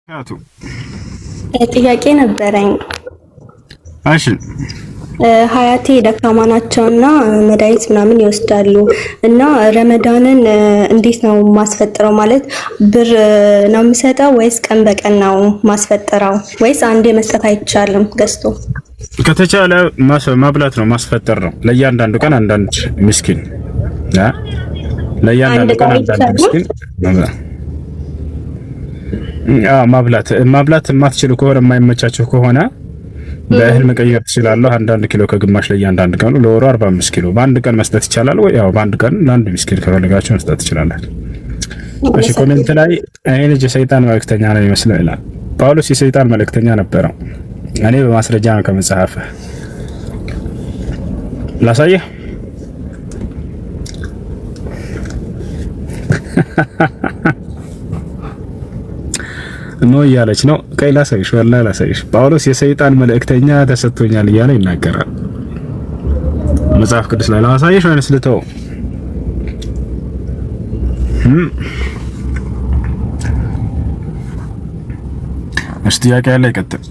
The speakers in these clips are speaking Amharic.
ያቱ ጥያቄ ነበረኝ። እሺ ሀያቴ ደካማ ናቸውና መድኃኒት ምናምን ይወስዳሉ እና ረመዳንን እንዴት ነው ማስፈጥረው? ማለት ብር ነው የምሰጠው ወይስ ቀን በቀን ነው ማስፈጥረው ወይስ አንዴ መስጠት አይቻልም? ገዝቶ ከተቻለ ማብላት ነው ማስፈጠር ነው። ለእያንዳንዱ ቀን አንዳንድ ምስኪን ለእያንዳንዱ ቀን አንዳንድ ምስኪን ማብላት የማትችሉ ከሆነ የማይመቻችሁ ከሆነ በእህል መቀየር ትችላለህ። አንዳንድ ኪሎ ከግማሽ ለእያንዳንዱ ቀኑ ለወሩ 45 ኪሎ በአንድ ቀን መስጠት ይቻላል ወይ? ያው በአንድ ቀን ለአንድ ምስኪን ከፈለጋችሁ መስጠት ትችላላችሁ። እሺ ኮሜንት ላይ ይሄ ልጅ የሰይጣን መልእክተኛ ነው ይመስለው ይላል። ጳውሎስ የሰይጣን መልእክተኛ ነበረው። እኔ በማስረጃ ነው ከመጽሐፍ ላሳየህ። ነው እያለች ነው። ቀይ ላሳይሽ ወላሂ ላሳይሽ። ጳውሎስ የሰይጣን መልእክተኛ ተሰጥቶኛል እያለ ይናገራል መጽሐፍ ቅዱስ ላይ። ላሳይሽ ወይስ ልተው? እሺ ጥያቄ ያለ ይቀጥል።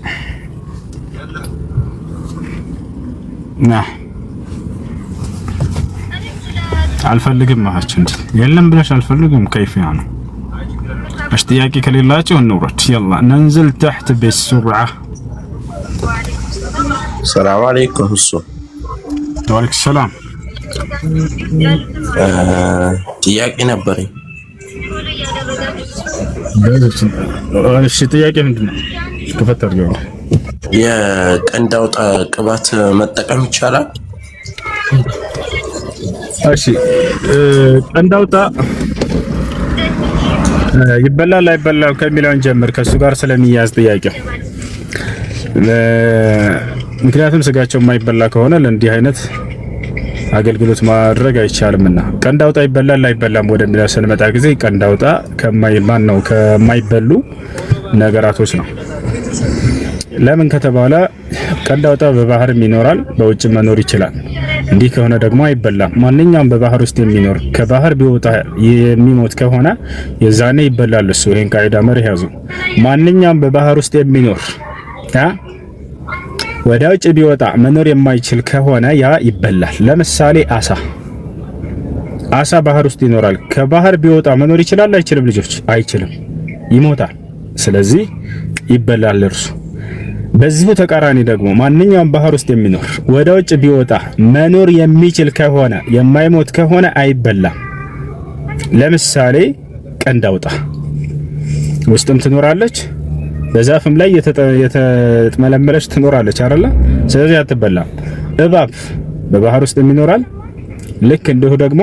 አልፈልግም ማህች እንዴ የለም ብለሽ አልፈልግም ከይፍያ ነው። ايش تياكي كليلاتي ونورت يلا ننزل تحت بالسرعة. السلام عليكم حسو. وعليكم السلام. تياكي نبري ايش تياكي عندنا كيف ترجع يا قنداوط قبات مطقم يቻላል? እሺ ቀንዳውጣ ይበላል አይበላም ከሚለውን ጀምር ከሱ ጋር ስለሚያዝ ጥያቄው። ምክንያቱም ስጋቸው የማይበላ ከሆነ ለእንዲህ አይነት አገልግሎት ማድረግ አይቻልምና ቀንዳውጣ ይበላል አይበላም ወደሚለው ስንመጣ ጊዜ ቀንዳውጣ ከማይበሉ ነገራቶች ነው። ለምን ከተባለ ቀንዳውጣ በባህርም ይኖራል በውጭ መኖር ይችላል። እንዲህ ከሆነ ደግሞ አይበላም። ማንኛውም በባህር ውስጥ የሚኖር ከባህር ቢወጣ የሚሞት ከሆነ የዛኔ ይበላል። እሱ ይሄን ቃይዳ መርህ ያዙ። ማንኛውም በባህር ውስጥ የሚኖር ወደ ውጭ ቢወጣ መኖር የማይችል ከሆነ ያ ይበላል። ለምሳሌ አሳ ባህር ውስጥ ይኖራል። ከባህር ቢወጣ መኖር ይችላል አይችልም? ልጆች አይችልም፣ ይሞታል። ስለዚህ ይበላል እርሱ። በዚሁ ተቃራኒ ደግሞ ማንኛውም ባህር ውስጥ የሚኖር ወደ ውጭ ቢወጣ መኖር የሚችል ከሆነ የማይሞት ከሆነ አይበላም። ለምሳሌ ቀንዳውጣ ውስጥም ትኖራለች፣ በዛፍም ላይ የተመለመለች ትኖራለች አይደለ? ስለዚህ አትበላም። እባብ በባህር ውስጥ ይኖራል። ልክ እንዲሁ ደግሞ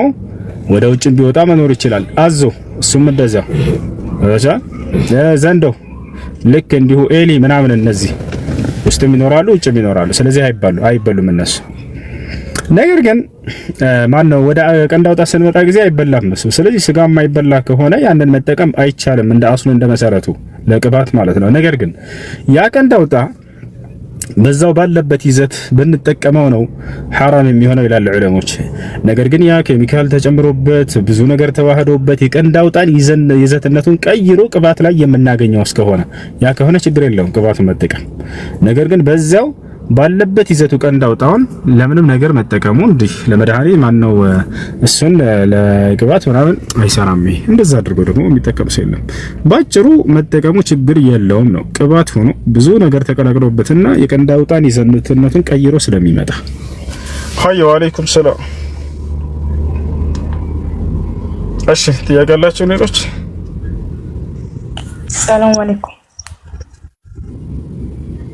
ወደ ውጭ ቢወጣ መኖር ይችላል። አዞ እሱም እንደዛው ዘንዶ ልክ እንዲሁ ኤሊ ምናምን እነዚህ ውስጥም ይኖራሉ ውጭም ይኖራሉ። ስለዚህ አይበሉም እነሱ። ነገር ግን ማነው ወደ ቀንዳውጣ ስንመጣ ጊዜ አይበላም እሱ። ስለዚህ ስጋ የማይበላ ከሆነ ያንን መጠቀም አይቻልም፣ እንደ አስሉ እንደ መሰረቱ ለቅባት ማለት ነው። ነገር ግን ያ ቀንዳውጣ በዛው ባለበት ይዘት ብንጠቀመው ነው حرام የሚሆነው ይላል ዑለሞች። ነገር ግን ያ ኬሚካል ተጨምሮበት ብዙ ነገር ተዋህዶበት የቀንዳውጣን ይዘትነቱን ቀይሮ ቅባት ላይ የምናገኘው እስከሆነ ያ ከሆነ ችግር የለውም ቅባቱን መጠቀም። ነገር ግን በዛው ባለበት ይዘቱ ቀንዳውጣውን ለምንም ነገር መጠቀሙ እንዲህ ለመድኃኒት ማነው እሱን ለቅባት ምናምን አይሰራም። እንደዛ አድርጎ ደግሞ የሚጠቀም ሰው የለም። ባጭሩ መጠቀሙ ችግር የለውም ነው። ቅባት ሆኖ ብዙ ነገር ተቀላቅሎበትና የቀንዳውጣን ይዘትነቱን ቀይሮ ስለሚመጣ። ሀይ ወአለይኩም ሰላም። እሺ ጥያቄ አላችሁ ሌሎች? ሰላም አለይኩም።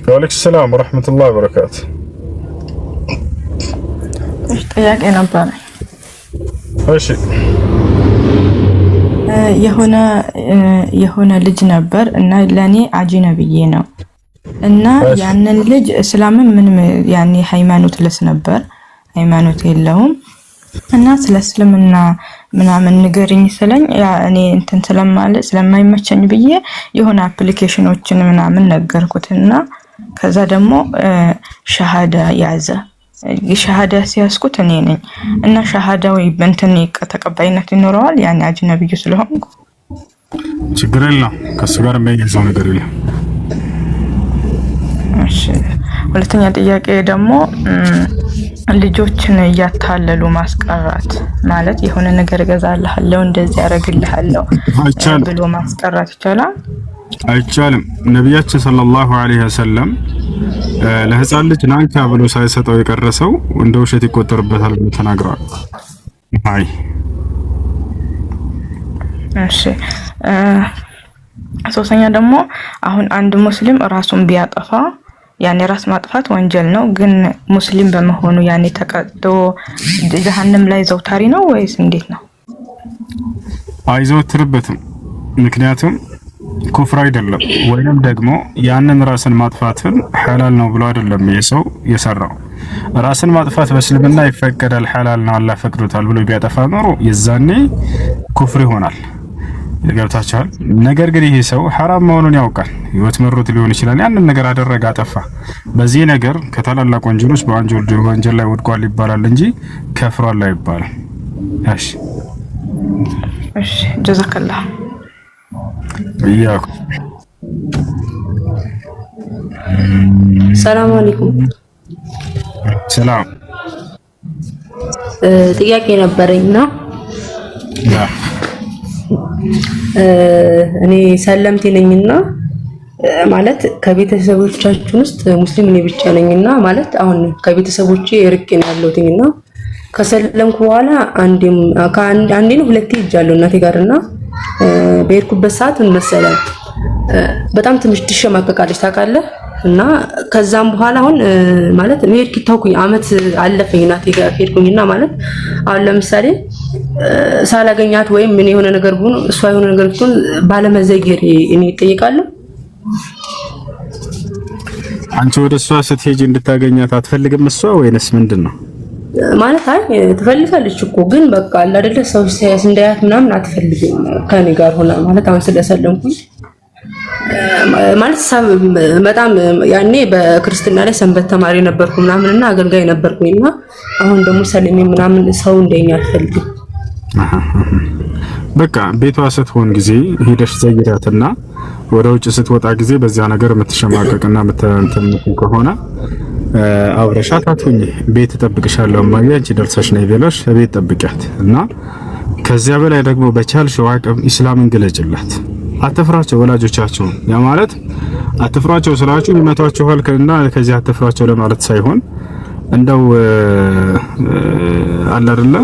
ወአለይኩም ሰላም ወራህመቱላሂ ወበረካቱ። ጥያቄ ነበር። እሺ የሆነ ልጅ ነበር እና ለኔ አጂነብዬ ነው እና ያንን ልጅ እስላምን ምንም ያኔ ሃይማኖት ለስ ነበር ሃይማኖት የለውም እና ስለ እስልምና ምናምን ንገሪኝ ስለኝ እኔ እንትን ስለማይመቸኝ ብዬ የሆነ አፕሊኬሽኖችን ምናምን ነገርኩትና ከዛ ደግሞ ሻሃዳ ያዘ። ሻሃዳ ሲያስኩት እኔ ነኝ እና ሻሃዳው በእንትን ተቀባይነት ይኖረዋል ያኔ አጅነብዩ ስለሆንኩ ችግር የለም ከሱ ጋር የሚያይዘው ነገር የለም። እሺ ሁለተኛ ጥያቄ ደግሞ ልጆችን እያታለሉ ማስቀራት ማለት የሆነ ነገር እገዛልሃለሁ እንደዚህ ያደርግልሃለሁ ብሎ ማስቀራት ይቻላል? አይቻልም። ነቢያችን ሰለላሁ ዐለይሂ ወሰለም ለህፃን ልጅ ናንካ ብሎ ሳይሰጠው የቀረሰው እንደ ውሸት ይቆጠርበታል ብሎ ተናግረዋል። አይ እሺ ሶስተኛ ደግሞ አሁን አንድ ሙስሊም ራሱን ቢያጠፋ ያኔ ራስ ማጥፋት ወንጀል ነው፣ ግን ሙስሊም በመሆኑ ያኔ ተቀጥቶ ጀሃነም ላይ ዘውታሪ ነው ወይስ እንዴት ነው? አይዘወትርበትም። ምክንያቱም ኩፍር አይደለም ወይንም ደግሞ ያንን ራስን ማጥፋትን ሐላል ነው ብሎ አይደለም የሰው የሰራው። ራስን ማጥፋት በእስልምና ይፈቀዳል፣ ሐላል ነው አላህ ፈቅዶታል ብሎ ቢያጠፋ ኖሮ የዛኔ ኩፍር ይሆናል። ገብታችኋል? ነገር ግን ይሄ ሰው ሐራም መሆኑን ያውቃል፣ ህይወት መሮት ሊሆን ይችላል። ያንን ነገር አደረገ፣ አጠፋ። በዚህ ነገር ከታላላቅ ወንጀሎች በወንጀል ላይ ወድቋል ይባላል እንጂ ከፍሯል አይባልም። እሺ እሺ ጀዛከላህ ይያኩ። ሰላም አለይኩም። ሰላም ጥያቄ ነበረኝና እኔ ሰለምቴ ነኝና ማለት ከቤተሰቦቻችን ውስጥ ሙስሊም እኔ ብቻ ነኝና ማለት አሁን ከቤተሰቦቼ ርቄ ነው ያለሁትና ከሰለምኩ በኋላ አንዴ ነው ሁለቴ ሄጃለሁ እናቴ ጋርና በሄድኩበት ሰዓት ምን መሰለህ በጣም ትንሽ ትሸማቀቃለች ታውቃለህ። እና ከዛም በኋላ አሁን ማለት መሄድ ኪታውኩኝ አመት አለፈኝ እናቴ ጋር ሄድኩኝና ማለት አሁን ለምሳሌ ሳላገኛት ወይም ምን የሆነ ነገር ሆኖ እሷ የሆነ ነገር ብትሆን ባለመዘግየር እኔ እጠይቃለሁ። አንቺ ወደ እሷ ስትሄጂ እንድታገኛት አትፈልግም እሷ ወይንስ ምንድነው? ማለት አይ ትፈልጋለች እኮ ግን በቃ አለ አይደለ ሰው ሲያስ እንዳያት ምናምን አትፈልግም ከኔ ጋር ሆና ማለት አሁን ስለሰለምኩኝ ማለት በጣም ያኔ በክርስትና ላይ ሰንበት ተማሪ ነበርኩ ምናምንና አገልጋይ ነበርኩኝና አሁን ደግሞ ሰለሜ ምናምን ሰው እንደኛ አትፈልግም። በቃ ቤቷ ስትሆን ጊዜ ሄደሽ ዘይራትና ወደ ውጭ ስትወጣ ጊዜ በዚያ ነገር የምትሸማቀቅና የምትንትን ከሆነ አብረሻት አትሁኝ። ቤት ተጠብቅሻለሁ ማለት አንቺ ደርሰሽ ነው ይበለሽ ቤት ጠብቂያት እና ከዚያ በላይ ደግሞ በቻልሽው አቅም ኢስላምን ግለጭላት። አትፍራቸው ወላጆቻቸው። ያ ማለት አትፍራቸው ስላችሁ ይመቷችኋል ከና ከዚህ አትፍራቸው ለማለት ሳይሆን እንደው አለ አይደለ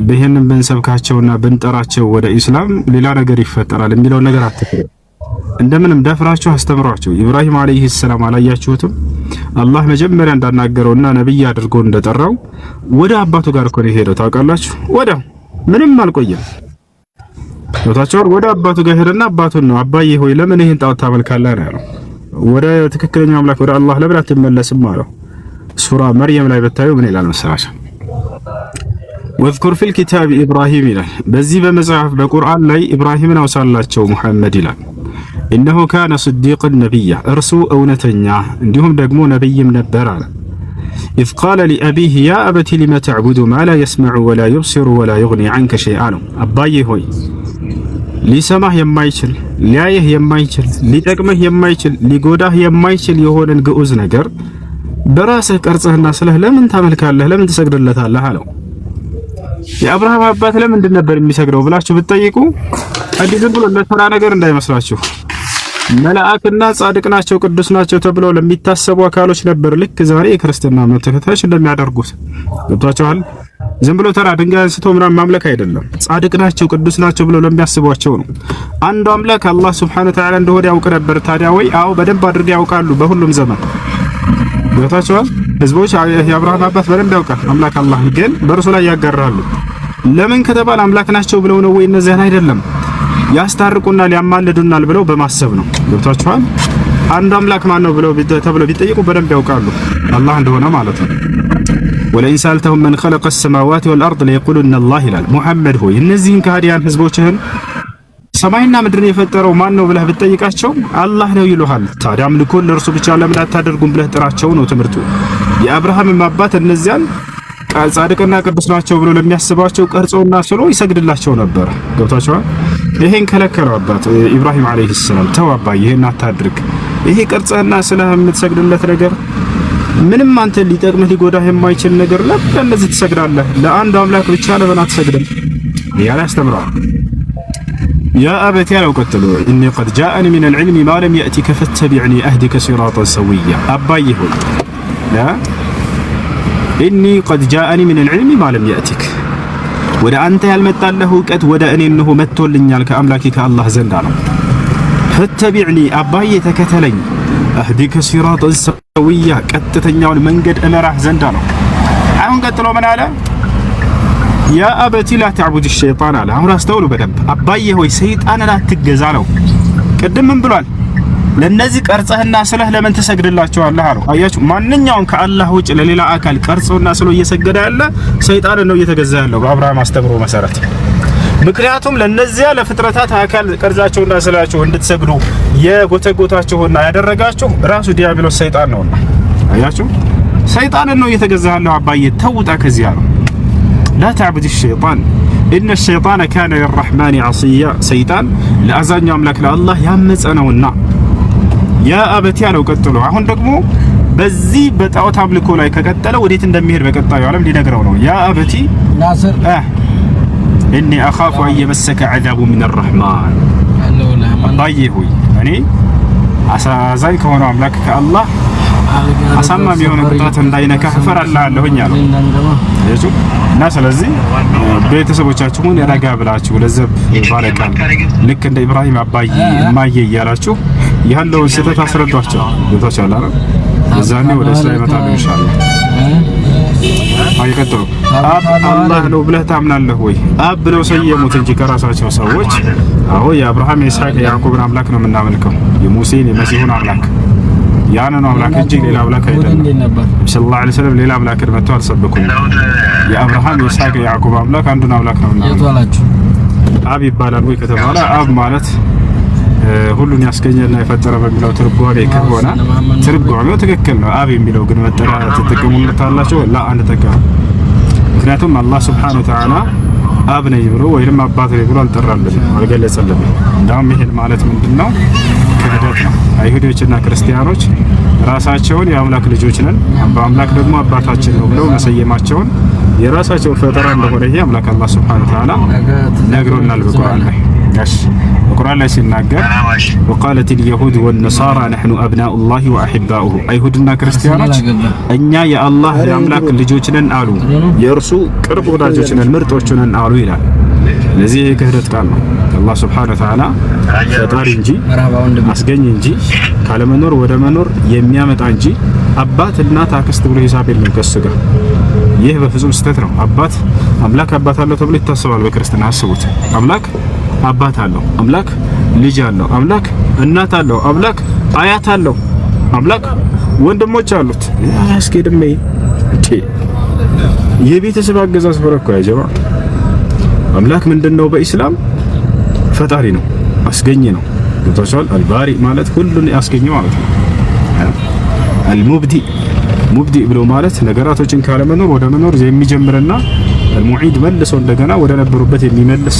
በይሄንን ብንሰብካቸውና ብንጠራቸው ወደ ኢስላም ሌላ ነገር ይፈጠራል የሚለው ነገር አትፍሩ። እንደምንም ደፍራችሁ አስተምሯቸው። ኢብራሂም አለይሂ ሰላም አላያችሁትም? አላህ መጀመሪያ እንዳናገረውና ነብይ አድርጎ እንደጠራው ወደ አባቱ ጋር እኮ ነው ሄደው ታውቃላችሁ። ወደ ምንም አልቆየም። ወታቸው ወደ አባቱ ጋር ሄደና አባቱን ነው አባዬ ሆይ ለምን ይሄን ጣዖት ታመልካለህ ነው ያለው። ወደ ትክክለኛው አምላክ ወደ አላህ ለምን አትመለስም አለው። ሱራ መርየም ላይ በታዩ ምን ይላል መሰላችሁ? ወዝኩር ፊል ኪታብ ኢብራሂም ይላል። በዚህ በመጽሐፍ በቁርአን ላይ ኢብራሂምን አውሳላቸው ሙሐመድ ይላል። ኢነሁ ካነ ስዲቅን ነቢያ እርሱ እውነተኛ እንዲሁም ደግሞ ነብይም ነበር አለ። ኢዝ ቃለ ሊአቢህ ያ አበቲ ሊመ ተዕቡዱ ማ ላ የስመዑ ወላ ዩብሲሩ ወላ ዩግኒ ዐንከ ሸይአ ነው። አባዬ ሆይ ሊሰማህ የማይችል ሊያየህ የማይችል ሊጠቅምህ የማይችል ሊጎዳህ የማይችል የሆነን ግዑዝ ነገር በራስህ ቀርጸህና ስለህ ለምን ታመልካለህ? ለምን ትሰግድለታለህ? አለው። የአብርሃም አባት ለምንድን ነበር የሚሰግደው ብላችሁ ብትጠይቁ እንዲህ ዝም ብሎ ለተራ ነገር እንዳይመስላችሁ መላእክና ጻድቅ ናቸው ቅዱስ ናቸው ተብለው ለሚታሰቡ አካሎች ነበር። ልክ ዛሬ የክርስትና እምነት ተከታዮች እንደሚያደርጉት ገብቷችኋል። ዝም ብሎ ተራ ድንጋይ አንስቶ ምናምን ማምለክ አይደለም። ጻድቅ ናቸው ቅዱስ ናቸው ብለው ለሚያስቧቸው ነው። አንዱ አምላክ አላህ Subhanahu Wa Ta'ala እንደሆነ ያውቅ ነበር። ታዲያ ወይ አዎ በደንብ አድርገው ያውቃሉ። በሁሉም ዘመን ገብቷችኋል። ህዝቦች የአብርሃም አባት በደንብ ያውቃል አምላክ አላህ ግን በእርሱ ላይ ያጋራሉ። ለምን ከተባለ አምላክ ናቸው ብለው ነው ወይ እነዚያን አይደለም ያስታርቁና ሊያማልዱናል ብለው በማሰብ ነው። ገብቷችኋል። አንዱ አምላክ ማን ነው ብለው ተብለው ቢጠይቁ በደንብ ያውቃሉ አላህ እንደሆነ ማለት ነው። ወለኢን ሰአልተሁም መን ኸለቀ السماوات والأرض ليقولن الله ይላል። ሙሐመድ ሆይ እነዚህን ከሃዲያን ህዝቦችህን ሰማይና ምድርን የፈጠረው ማን ነው ብለህ ብትጠይቃቸው አላህ ነው ይሉሃል። ታዲያ አምልኮን ለእርሱ ብቻ ለምን አታደርጉም ብለህ ጥራቸው ነው ትምህርቱ። የአብርሃም አባት እነዚያን ጻድቅና ቅዱስ ናቸው ብሎ ለሚያስባቸው ቀርጾና ስሎ ይሰግድላቸው ነበር። ገብታችኋል? ይሄን ከለከለው አባት ኢብራሂም አለይሂ ሰላም። ተው አባዬ ይሄን አታድርግ። ይሄ ቀርጸህና ስለህ የምትሰግድለት ነገር ምንም አንተ ሊጠቅምህ ሊጎዳህ የማይችል ነገር ለእነዚህ ትሰግዳለህ? ለአንድ አምላክ ብቻ ለምን አትሰግድም? ያለ አስተምረዋል። ያ አበቲ ያለው ቀጥሎ ኢኒ ቀድ ጃአኒ ሚን አልዕልሚ ማ ለም የእቲከ ፈተቢዕኒ አህዲከ ሲራጠን ሰውያ። አባዬ ሆይ ኢኒ ቀድ ጃአኒ ሚን አልዕልሚ ማ ለም የእቲክ፣ ወደ አንተ ያልመጣለህ እውቀት ወደ እኔ እንሆ መጥቶልኛል ከአምላኬ ከአላህ ዘንዳ ነው። ፈተቢዕኒ አባዬ ተከተለኝ፣ አህዲከ ሲራጠን ሰውያ ቀጥተኛውን መንገድ እመራህ ዘንዳ ነው። አሁን ቀጥሎ ምን አለ? ያ አበቲ ላ ተዕቡድ ሸይጣን አለ። አሁን አስተውሉ በደንብ። አባዬ ሆይ ሰይጣንን አትገዛ ነው። ቅድም ምን ብሏል? ለነዚህ ቀርጸህና ስለህ ለምን ትሰግድላቸዋለህ አለው። አያችሁ፣ ማንኛውም ከአላህ ውጭ ለሌላ አካል ቀርጾና ስሎ እየሰገደ ያለ ሰይጣንን ነው እየተገዛ ያለው በአብርሃም አስተምሮ መሰረት። ምክንያቱም ለነዚያ ለፍጥረታት አካል ቀርጻቸውና ስላቸው እንድትሰግዱ የጎተጎታቸውና ያደረጋቸው ራሱ ዲያብሎስ ሰይጣን ነውና፣ አያችሁ፣ ሰይጣንን ነው እየተገዛ ያለው። አባዬ ተውጣ ከዚያ ነው። ላ ተዕቡድ ሸይጣን ኢነ ሸይጣነ ካነ ሊረሕማን ዐሲያ፣ ሰይጣን ለአዛኛው አምላክ ለአላህ ያመፀ ነውና። ያ አበቲ ያለው ቀጥሎ አሁን ደግሞ በዚህ በጣዖት አምልኮ ላይ ከቀጠለ ወዴት እንደሚሄድ በቀጣዩ ዓለም ሊነግረው ነው። ያ አበቲ ናስር ኢኒ አኻፉ አን የመሰከ ዐዛቡ ሚነ ረሕማን፣ አባዬ ሆይ እኔ አሳዛኝ ከሆነው አምላክ ከአላህ አሳማሚ የሆነ ቅጣት እንዳይነካህ እፈራለሁኝ አለው። እና ስለዚህ ቤተሰቦቻችሁን ረጋ ብላችሁ ለዘብ ባለቃል ልክ እንደ ኢብራሂም አባዬ እማዬ እያላችሁ ያለውን ስህተት አስረዷቸው። ቦታቻላ ነው እዛኔ ወደ እስራኤል ይመጣሉ ኢንሻአላህ። አይቀጥሉ አብ አላህ ነው ብለህ ታምናለህ ወይ? አብ ብለው ሰየሙት እንጂ ከራሳቸው ሰዎች። አዎ የአብርሃም የይስሐቅ የያዕቆብን አምላክ ነው የምናመልከው፣ የሙሴን የመሲሁን አምላክ ያን ነው አምላክ እንጂ ሌላ አምላክ አይደለም። ሰለላሁ ዐለይሂ ወሰለም ሌላ አምላክን መጥተው አልሰበኩም። የአብርሃም የይስሐቅ የያዕቆብ አምላክ አንዱን አምላክ ነው እና አብ ይባላል ወይ ከተባለ አብ ማለት ሁሉን ያስገኘና የፈጠረ በሚለው ትርጓሜ ከሆነ ትርጓሜው ትክክል ነው። አብ የሚለው ግን መጠሪያ ተጠቅሙለታላችሁ ላ አንጠቀም። ምክንያቱም አላህ ሱብሓነሁ ወተዓላ አብ ነኝ ብሎ ወይንም አባት ነኝ ብሎ አልጠራልንም፣ አልገለጸልንም። እንዳውም ይሄን ማለት ምንድነው? ክህደት ነው። አይሁዶችና ክርስቲያኖች ራሳቸውን የአምላክ ልጆች ነን፣ በአምላክ ደግሞ አባታችን ነው ብለው መሰየማቸውን የራሳቸውን ፈጠራ እንደሆነ ይሄ አምላክ አላህ ሱብሓነሁ ወተዓላ ነግሮናል በቁርአን ላይ። እሺ በቁርአን ላይ ሲናገር ወቃለት اليهود والنصارى نحن ابناء الله واحباؤه፣ አይሁድና ክርስቲያኖች እኛ የአላህ የአምላክ ልጆች ነን አሉ፣ የእርሱ ቅርብ ወዳጆች ነን ምርጦች ነን አሉ ይላል። ለዚህ የክህደት ቃል ነው። አላህ ሱብሓነሁ ወተዓላ ፈጣሪ እንጂ አስገኝ እንጂ ካለመኖር ወደ መኖር የሚያመጣ እንጂ አባት እናት አክስት ብሎ ሂሳብ የለም ከሱ ጋር። ይህ በፍጹም ስህተት ነው። አባት አምላክ አባት አለው ተብሎ ይታሰባል በክርስትና። አስቡት፣ አምላክ አባት አለው፣ አምላክ ልጅ አለው፣ አምላክ እናት አለው፣ አምላክ አያት አለው፣ አምላክ ወንድሞች አሉት። አያስኬድም። እንዴ የቤተሰብ አገዛዝ ፈረኮ ያጀባ አምላክ ምንድነው? በኢስላም ፈጣሪ ነው፣ አስገኝ ነው። ገብቷችኋል? አልባሪ ማለት ሁሉን ያስገኘ ማለት ነው። አልሙብዲ ሙብዲ ብሎ ማለት ነገራቶችን ካለመኖር ወደ መኖር የሚጀምርና አልሙዒድ መልሶ እንደገና ወደ ነበሩበት የሚመልስ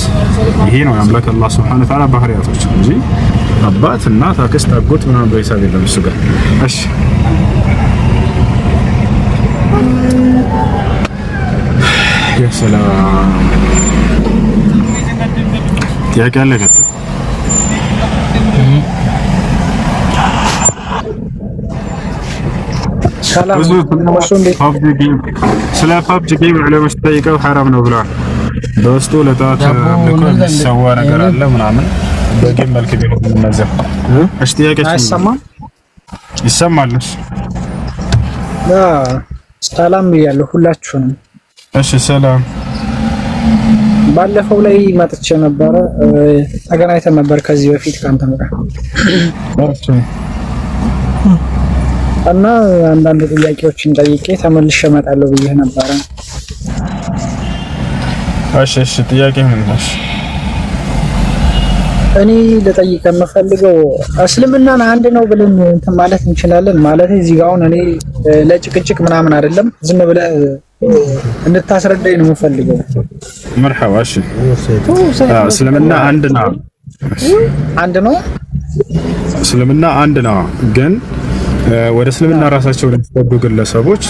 ይሄ ነው የአምላክ አላህ ሱብሓነሁ ወተዓላ ባህሪያቶች እንጂ አባት እናት አክስት አጎት ምናምን በሂሳብ የለም እሱ ጋር። እሺ ያ ሰላም ጥያቄ አለ? ስለ ፐብጂ ጌም ዑለሞች ጠይቀው ሐራም ነው ብለዋል። በውስጡ ለጣት ሰዋ ነገር አለ ምናምን በጌም መልክ ቢሆን ምንነዘር። እሺ ጥያቄሽ አይሰማም? ይሰማል። ሰላም ያለው ሁላችሁንም። እሺ ሰላም። ባለፈው ላይ መጥቼ ነበረ፣ ተገናኝተን ነበር ከዚህ በፊት ካንተ ጋር እና አንዳንድ ጥያቄዎችን ጠይቄ ተመልሼ እመጣለሁ ብዬ ነበረ። እሺ ጥያቄ ምን ነው? እኔ ልጠይቅ የምፈልገው እስልምናን አንድ ነው ብለን እንትን ማለት እንችላለን ማለት እዚህ ጋር አሁን እኔ ለጭቅጭቅ ምናምን አይደለም፣ ዝም ብለህ እንድታስረዳኝ ነው የምፈልገው። መርሐባ። እሺ እስልምና አንድ ነው። አንድ ነው። እስልምና አንድ ነው። ግን ወደ እስልምና ራሳቸውን የሚጠጉ ግለሰቦች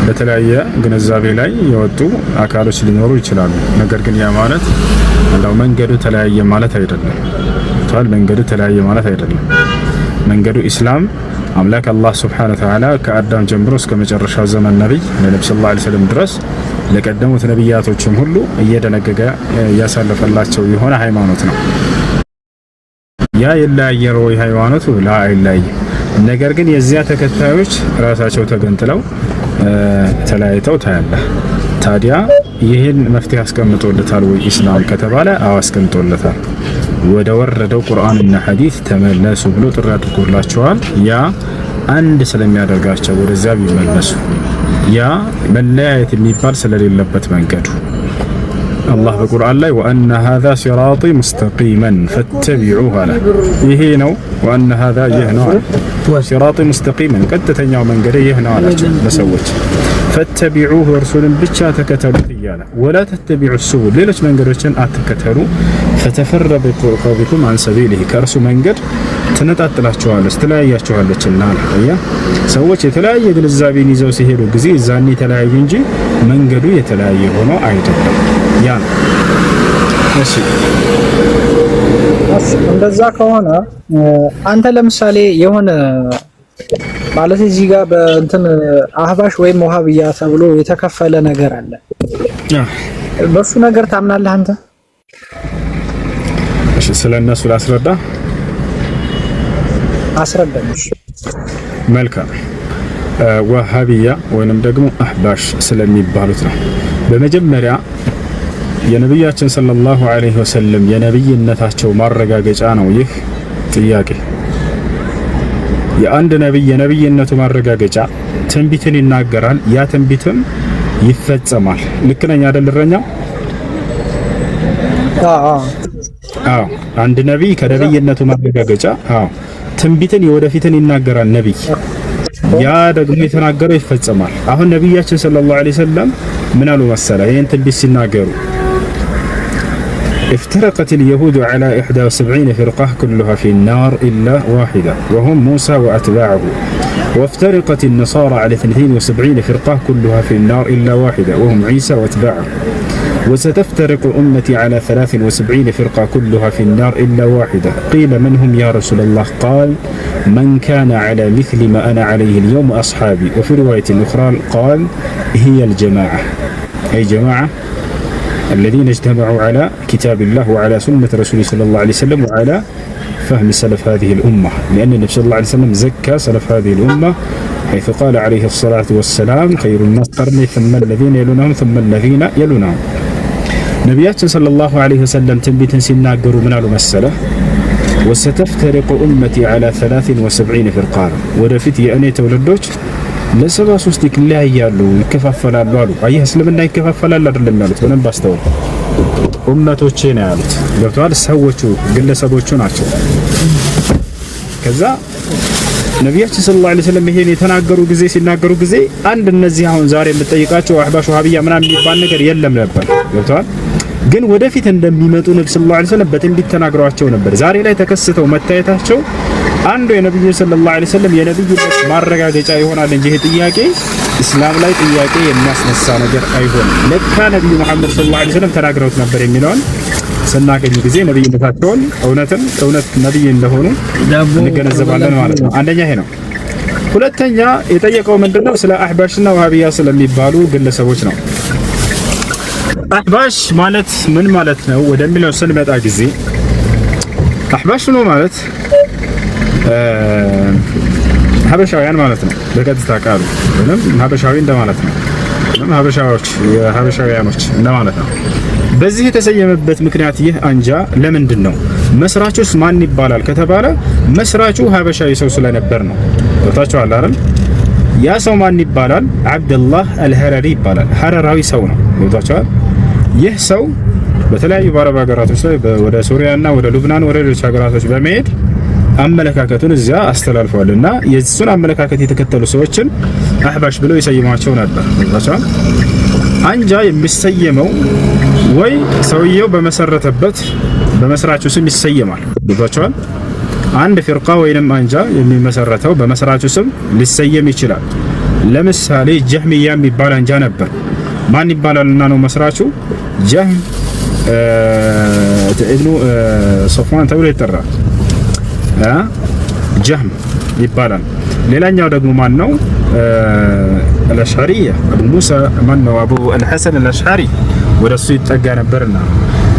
በተለያየ ግንዛቤ ላይ የወጡ አካሎች ሊኖሩ ይችላሉ። ነገር ግን ያ ማለት እንደው መንገዱ ተለያየ ማለት አይደለም። መንገዱ ተለያየ ማለት አይደለም። መንገዱ ኢስላም አምላክ አላህ Subhanahu Wa Ta'ala ከአዳም ጀምሮ እስከ መጨረሻው ዘመን ነብይ ለነብዩ ሰለላሁ ዐለይሂ ወሰለም ድረስ ለቀደሙት ነብያቶችም ሁሉ እየደነገገ ያሳለፈላቸው የሆነ ሃይማኖት ነው። ያ ይለያያል ወይ ሃይማኖቱ? ላ አይለያይም። ነገር ግን የዚያ ተከታዮች ራሳቸው ተገንጥለው ተለያይተው ታያለህ። ታዲያ ይህን መፍትሄ አስቀምጦለታል ወይ ኢስላም ከተባለ አዎ አስቀምጦለታል። ወደ ወረደው ቁርአንና ሐዲስ ተመለሱ ብሎ ጥሪ አድርጎላቸዋል። ያ አንድ ስለሚያደርጋቸው ወደዚያ ቢመለሱ ያ መለያየት የሚባል ስለሌለበት መንገዱ አላህ በቁርአን ላይ ወአነ ሃዛ ሲራጢ ሙስተቂመን ፈተቢዑሁ አለ። ይሄ ነው ወአነ ሃዛ ይህ ነው ሲራጢ ሙስተቂመን ቀጥተኛው መንገድ ይህ ነው አላቸው ለሰዎች። ፈተቢዑሁ እርሱንም ብቻ ተከተሉት እያለ ወላ ተተቢዑ ሱቡል ሌሎች መንገዶችን አትከተሉ ፈተፈረቁ ቢኩም አን ሰቢሊሂ ከእርሱ መንገድ ትነጣጥላችኋለች ትለያያችኋለችና አለ። ሰዎች የተለያየ ግንዛቤን ይዘው ሲሄዱ ጊዜ እዛኔ የተለያየ እንጂ መንገዱ የተለያየ ሆኖ አይደለም። ያ ነው። እሺ እንደዛ ከሆነ አንተ ለምሳሌ የሆነ ማለት እዚህ ጋር በእንትን አህባሽ ወይም ወሃብያ ተብሎ የተከፈለ ነገር አለ። በሱ ነገር ታምናለህ አንተ? እሺ ስለነሱ ላስረዳ። አስረዳኝ። መልካም። ወሃብያ ወይንም ደግሞ አህባሽ ስለሚባሉት ነው። በመጀመሪያ የነብያችን ሰለላሁ ዐለይሂ ወሰለም የነብይነታቸው ማረጋገጫ ነው ይህ ጥያቄ። የአንድ ነብይ የነብይነቱ ማረጋገጫ ትንቢትን ይናገራል፣ ያ ትንቢትም ይፈጸማል። ልክ ነኝ አይደል እረኛው? አዎ አንድ ነብይ ከነብይነቱ ማረጋገጫ ትንቢትን የወደፊትን ይናገራል ነብይ፣ ያ ደግሞ የተናገረው ይፈጸማል። አሁን ነብያችን ሰለላሁ ዐለይሂ ወሰለም ምን አሉ መሰለ ይሄን ትንቢት ሲናገሩ افترقت اليهود على 71 فرقة كلها في النار إلا واحدة وهم موسى وأتباعه وافترقت النصارى على 72 فرقة كلها في النار إلا واحدة وهم عيسى وأتباعه وستفترق أمتي على 73 فرقة كلها في النار إلا واحدة قيل من هم يا رسول الله قال من كان على مثل ما أنا عليه اليوم أصحابي وفي رواية أخرى قال هي الجماعة أي جماعة الذين اجتمعوا على كتاب الله وعلى سنة رسوله صلى الله عليه وسلم وعلى فهم سلف هذه الأمة لأن النبي صلى الله عليه وسلم زكى سلف هذه الأمة حيث قال عليه الصلاة والسلام خير الناس قرني ثم الذين يلونهم ثم الذين يلونهم نبياتنا صلى الله عليه وسلم تنبيت سناقروا من المسألة وستفترق أمتي على 73 فرقة ودفت أني تولدوش ለሰባ ሶስት ይለያያሉ ይከፋፈላሉ አሉ። አየህ እስልምና ይከፋፈላል አይደለም ያሉት በደንብ አስተውል። ኡመቶቼ ነው ያሉት ገብቷል። ሰዎቹ ግለሰቦቹ ናቸው። ከዛ ነብያችን ሰለላሁ ዐለይሂ ወሰለም ይሄን የተናገሩ ጊዜ ሲናገሩ ጊዜ አንድ እነዚህ አሁን ዛሬ የምትጠይቃቸው አህባሽ ወሃብያ ምናምን የሚባል ነገር የለም ነበር ገብቷል። ግን ወደፊት እንደሚመጡ ነብዩ ሰለላሁ ዐለይሂ ወሰለም በትንቢት ተናግረዋቸው ነበር። ዛሬ ላይ ተከስተው መታየታቸው አንዱ የነብዩ ሰለላሁ ዐለይሂ ወሰለም የነብዩነት ማረጋገጫ ይሆናል እንጂ ይሄ ጥያቄ እስላም ላይ ጥያቄ የሚያስነሳ ነገር አይሆንም። ለካ ነብዩ መሐመድ ሰለላሁ ዐለይሂ ወሰለም ተናግረውት ነበር የሚለውን ስናገኝ ጊዜ ነብይነታቸውን እውነት ነብይ እንደሆኑ እንገነዘባለን ማለት ነው። አንደኛ ይሄ ነው። ሁለተኛ የጠየቀው ምንድነው ስለ አህባሽና ወሃቢያ ስለሚባሉ ግለሰቦች ነው። አህባሽ ማለት ምን ማለት ነው ወደሚለው ስንመጣ ጊዜ አህባሽ ነው ማለት ሀበሻውያን ማለት ነው። በቀጥታ ቃሉ ወይንም ሀበሻዊ እንደማለት ነው። ወይንም ሀበሻዎች የሀበሻውያኖች እንደማለት ነው። በዚህ የተሰየመበት ምክንያት ይህ አንጃ ለምንድን ነው? መስራቹስ ማን ይባላል ከተባለ መስራቹ ሀበሻዊ ሰው ስለነበር ነው። ወጣችኋል አይደል? ያ ሰው ማን ይባላል? አብደላህ አልሐረሪ ይባላል። ሐረራዊ ሰው ነው። ወጣችኋል? ይህ ሰው በተለያዩ በአረብ ሀገራቶች ላይ ወደ ሱሪያና ወደ ሉብናን ወደ ሌሎች ሀገራቶች በመሄድ አመለካከቱን እዚያ አስተላልፈዋልና የሱን አመለካከት የተከተሉ ሰዎችን አህባሽ ብለው ይሰይሟቸው ነበር። አንጃ የሚሰየመው ወይ ሰውየው በመሰረተበት በመስራቹ ስም ይሰየማል። ገብቷቸዋል። አንድ ፊርቃ ወይንም አንጃ የሚመሰረተው በመስራቹ ስም ሊሰየም ይችላል። ለምሳሌ ጀህሚያ የሚባል አንጃ ነበር። ማን ይባላልና ነው መስራቹ? ጀህም ኢብኑ ሶፍዋን ተብሎ ይጠራል። ጀህም ይባላል። ሌላኛው ደግሞ ማን ነው? አልአሽዓሪያ አቡ ሙሳ ማን ነው? አቡ አልሐሰን አልአሽዓሪ ወደሱ ይጠጋ ነበርና፣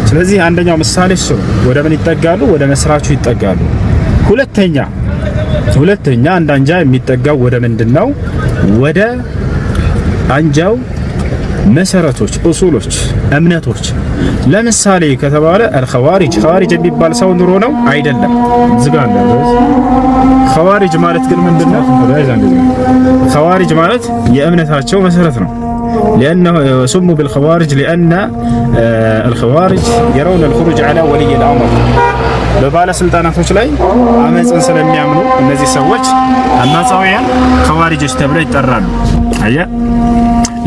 ስለዚህ አንደኛው ምሳሌ እሱ ነው። ወደ ምን ይጠጋሉ? ወደ መስራቹ ይጠጋሉ። ሁለተኛ አንድ አንጃ የሚጠጋው ወደ ምንድነው? ወደ አንጃው መሰረቶች፣ ኡሱሎች፣ እምነቶች። ለምሳሌ ከተባለ አልኸዋሪጅ የሚባል ሰው ኑሮ ነው አይደለም። ዝጋና ኸዋሪጅ ማለት ግን ምንድነው? ኸዋሪጅ ማለት የእምነታቸው መሰረት ነው። لأنه سموا بالخوارج لأن الخوارج يرون الخروج على ولي الأمر በባለስልጣናቶች ላይ አመጽን ስለሚያምኑ እነዚህ ሰዎች አማጻውያን ኸዋሪጆች ተብለው ይጠራሉ። አያ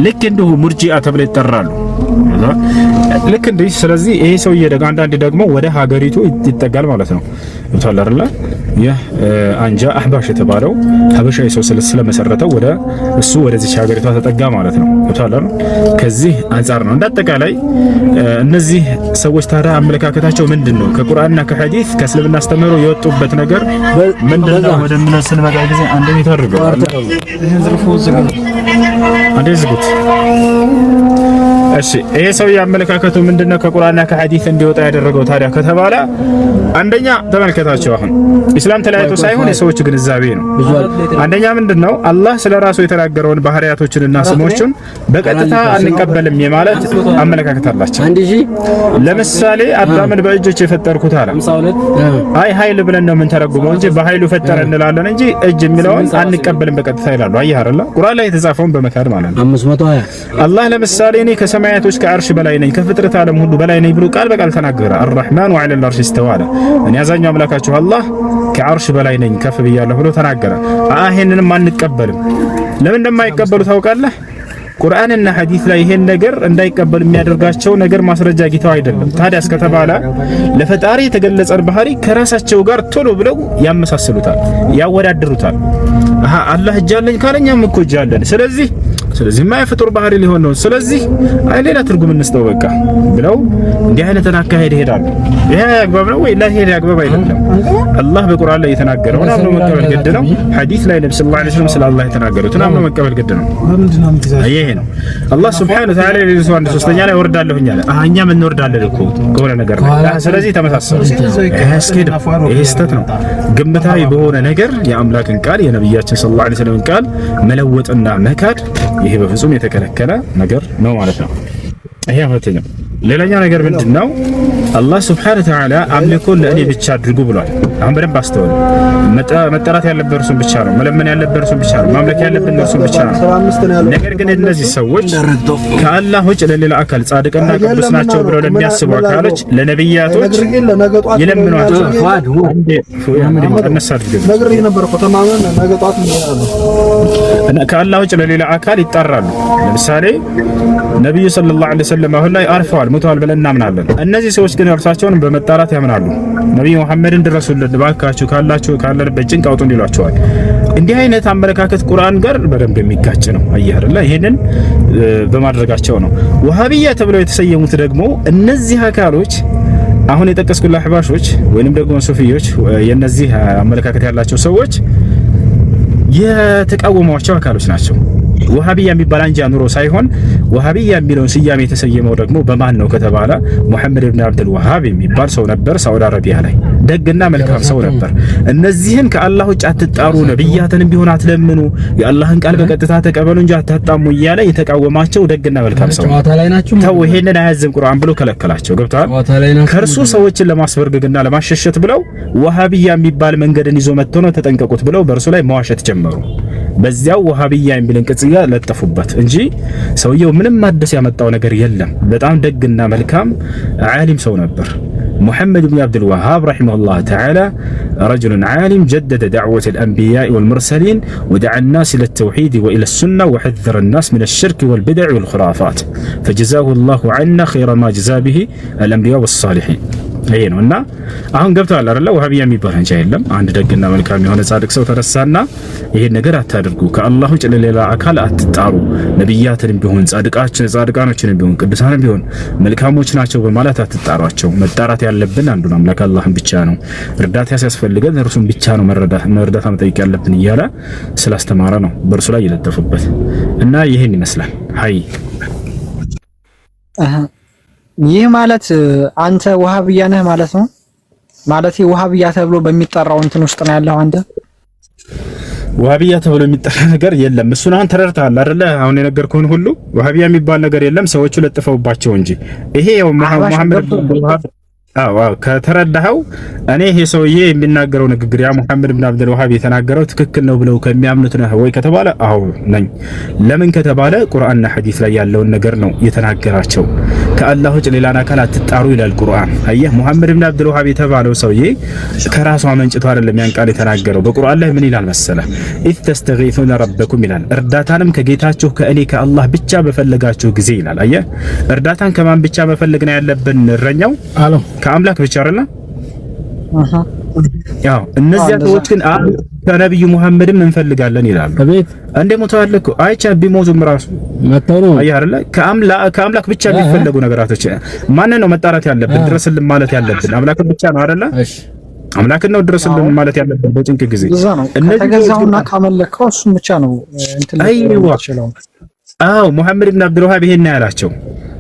ልክ እንዲሁ ሙርጂአ ተብለው ይጠራሉ። ልክ እንዲህ። ስለዚህ ይሄ ሰውዬ አንዳንዴ ደግሞ ወደ ሀገሪቱ ይጠጋል ማለት ነው። ይታላርላ ይህ አንጃ አህባሽ የተባለው ሀበሻዊ ሰው ስለመሰረተው ወደ እሱ ወደዚህ ሀገሪቷ ተጠጋ ማለት ነው። ይታላር ከዚህ አንፃር ነው። እንዳጠቃላይ እነዚህ ሰዎች ታዲያ አመለካከታቸው ምንድነው? ከቁርአንና ከሐዲስ ከእስልምና አስተምህሮ የወጡበት ነገር ምንድነው? ወደ ምን ስንመጣ ጊዜ አንዴ ይታርገው ይሄን ዝጉት። እሺ ይሄ ሰው ያመለካከቱ ምንድነው? ከቁርአንና ከሐዲስ እንዲወጣ ያደረገው ታዲያ ከተባለ አንደኛ ተመልከታቸው። አሁን ኢስላም ተለያይቶ ሳይሆን የሰዎች ግንዛቤ ነው። አንደኛ ምንድነው? አላህ ስለራሱ የተናገረውን ባህሪያቶችንና ስሞችን በቀጥታ አንቀበልም የማለት አመለካከት አላቸው። ለምሳሌ አዳምን በእጆች የፈጠርኩት አለ። አይ ኃይል ብለን ነው የምንተረጉመው እንጂ በኃይሉ ፈጠረ እንላለን እንጂ እጅ የሚለውን አንቀበልም በቀጥታ ይላሉ። አየህ አይደል? ቁርአን ላይ የተጻፈውን በመካድ ማለት ነው። 520 አላህ ለምሳሌ እኔ ከሰማያቶች ከአርሽ በላይ ነኝ ከፍጥረት ዓለም ሁሉ በላይ ነኝ ብሎ ቃል በቃል ተናገረ። አርራህማኑ ዐለል አርሽ ኢስተዋ፣ እኔ አዛኛው አምላካችሁ አላህ ከአርሽ በላይ ነኝ ከፍ ብያለሁ ብሎ ተናገረ። ይሄንንም አንቀበልም። ለምን እንደማይቀበሉ ታውቃለህ? ቁርአንና ሐዲስ ላይ ይሄን ነገር እንዳይቀበል የሚያደርጋቸው ነገር ማስረጃ ጌታው አይደለም። ታዲያ እስከተባለ ለፈጣሪ የተገለጸን ባህሪ ከራሳቸው ጋር ቶሎ ብለው ያመሳስሉታል፣ ያወዳድሩታል። አላህ እጅ አለኝ ካለኛም እኮ እጅ አለን፣ ስለዚህ የማይፈጥር ባህሪ ሊሆን ነው፣ ስለዚህ ሌላ ትርጉም እንስጠው በቃ ብለው እንዲህ አይነትን አካሄድ ይሄዳሉ። ይሄ አግባብ ነው ወይ? ይሄ አግባብ አይደለም። አላህ በቁርአን ላይ የተናገረው አምኖ መቀበል ግድ ነው። ሐዲስ ላይ ነብዩ ሰለላሁ ዐለይሂ ወሰለም ስለ አላህ የተናገሩትን አምኖ መቀበል ግድ ነው። ይሄ ነው አላህ ሱብሓነሁ ወተዓላ ለዚህ አንድ ሶስተኛ ላይ ወርዳለሁኝ አለ። እኛ ምን እንወርዳለን እኮ ከሆነ ነገር ነው። ስለዚህ ተመሳሰሉ። ይሄ ስህተት ነው። ግምታዊ በሆነ ነገር የአምላክን ቃል የነብያችን ሰለላሁ ዐለይሂ ወሰለም ቃል መለወጥና መካድ ይሄ በፍጹም የተከለከለ ነገር ነው ማለት ነው። ይሄ ሁለተኛው። ሌላኛው ነገር ምንድነው? አላህ ሱብሓነሁ ወተዓላ አምልኮን ለእኔ ብቻ አድርጉ ብሏል። አሁን በደንብ አስተውሉ። መጠራት ያለበት እርሱን ብቻ ነው። መለመን ያለበት እርሱን ብቻ ነው። ማምለክ ያለበት እርሱን ብቻ ነው። ነገር ግን እነዚህ ሰዎች ከአላህ ውጭ ለሌላ አካል ጻድቅና ቅዱስ ናቸው ብለው ለሚያስቡ አካሎች ለነብያቶች ይለምኗቸው። ከአላህ ውጭ ለሌላ አካል ይጣራሉ። ለምሳሌ ነብዩ ሰለላሁ ዐለይሂ ወሰለም አሁን ላይ አርፈዋል፣ ሞተዋል ብለን እናምናለን። እነዚህ ሰዎች ግን እርሳቸውን በመጣራት ያምናሉ። ነብዩ መሐመድን ድረሱልን ባካችሁ ካለንበት ጭንቅ አውጡን ይሏቸዋል። እንዲህ አይነት አመለካከት ቁርአን ጋር በደንብ የሚጋጭ ነው። አየህ አይደል? ይሄንን በማድረጋቸው ነው ወሃቢያ ተብለው የተሰየሙት። ደግሞ እነዚህ አካሎች አሁን የጠቀስኩላ አህባሾች ወይንም ደግሞ ሱፊዮች የነዚህ አመለካከት ያላቸው ሰዎች የተቃወሟቸው አካሎች ናቸው። ወሃቢያ የሚባል አንጃ ኑሮ ሳይሆን ወሃቢያ የሚለውን ስያሜ የተሰየመው ደግሞ በማን ነው ከተባለ ሙሐመድ ኢብኑ አብዱል ወሃብ የሚባል ሰው ነበር፣ ሳውዲ አረቢያ ላይ ደግና መልካም ሰው ነበር። እነዚህን ከአላህ ውጭ አትጣሩ፣ ነብያትንም ቢሆን አትለምኑ፣ የአላህን ቃል በቀጥታ ተቀበሉ እንጂ አታጣሙ እያለ የተቃወማቸው ደግና መልካም ሰው ተው፣ ይሄንን አያዝም ቁርአን ብሎ ከለከላቸው። ገብቷል? ከእርሱ ሰዎችን ለማስበርገግና ለማሸሸት ብለው ወሃቢያ የሚባል መንገድን ይዞ መጥቶ ነው ተጠንቀቁት ብለው በእርሱ ላይ መዋሸት ጀመሩ። በዚያው ወሃቢያ የሚልን ቅጽያ ለጠፉበት እንጂ ሰውየው ምንም አዲስ ያመጣው ነገር የለም። በጣም ደግና መልካም ዓሊም ሰው ነበር። محمد بن عبد الوهاب رحمه الله تعالى رجل عالم جدد دعوة الأنبياء والمرسلين ودعا الناس إلى التوحيد وإلى السنة وحذر الناس من الشرك والبدع والخرافات فجزاه الله عنا خير ما جزا به الأنبياء والصالحين. ይሄ ነውና አሁን ገብቷል አይደል? ወሃቢያ የሚባል እንጂ አይደለም። አንድ ደግና መልካም የሆነ ጻድቅ ሰው ተረሳና ይሄን ነገር አታድርጉ፣ ከአላህ ውጭ ለሌላ አካል አትጣሩ፣ ነብያትንም ቢሆን ጻድቃኖችንም ቢሆን ቅዱሳንም ቢሆን መልካሞች ናቸው በማለት አትጣሯቸው። መጣራት ያለብን አንዱን አምላክ አላህን ብቻ ነው። እርዳታ ሲያስፈልገን እርሱን ብቻ ነው መርዳታ መጠየቅ ያለብን እያለ ስላስተማረ ነው በእርሱ ላይ የለጠፉበት እና ይሄን ይመስላል። ሀይ ይህ ማለት አንተ ወሃቢያ ነህ ማለት ነው? ማለት ወሃቢያ ተብሎ በሚጠራው እንትን ውስጥ ነው ያለው አንተ? ወሃቢያ ተብሎ የሚጠራ ነገር የለም። እሱን አሁን ተረድተሃል አይደለ? አሁን የነገርኩህን ሁሉ ወሃቢያ የሚባል ነገር የለም፣ ሰዎቹ ለጥፈውባቸው እንጂ። ይሄ ያው መሐመድ አዎ ከተረዳኸው እኔ ይሄ ሰውዬ የሚናገረው ንግግር ያ መሐመድ ብን አብዱል ወሃብ የተናገረው ትክክል ነው ብለው ከሚያምኑት ነህ ወይ ከተባለ አዎ ነኝ። ለምን ከተባለ ቁርአንና ሐዲስ ላይ ያለውን ነገር ነው የተናገራቸው። ከአላህ ውጭ ሌላን አካል አትጣሩ ይላል ቁርአን። አየህ መሐመድ ብን አብዱል ወሃብ የተባለው ሰውዬ ከራሱ አመንጭቶ አይደለም ያን ቃል የተናገረው። በቁርአን ላይ ምን ይላል መሰለህ? ኢዝ ተስተጊሱነ ረበኩም ይላል። እርዳታንም ከጌታችሁ ከእኔ ከአላህ ብቻ በፈለጋችሁ ጊዜ ይላል። አየህ እርዳታን ከማን ብቻ መፈለግ ነው ያለብን? እረኛው ከአምላክ ብቻ አይደለ? ያው እነዚያ ሰዎች ግን ከነብዩ መሐመድም እንፈልጋለን ይላሉ። እንደ ሞተዋል እኮ አይቻ ቢሞቱም ራሱ መጣው ነው አይደለ? ከአምላክ ብቻ የሚፈለጉ ነገራቶች ማንን ነው መጣራት ያለብን? ድረስልን ማለት ያለብን አምላክን ብቻ ነው አይደለ? አምላክን ነው ድረስልን ማለት ያለብን በጭንቅ ጊዜ። እነዚህ ተገዛውና ካመለከው እሱም ብቻ ነው እንትን ነው። አዎ መሐመድ ብን አብዱል ወሃብ ይሄን ያላቸው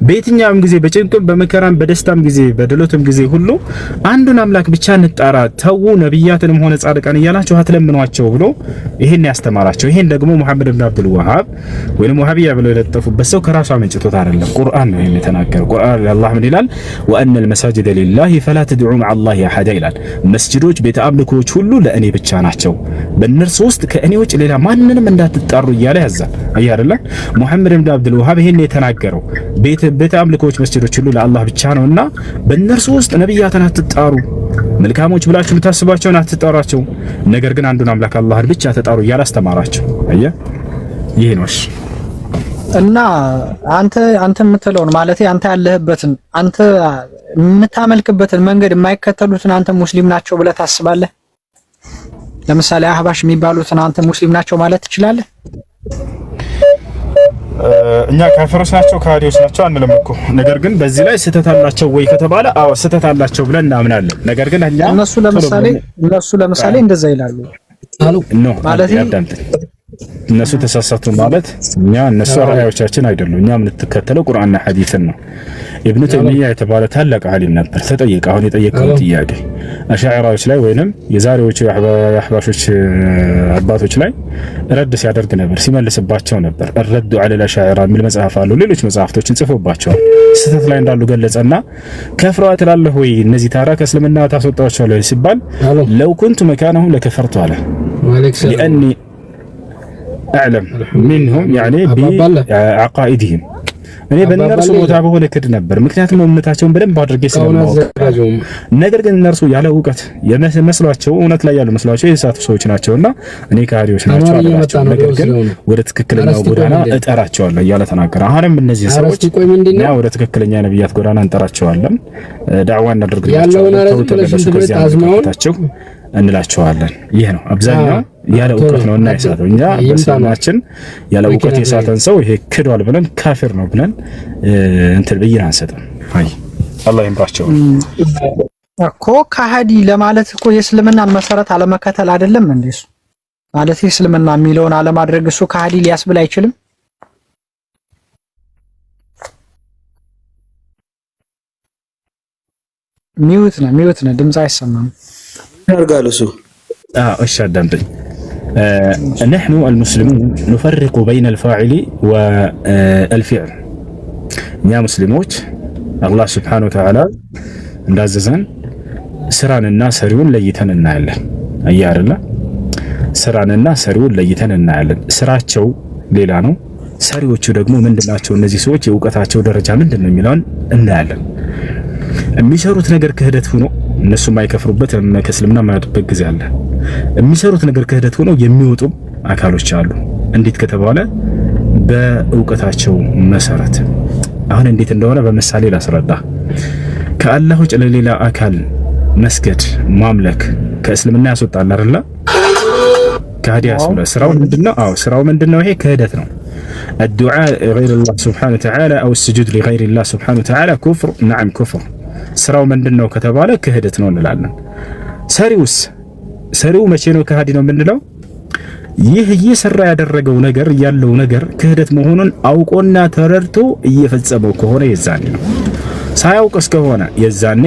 በየትኛውም ጊዜ በጭንቅም በመከራም በደስታም ጊዜ በድሎትም ጊዜ ሁሉ አንዱን አምላክ ብቻ እንጣራ፣ ተው ነብያትንም ሆነ ጻድቃን እያላችሁ አትለምኗቸው ብሎ ይሄን ያስተማራቸው። ይሄን ደግሞ መሐመድ ብን አብዱል ወሃብ ወይንም ወሃቢያ ብለው የለጠፉበት ሰው ከራሱ አመንጭቶት አይደለም፣ ቁርአን ነው የተናገረው። ቁርአን አላህ ምን ይላል? ወአነል መሳጅደ ሊላሂ ፈላ ተድዑ መዐላሂ አሐዳ ይላል። መስጂዶች ቤተ አምልኮዎች ሁሉ ለእኔ ብቻ ናቸው፣ በእነርሱ ውስጥ ከእኔ ውጭ ሌላ ማንንም እንዳትጣሩ እያለ ያዛል። አይ አይደለ? መሐመድ ብን አብዱል ወሃብ ይሄን የተናገረው ቤተ አምልኮዎች መስጂዶች ሁሉ ለአላህ ብቻ ነውና በእነርሱ ውስጥ ነብያትን አትጣሩ፣ መልካሞች ብላችሁ የምታስቧቸውን አትጣሯቸው፣ ነገር ግን አንዱን አምላክ አላህን ብቻ ተጣሩ እያለ አስተማራቸው። አየህ ይሄ ነው። እና አንተ የምትለውን ማለት አንተ ያለህበትን አንተ የምታመልክበትን መንገድ የማይከተሉትን አንተ ሙስሊም ናቸው ብለህ ታስባለህ? ለምሳሌ አህባሽ የሚባሉትን አንተ ሙስሊም ናቸው ማለት ትችላለህ? እኛ ካፊሮች ናቸው ከሃዲዎች ናቸው አንልም እኮ። ነገር ግን በዚህ ላይ ስህተት አላቸው ወይ ከተባለ አዎ ስህተት አላቸው ብለን እናምናለን። ነገር ግን እኛ እነሱ ለምሳሌ እንደዛ ይላሉ ማለት እነሱ ተሳሳቱ ማለት እነሱ አርአያዎቻችን አይደሉም። እኛ የምንተከተለው ቁርአንና ሐዲስን ነው። ኢብኑ ተይሚያ የተባለ ታላቅ ዓሊም ነበር። ተጠየቀ አሁን የጠየቀው ጥያቄ አሻዕራዎች ላይ ወይንም የዛሬዎቹ የአህባሾች አባቶች ላይ ረድ ሲያደርግ ነበር፣ ሲመልስባቸው ነበር። الرد على الاشاعره የሚል መጽሐፍ አለው። ሌሎች መጽሐፍቶችን ጽፎባቸዋል። ስህተት ላይ እንዳሉ ገለጸና ከፍረዋት ላለሁ ወይ እነዚህ ታራ ከእስልምና ታስወጣቸዋለህ ሲባል ለው ኩንቱ መካነሁም ለከፈርቱ አለ لاني أعلم منهم يعني بعقائدهم እኔ በእነርሱ ቦታ በሆነ ክድ ነበር፣ ምክንያቱም እምነታቸውን በደንብ አድርጌ ስለማውቅ። ነገር ግን እነርሱ ያለ ዕውቀት የመስሏቸው እውነት ላይ ያሉ መስሏቸው የሳቱ ሰዎች ናቸውና እኔ ከሃዲዎች ናቸው አላቸው። ነገር ግን ወደ ትክክለኛው ጎዳና እጠራቸዋለሁ እያለ ተናገረ። አሁንም እነዚህ ሰዎች እኛ ወደ ትክክለኛ ነብያት ጎዳና እንጠራቸዋለን፣ ዳዕዋ እናደርግላቸዋለን፣ ተውተለሱ ከዚያ አዝማውታቸው እንላቸዋለን። ይሄ ነው አብዛኛው ያለ ዕውቀት ነውና የሳተው። እኛ በሰማችን ያለ ዕውቀት የሳተን ሰው ይሄ ክዷል ብለን ካፊር ነው ብለን እንትን ብይን አንሰጥም። አይ አላህ ይምራቸው እኮ ከሃዲ ለማለት እኮ የእስልምናን መሰረት አለመከተል አይደለም እንዴ? እሱ ማለት የእስልምና የሚለውን አለማድረግ እሱ ከሃዲ ሊያስብል አይችልም? ሚውት ነው ድምጽ አይሰማም ያርጋል እሱ። እሺ አዳምጠኝ። نحن المسلمون نفرق بين الفاعل والفعل يا مسلموች አላህ Subhanahu Wa Ta'ala እንዳዘዘን ስራንና ሰሪውን ለይተን እናያለን። አያርላ ስራንና ሰሪውን ለይተን እናያለን። ስራቸው ሌላ ነው፣ ሰሪዎቹ ደግሞ ምንድናቸው? እነዚህ ሰዎች የዕውቀታቸው ደረጃ ምንድነው የሚለውን እናያለን። የሚሰሩት ነገር ክህደት ሆኖ እነሱ የማይከፍሩበት ከእስልምና የማይወጡበት ጊዜ አለ። የሚሰሩት ነገር ክህደት ሆኖ የሚወጡ አካሎች አሉ። እንዴት ከተባለ በእውቀታቸው መሰረት። አሁን እንዴት እንደሆነ በምሳሌ ላስረዳ። ከአላህ ውጭ ለሌላ አካል መስገድ ማምለክ ከእስልምና ያስወጣል አይደል? ከሃዲ ያስብላል። ስራው ምንድነው? ስራው ምንድነው? ይሄ ክህደት ነው። الدعاء غير الله سبحانه وتعالى أو السجود لغير الله سبحانه وتعالى كفر. نعم كفر. ስራው ምንድነው ከተባለ ክህደት ነው እንላለን። ሰሪው መቼ ነው ከሃዲ ነው የምንለው? ይህ እየሰራ ያደረገው ነገር ያለው ነገር ክህደት መሆኑን አውቆና ተረድቶ እየፈጸመው ከሆነ የዛኔ ነው። ሳያውቅ እስከሆነ የዛኔ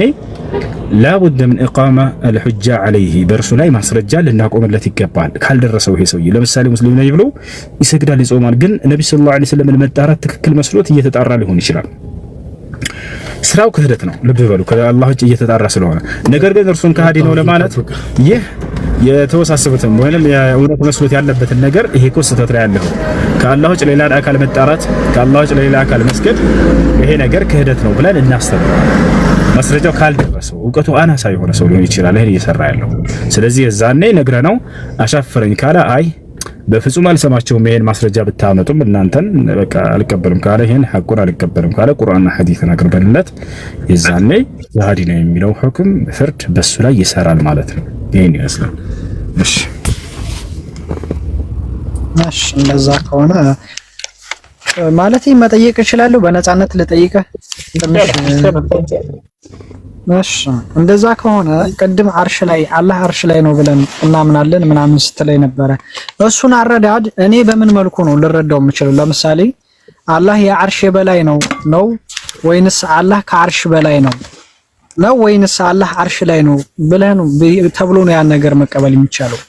ላቡድ ምን ኢቃማ አልሁጃ አለይህ በእርሱ ላይ ማስረጃ ልናቆምለት ይገባል። ካልደረሰው ይሄ ሰውዬ ለምሳሌ ሙስሊም ነኝ ብሎ ይሰግዳል፣ ይጾማል፣ ግን ነብዩ ሰለላሁ ዐለይሂ ወሰለም መጣራት ትክክል መስሎት እየተጣራ ሊሆን ይችላል። ስራው ክህደት ነው። ልብ በሉ ከአላህ ውጭ እየተጣራ ስለሆነ። ነገር ግን እርሱን ከሃዲ ነው ለማለት ይህ የተወሳሰበትን ወይንም የእውነት መስሎት ያለበትን ነገር ይሄ እኮ ስህተት ላይ ያለው ከአላህ ውጭ ሌላ አካል መጣራት፣ ከአላህ ውጭ ሌላ አካል መስገድ ይሄ ነገር ክህደት ነው ብለን እናስተምራለን። ማስረጃው ካልደረሰው እውቀቱ አናሳ የሆነ ሰው ሊሆን ይችላል ይሄን እየሰራ ያለው። ስለዚህ የዛኔ ነግረነው አሻፈረኝ ካለ አይ በፍጹም አልሰማቸውም ይሄን ማስረጃ ብታመጡም እናንተን በቃ አልቀበልም ካለ ይሄን ሐቁን አልቀበልም ካለ ቁርአንና ሐዲስን አቅርበንለት የዛኔ ከሃዲ ነው የሚለው ሁክም ፍርድ በሱ ላይ ይሰራል ማለት ነው። ይሄን ይመስላል። እሺ እንደዛ ከሆነ ማለት መጠየቅ እችላለሁ፣ በነፃነት ልጠይቅህ ትንሽ። እሺ እንደዛ ከሆነ ቅድም አርሽ ላይ አላህ አርሽ ላይ ነው ብለን እናምናለን ምናምን ስትለኝ ነበረ። እሱን አረዳድ እኔ በምን መልኩ ነው ልረዳው የምችለው? ለምሳሌ አላህ የአርሽ በላይ ነው ወይንስ አላህ ከአርሽ በላይ ነው ወይንስ አላህ አርሽ ላይ ነው ብለን ተብሎ ነው ያን ነገር መቀበል የሚቻለው?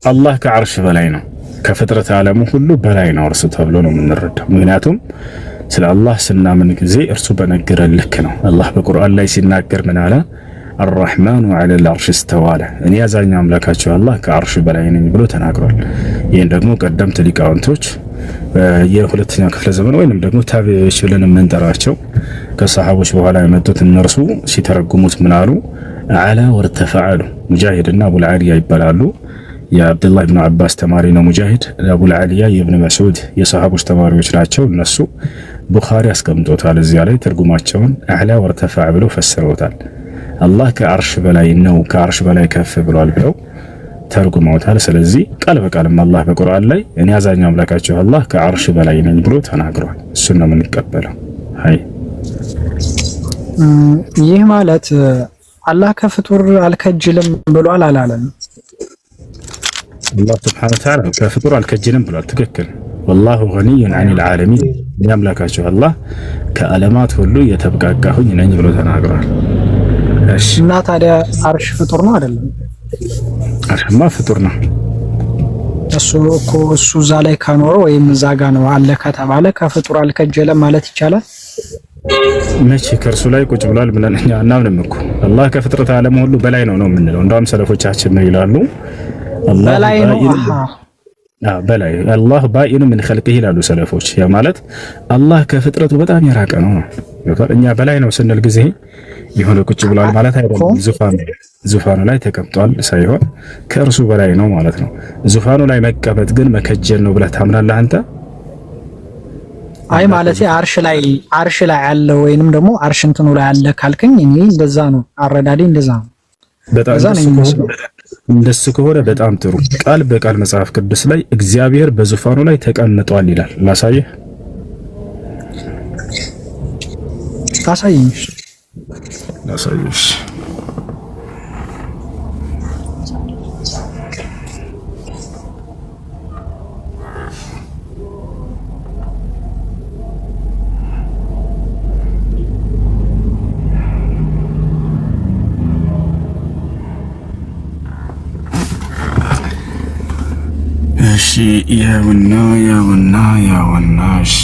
አላህ ከአርሽ በላይ ነው፣ ከፍጥረት ዓለሙ ሁሉ በላይ ነው እርሱ ተብሎ ነው የምንረዳው። ምክንያቱም ስለ አላህ ስናምን ጊዜ እርሱ በነገረን ልክ ነው። አላህ በቁርአን ላይ ሲናገር ምን አለ? አርራህማኑ ዐለል ዐርሽ እስተዋለ፣ እኔ አዛኝ አምላካቸው አላህ ከአርሽ በላይ ነኝ ብሎ ተናግሯል። ይህን ደግሞ ቀደምት ሊቃውንቶች የሁለተኛ ክፍለ ዘመን ወይንም ደግሞ ታቢዒዎች ብለን የምንጠራቸው ከሰሃቦች በኋላ የመጡት እነርሱ ሲተረጉሙት ምን አሉ? አላ ወርተፈዐሉ። ሙጃሂድና አቡል ዓሊያ ይባላሉ። የአብዱላህ ኢብኑ አባስ ተማሪ ነው ሙጃሂድ። አቡል ዓሊያ የኢብኑ መስዑድ የሰሃቦች ተማሪዎች ናቸው። እነሱ ቡኻሪ አስቀምጦታል። እዚያ ላይ ትርጉማቸውን አዕላ ወርተፈዐ ብለው ፈስረውታል። አላህ ከአርሽ በላይ ነው፣ ከአርሽ በላይ ከፍ ብሏል ብለው ተርጉመውታል። ስለዚህ ቃል በቃልም አላህ በቁርአን ላይ እኔ አዛኝ አምላካችሁ አላህ ከአርሽ በላይ ነኝ ብሎ ተናግሯል። እሱን ነው የምንቀበለው። አይ ይህ ማለት አላህ ከፍጡር አልከጅልም ብሏል አላለም? አላህ ሱብሓነሁ ወተዓላ ከፍጡር አልከጅልም ብሏል። ትክክል። ወላሁ ገኒዩን ዐኒል ዓለሚን፣ እኔ አምላካችሁ አላህ ከዓለማት ሁሉ የተብቃቃሁኝ ነኝ ብሎ ተናግሯል። እሺ እና ታዲያ አርሽ ፍጡር ነው አይደለም? አርሽማ ፍጡር ነው። እሱ እዛ ላይ ከኖረ ወይም እዛ ጋ ነው አለ ከተባለ ከፍጡር አልከጀለም ማለት ይቻላል? መቼ ከእርሱ ላይ ቁጭ ብሏል ብለን እኛ እናምንም እኮ። አላህ ከፍጥረት ዓለም ሁሉ በላይ ነው የምንለው። እንደውም ሰለፎቻችን ነው ይላሉ በላይ ነው። በላይ አላህ ባኢኑ ምን ኸልቂሂ ይላሉ ሰለፎች። ያ ማለት አላህ ከፍጥረቱ በጣም የራቀ ነው። እኛ በላይ ነው ስንል ጊዜ የሆነ ቁጭ ብሏል ማለት አይደለም። ዙፋኑ ላይ ተቀምጧል ሳይሆን ከእርሱ በላይ ነው ማለት ነው። ዙፋኑ ላይ መቀመጥ ግን መከጀል ነው ብለህ ታምናለህ አንተ? አይ ማለት አርሽ ላይ አለ ወይንም ደግሞ አርሽ እንትኑ ላይ አለ ካልከኝ እኔ እንደዛ ነው አረዳዴ፣ እንደዛ ነው። እንደሱ ከሆነ በጣም ጥሩ። ቃል በቃል መጽሐፍ ቅዱስ ላይ እግዚአብሔር በዙፋኑ ላይ ተቀምጧል ይላል። ላሳየህ? ታሳየኝ? ላሳየሽ። እሺ ያውና እሺ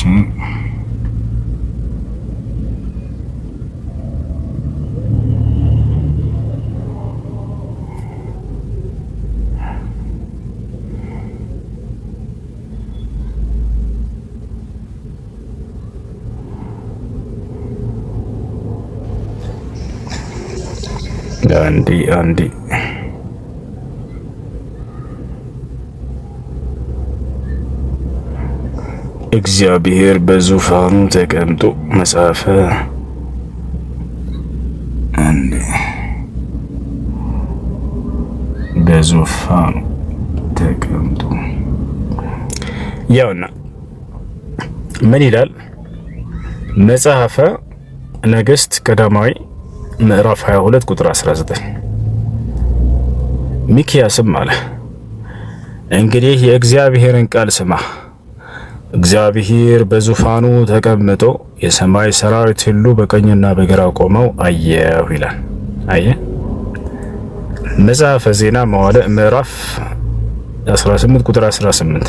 አንዴ እግዚአብሔር በዙፋኑ ተቀምጦ መጽሐፈ አንዴ በዙፋኑ ተቀምጦ ያውና ምን ይላል? መጽሐፈ ነገሥት ቀዳማዊ ምዕራፍ 22 ቁጥር 19 ሚክያስም አለ እንግዲህ የእግዚአብሔርን ቃል ስማ፣ እግዚአብሔር በዙፋኑ ተቀምጦ የሰማይ ሰራዊት ሁሉ በቀኝና በግራ ቆመው አየሁ ይላል። አየ መጽሐፈ ዜና መዋዕል ምዕራፍ 18 ቁጥር 18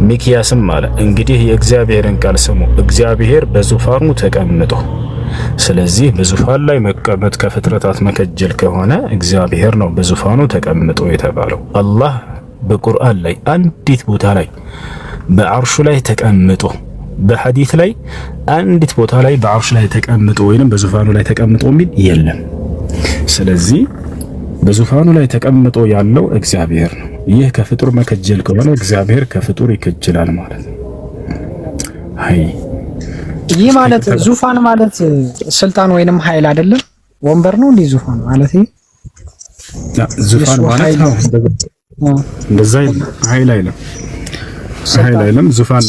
ሚክያስም አለ እንግዲህ የእግዚአብሔርን ቃል ስሙ፣ እግዚአብሔር በዙፋኑ ተቀምጦ። ስለዚህ በዙፋን ላይ መቀመጥ ከፍጥረታት መከጀል ከሆነ እግዚአብሔር ነው በዙፋኑ ተቀምጦ የተባለው። አላህ በቁርአን ላይ አንዲት ቦታ ላይ በአርሹ ላይ ተቀምጦ፣ በሐዲስ ላይ አንዲት ቦታ ላይ በአርሹ ላይ ተቀምጦ ወይንም በዙፋኑ ላይ ተቀምጦ የሚል የለም። ስለዚህ በዙፋኑ ላይ ተቀምጦ ያለው እግዚአብሔር ነው። ይህ ከፍጡር መከጀል ከሆነ እግዚአብሔር ከፍጡር ይከጀላል ማለት ነው። አይ ይህ ማለት ዙፋን ማለት ስልጣን ወይንም ኃይል አይደለም፣ ወንበር ነው እንዴ ዙፋን ማለት? ዙፋን ማለት ነው እንደዛ ኃይል አይደለም፣ ኃይል አይደለም። ዙፋን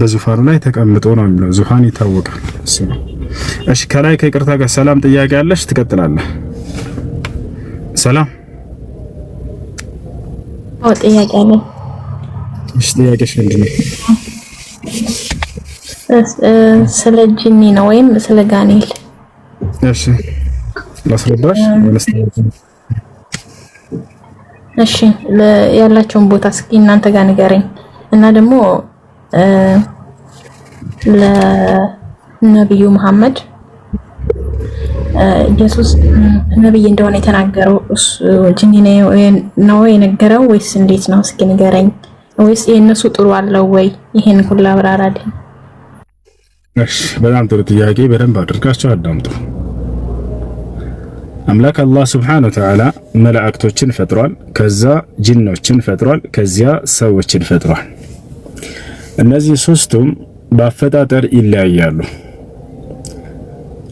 በዙፋኑ ላይ ተቀምጦ ነው የሚለው። ዙፋን ይታወቃል። እሺ ከላይ ከይቅርታ ጋር ሰላም ጥያቄ አለሽ? ትቀጥላለህ። ሰላም ጥያቄ አለ። እሺ ጥያቄሽ ምንድን ነው? ስለ ጂኒ ነው ወይም ስለ ጋኔል? እሺ ላስረዳሽ እሺ ያላቸውን ቦታ እስኪ እናንተ ጋር ንገረኝ። እና ደግሞ ለነብዩ መሐመድ ኢየሱስ ነብይ እንደሆነ የተናገረው ጂኒ ነው የነገረው ወይስ እንዴት ነው? እስኪ ንገረኝ። ወይስ የነሱ ጥሩ አለው ወይ? ይሄን ሁሉ አብራራልኝ። እሺ በጣም ጥሩ ጥያቄ። በደንብ አድርጋችሁ አዳምጡ። አምላክ አላህ Subhanahu Wa Ta'ala መላእክቶችን ፈጥሯል፣ ከዛ ጂኖችን ፈጥሯል፣ ከዚያ ሰዎችን ፈጥሯል። እነዚህ ሶስቱም በአፈጣጠር ይለያያሉ።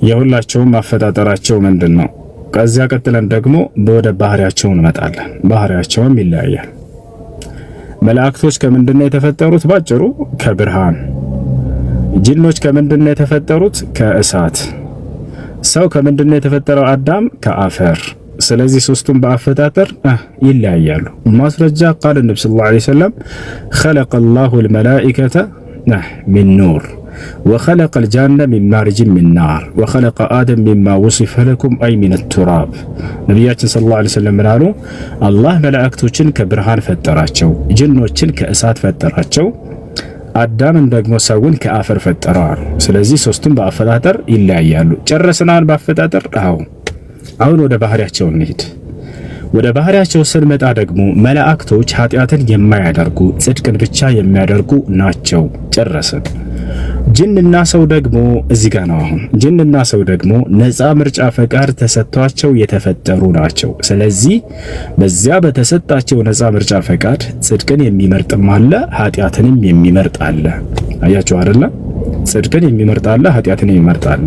የሁላቸውም አፈጣጠራቸው ምንድነው? ከዚያ ቀጥለን ደግሞ ወደ ባህሪያቸው እንመጣለን። ባህሪያቸውም ይለያያል። መላእክቶች ከምንድነው የተፈጠሩት? ባጭሩ ከብርሃን። ጂኖች ከምንድነው የተፈጠሩት? ከእሳት። ሰው ከምንድነው የተፈጠረው? አዳም ከአፈር። ስለዚህ ሶስቱም በአፈጣጠር ይለያያሉ። ማስረጃ ቃል ነብዩ ሰለላሁ ዐለይሂ ወሰለም خلق الله الملائكة من نور وخلق الجنة من مارج من نار وخلق آدم مما وصف لكم أي من التراب ነብያችን ሰለላሁ ዐለይሂ ወሰለም ምናሉ? አላህ መላእክቶችን ከብርሃን ፈጠራቸው፣ ጂኖችን ከእሳት ፈጠራቸው፣ አዳምን ደግሞ ሰውን ከአፈር ፈጠረዋል። ስለዚህ ሶስቱም በአፈጣጠር ይለያያሉ። ጨረስናል በአፈጣጠር? አሁን ወደ ባህሪያቸው እንሂድ። ወደ ባህሪያቸው ስንመጣ ደግሞ መላእክቶች ኃጢአትን የማያደርጉ ጽድቅን ብቻ የሚያደርጉ ናቸው። ጨረስን። ጅንና ሰው ደግሞ እዚህ ጋር ነው። አሁን ጅንና ሰው ደግሞ ነፃ ምርጫ ፈቃድ ተሰጥቷቸው የተፈጠሩ ናቸው። ስለዚህ በዚያ በተሰጣቸው ነፃ ምርጫ ፈቃድ ጽድቅን የሚመርጥም አለ፣ ኃጢአትንም የሚመርጥ አለ። አያችሁ አይደለ? ጽድቅን የሚመርጥ አለ፣ ኃጢአትን የሚመርጥ አለ።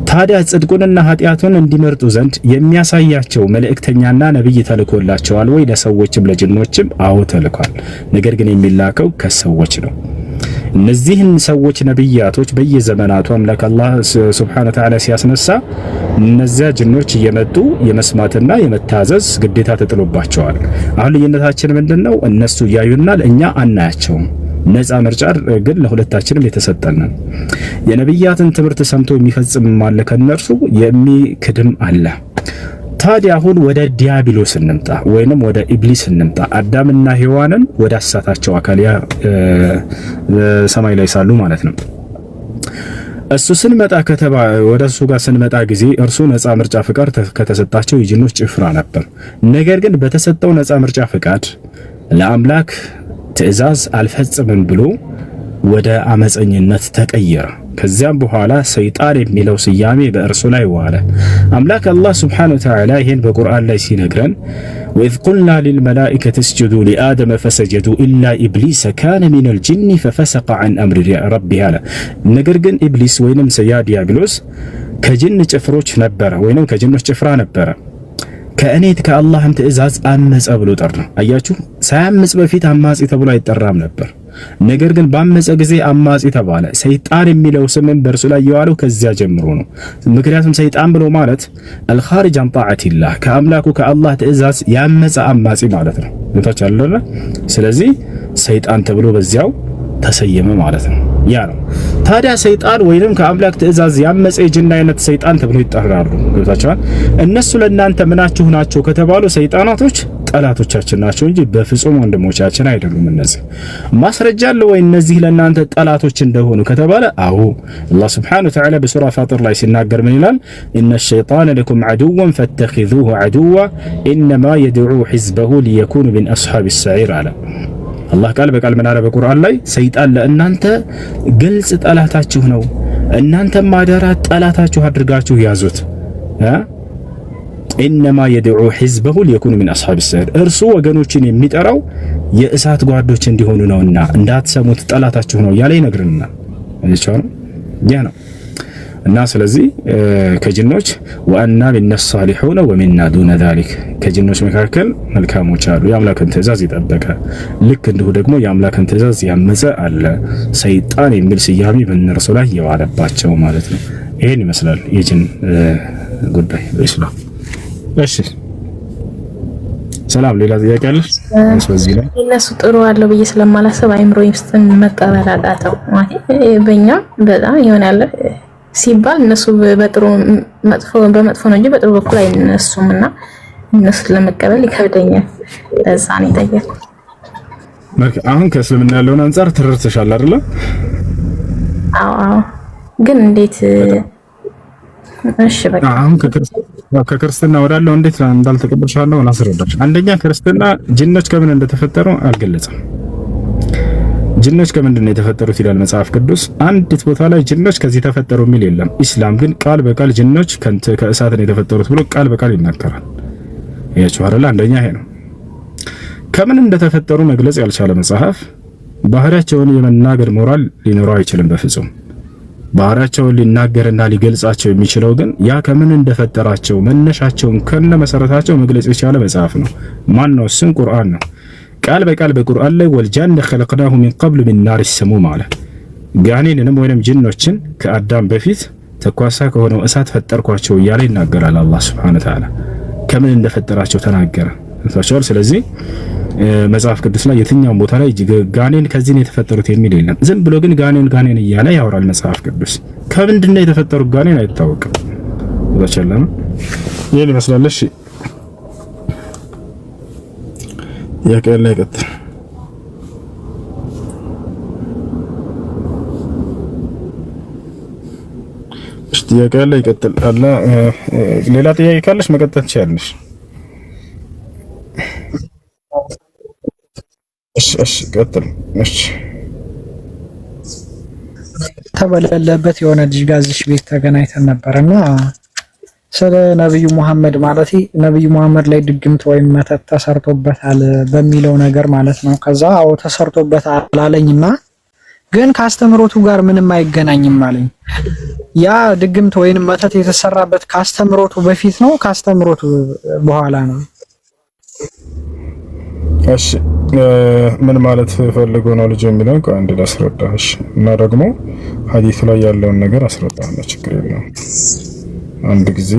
ታዲያ ጽድቁንና ኃጢአቱን እንዲመርጡ ዘንድ የሚያሳያቸው መልእክተኛና ነብይ ተልኮላቸዋል ወይ? ለሰዎችም ለጅኖችም አዎ ተልኳል። ነገር ግን የሚላከው ከሰዎች ነው። እነዚህን ሰዎች ነብያቶች በየዘመናቱ አምላክ አላህ Subhanahu Wa Ta'ala ሲያስነሳ እነዚያ ጅኖች እየመጡ የመስማትና የመታዘዝ ግዴታ ተጥሎባቸዋል። አሁን ልዩነታችን ምንድነው? እነሱ ያዩናል፣ እኛ አናያቸውም። ነፃ ምርጫ ግን ለሁለታችንም የተሰጠን ነው። የነብያትን ትምህርት ሰምቶ የሚፈጽም አለ፣ ከነርሱ የሚክድም አለ። ታዲያ አሁን ወደ ዲያብሎስ እንምጣ ወይንም ወደ ኢብሊስ እንምጣ። አዳምና ሔዋንን ወደ አሳታቸው አካል ሰማይ ላይ ሳሉ ማለት ነው። እሱ ስንመጣ ወደ እሱ ጋር ስንመጣ ጊዜ እርሱ ነፃ ምርጫ ፍቃድ ከተሰጣቸው የጅኖች ጭፍራ ነበር። ነገር ግን በተሰጠው ነፃ ምርጫ ፍቃድ ለአምላክ ትዕዛዝ አልፈጽምም ብሎ ወደ አመፀኝነት ተቀየረ። ከዚያም በኋላ ሰይጣን የሚለው ስያሜ በእርሱ ላይ ዋለ። አምላክ አላህ ሱብሓነሁ ወተዓላ ይህን በቁርአን ላይ ሲነግረን ወኢዝ ቁልና ሊልመላኢከቲ እስጁዱ ሊአደመ ፈሰጀዱ ኢላ ኢብሊሰ ካነ ሚነል ጂኒ ፈፈሰቀ ዐን አምሪ ረቢህ አለ። ነገር ግን ኢብሊስ ወይንም ያ ዲያብሎስ ከጅን ጭፍሮች ነበረ ወይንም ከጅኖች ጭፍራ ነበረ፣ ከእኔ ከአላህም ትእዛዝ አመፀ ብሎ ጠራ። አያችሁ፣ ሳያምፅ በፊት አማጺ ተብሎ አይጠራም ነበር። ነገር ግን ባመፀ ጊዜ አማጺ ተባለ። ሰይጣን የሚለው ስምን በእርሱ ላይ የዋለው ከዚያ ጀምሮ ነው። ምክንያቱም ሰይጣን ብሎ ማለት አልኻሪጅ አን ጣዓቲላህ ከአምላኩ ከአላህ ትእዛዝ ያመፀ አማጺ ማለት ነው። ታቻለለ። ስለዚህ ሰይጣን ተብሎ በዚያው ተሰየመ ማለት ነው። ያ ነው። ታዲያ ሰይጣን ወይንም ከአምላክ ትእዛዝ ያመፀ የጅን አይነት ሰይጣን ተብሎ ይጠራሉ። ገብታችኋል? እነሱ ለእናንተ ምናችሁ ናቸው ከተባሉ ሰይጣናቶች ጠላቶቻችን ናቸው እንጂ በፍጹም ወንድሞቻችን አይደሉም። እነዚህ ማስረጃ አለ ወይ እነዚህ ለእናንተ ጠላቶች እንደሆኑ ከተባለ አዎ፣ አላህ ሱብሓነሁ ወተዓላ በሱራ ፋጢር ላይ ሲናገር ምን ይላል? ኢነ ሸይጣነ ለኩም ዐዱወን ፈተኺዙሁ ዐዱዋ ኢነማ የድዑ ሒዝበሁ ሊየኩኑ ሚን አስሓቢ ሰዒር አለ። አላህ ቃል በቃል ምን አለ በቁርአን ላይ? ሰይጣን ለእናንተ ግልጽ ጠላታችሁ ነው፣ እናንተ ማደራ ጠላታችሁ አድርጋችሁ ያዙት። ኢነማ የድዑ ሒዝበሁ ሊየኩኑ ሚን አስሓቢ ሰዒር፣ እርሱ ወገኖችን የሚጠራው የእሳት ጓዶች እንዲሆኑ ነውና እንዳትሰሙት ጠላታችሁ ነው ያለ ይነግርናል። ያ ነው። እና ስለዚህ ከጅኖች ወአና ሚነ ሳሊሑነ ወሚና ዱነ ዛሊክ ከጅኖች መካከል መልካሞች አሉ፣ የአምላክን ትእዛዝ የጠበቀ ልክ እንዲሁ ደግሞ የአምላክን ትእዛዝ ያመፀ አለ። ሰይጣን የሚል ስያሜ በእነርሱ ላይ የዋለባቸው ማለት ነው። ይሄን ይመስላል የጅን ጉዳይ በኢስላም። እሺ ሰላም፣ ሌላ ጥያቄ አለ? ስለዚህ ላይ እነሱ ጥሩ አለው ብዬ ስለማላሰብ አይምሮዬ ውስጥ መቀበል አቃተው ማለት በእኛ በጣም ይሆናል ሲባል እነሱ በጥሩ መጥፎ በመጥፎ ነው እንጂ በጥሩ በኩል አይነሱምና እነሱ ለመቀበል ይከብደኛል። ለዛ ነው የጠየኩት። አሁን ከእስልምና ያለውን አንፃር ተረድተሻል አይደለ? አዎ። ግን እንዴት? እሺ በቃ አሁን ከክርስትና ወዳለው እንዴት እንዳልተቀበልሻለሁ አላስረዳሽ። አንደኛ ክርስትና ጅኖች ከምን እንደተፈጠሩ አልገለጸም። ጅኖች ከምንድን ነው የተፈጠሩት ይላል መጽሐፍ ቅዱስ። አንዲት ቦታ ላይ ጅኖች ከዚህ ተፈጠሩ የሚል የለም። ኢስላም ግን ቃል በቃል ጅኖች ከእሳት ነው የተፈጠሩት ብሎ ቃል በቃል ይናገራል። ያቺው አይደል? አንደኛ ይሄ ነው። ከምን እንደተፈጠሩ መግለጽ ያልቻለ መጽሐፍ ባህሪያቸውን የመናገር ሞራል ሊኖረው አይችልም በፍጹም። ባህሪያቸውን ሊናገርና ሊገልጻቸው የሚችለው ግን ያ ከምን እንደፈጠራቸው መነሻቸውን ከነ መሰረታቸው መግለጽ የቻለ መጽሐፍ ነው። ማን ነው? እሱም ቁርአን ነው። ቃል በቃል በቁርአን ላይ ወልጃነ ኸለቅናሁ ሚን ቀብል ሚን ናሪ ሰሙም አለ። ጋኔንንም ወይንም ጅኖችን ከአዳም በፊት ተኳሳ ከሆነው እሳት ፈጠርኳቸው እያለ ይናገራል አላህ ሱብሓነሁ ወተዓላ። ከምን እንደፈጠራቸው ተናገረ። ስለዚህ መጽሐፍ ቅዱስ ላይ የትኛውም ቦታ ላይ ጋኔን ከዚህ ነው የተፈጠሩት የሚል የለም። ዝም ብሎ ግን ጋኔን እያለ ያወራል መጽሐፍ ቅዱስ። ከምንድን ነው የተፈጠሩት ጋኔን አይታወቅም። ወጣቸለም ይሄን ይመስላል። እሺ ያቀለ ይቀጥል። እሺ ያቀለ ይቀጥል አለ። ሌላ ጥያቄ ካለሽ መቀጠል ትችያለሽ። እሺ ቀጥል። እሺ ተበለለበት የሆነ ልጅ ጋር እዚህ ቤት ተገናኝተን ነበርና ስለ ነብዩ መሐመድ ማለት ነብዩ መሐመድ ላይ ድግምት ወይም መተት ተሰርቶበታል በሚለው ነገር ማለት ነው። ከዛ አዎ ተሰርቶበታል አለኝና ግን ካስተምሮቱ ጋር ምንም አይገናኝም አለኝ። ያ ድግምት ወይም መተት የተሰራበት ካስተምሮቱ በፊት ነው ካስተምሮቱ በኋላ ነው? እሺ ምን ማለት ፈልጎ ነው ልጅ የሚለው አንድ ላስረዳሽ እና ደግሞ ሐዲስ ላይ ያለውን ነገር አስረዳና ችግር የለውም። አንድ ጊዜ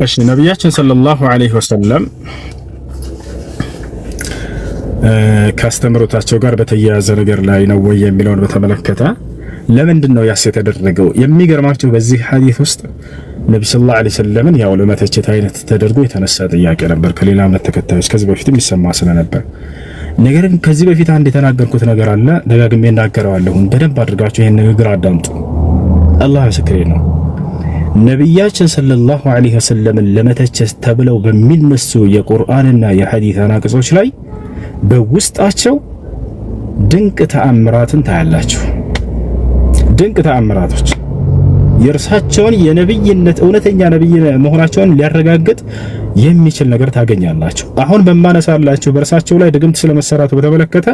እሺ ነብያችን ሰለላሁ ዐለይሂ ወሰለም ካስተምሮታቸው ጋር በተያያዘ ነገር ላይ ነው ወይ የሚለውን በተመለከተ ለምንድን ነው ያስ የተደረገው? የሚገርማችሁ በዚህ ሐዲስ ውስጥ ነብዩ ሰለላሁ ዐለይሂ ወሰለምን ያው ለመተቸት አይነት ተደርጎ የተነሳ ጥያቄ ነበር ከሌላ እምነት ተከታዮች ከዚህ በፊትም ይሰማ ስለነበር። ነገር ግን ከዚህ በፊት አንድ የተናገርኩት ነገር አለ፣ ደጋግሜ እናገረዋለሁ። በደንብ አድርጋችሁ ይሄን ንግግር አዳምጡ። አላህ ምስክሬ ነው። ነብያችን ሰለላሁ ዐለይሂ ወሰለምን ለመተቸት ተብለው በሚነሱ የቁርአንና የሐዲስ አናቅጾች ላይ በውስጣቸው ድንቅ ተአምራትን ታያላችሁ። ድንቅ ተአምራቶች የእርሳቸውን የነብይነት እውነተኛ ነብይ መሆናቸውን ሊያረጋግጥ የሚችል ነገር ታገኛላችሁ። አሁን በማነሳላችሁ በእርሳቸው ላይ ድግምት ስለመሰራቱ በተመለከተ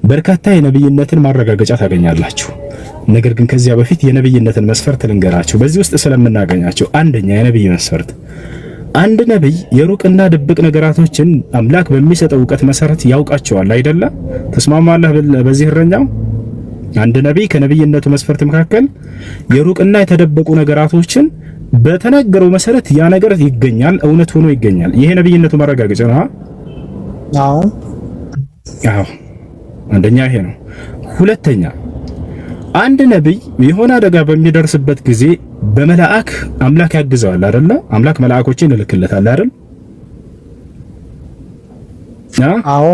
በርካታ የነብይነትን ማረጋገጫ ታገኛላችሁ። ነገር ግን ከዚያ በፊት የነብይነትን መስፈርት ልንገራችሁ። በዚህ ውስጥ ስለምናገኛቸው አንደኛ የነብይ መስፈርት፣ አንድ ነብይ የሩቅና ድብቅ ነገራቶችን አምላክ በሚሰጠው ዕውቀት መሰረት ያውቃቸዋል አይደለ? ተስማማለህ በዚህ እረኛው? አንድ ነብይ ከነብይነቱ መስፈርት መካከል የሩቅና የተደበቁ ነገራቶችን በተነገረው መሰረት ያ ነገር ይገኛል፣ እውነት ሆኖ ይገኛል። ይሄ ነብይነቱ ማረጋገጫ ነው። አዎ አንደኛ ይሄ ነው። ሁለተኛ አንድ ነብይ የሆነ አደጋ በሚደርስበት ጊዜ በመላእክ አምላክ ያግዘዋል አይደለ? አምላክ መላእኮችን ይልክለታል አይደል? አዎ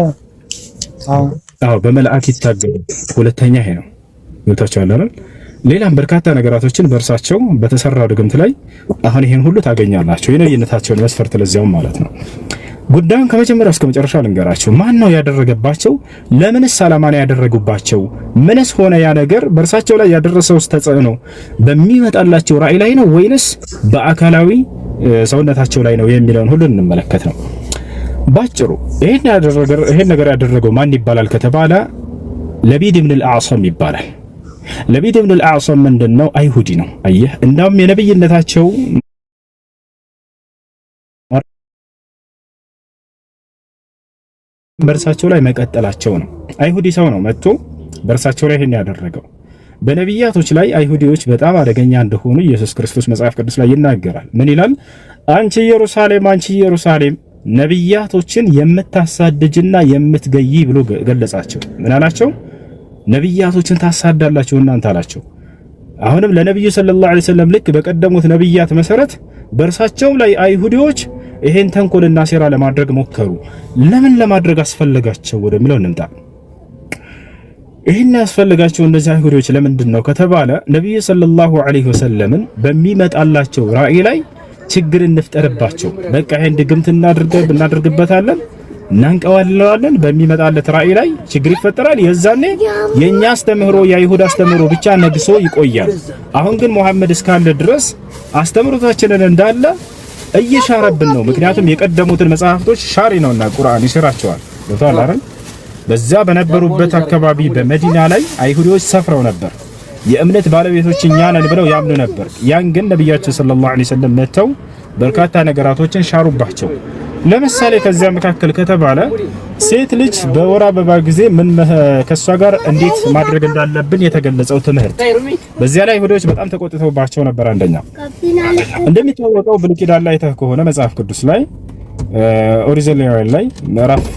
በመላእክ ይታገዛል። ሁለተኛ ይሄ ነው። ወጣቻለ አይደል? ሌላም በርካታ ነገራቶችን በእርሳቸው በተሰራው ድግምት ላይ አሁን ይሄን ሁሉ ታገኛላችሁ። የነብይነታቸውን መስፈርት ለዚያውም ማለት ነው። ጉዳዩን ከመጀመሪያው እስከ መጨረሻ ልንገራችሁ። ማን ነው ያደረገባቸው? ለምንስ ዓላማ ነው ያደረጉባቸው? ምንስ ሆነ ያ ነገር በእርሳቸው ላይ ያደረሰው ተጽዕኖ በሚመጣላቸው ራእይ ላይ ነው ወይንስ በአካላዊ ሰውነታቸው ላይ ነው የሚለውን ሁሉ እንመለከት ነው። ባጭሩ ይሄን ነገር ያደረገው ማን ይባላል ከተባለ ለቢድ ኢብኑ አልአዕሰም ይባላል። ለቢድ ኢብኑ አልአዕሰም ምንድነው? አይሁዲ ነው። አየህ፣ እንዳውም የነብይነታቸው በእርሳቸው ላይ መቀጠላቸው ነው። አይሁዲ ሰው ነው መጥቶ በእርሳቸው ላይ ይሄን ያደረገው። በነብያቶች ላይ አይሁዲዎች በጣም አደገኛ እንደሆኑ ኢየሱስ ክርስቶስ መጽሐፍ ቅዱስ ላይ ይናገራል። ምን ይላል? አንቺ ኢየሩሳሌም፣ አንቺ ኢየሩሳሌም ነብያቶችን የምታሳድጅና የምትገይ ብሎ ገለጻቸው። ምን አላቸው? ነብያቶችን ታሳዳላችሁ እናንተ አላቸው። አሁንም ለነብዩ ሰለላሁ ዐለይሂ ወሰለም ልክ በቀደሙት ነብያት መሰረት በእርሳቸው ላይ አይሁዲዎች ይሄን ተንኮልና ሴራ ለማድረግ ሞከሩ። ለምን ለማድረግ አስፈለጋቸው ወደሚለው እንምጣ። ይሄን ያስፈልጋቸው እነዚህ አይሁዲዎች ለምንድን ነው ከተባለ ነብዩ ሰለላሁ ዐለይሂ ወሰለምን በሚመጣላቸው ራእይ ላይ ችግር እንፍጠርባቸው። በቃ ይሄን ድግምት እናደርግበታለን፣ እናንቀዋለዋለን። በሚመጣለት ራእይ ላይ ችግር ይፈጠራል። የዛኔ የኛ አስተምህሮ የአይሁድ አስተምህሮ ብቻ ነግሶ ይቆያል። አሁን ግን መሐመድ እስካለ ድረስ አስተምህሮታችንን እንዳለ እየሻረብን ነው። ምክንያቱም የቀደሙትን መጽሐፍቶች ሻሪ ነውና ቁርአን ይሽራቸዋል። ወጣላ አይደል? በዛ በነበሩበት አካባቢ በመዲና ላይ አይሁዶች ሰፍረው ነበር። የእምነት ባለቤቶች እኛ ነን ብለው ያምኑ ነበር። ያን ግን ነብያችን ሰለላሁ ዐለይሂ ወሰለም መተው በርካታ ነገራቶችን ሻሩባቸው። ለምሳሌ ከዚያ መካከል ከተባለ ሴት ልጅ በወር አበባ ጊዜ ምን ከሷ ጋር እንዴት ማድረግ እንዳለብን የተገለጸው ትምህርት በዚያ ላይ አይሁዶች በጣም ተቆጥተውባቸው ነበር። አንደኛ እንደሚታወቀው ብሉይ ኪዳን ላይ አይተህ ከሆነ መጽሐፍ ቅዱስ ላይ ኦሪት ዘሌዋውያን ላይ ምዕራፍ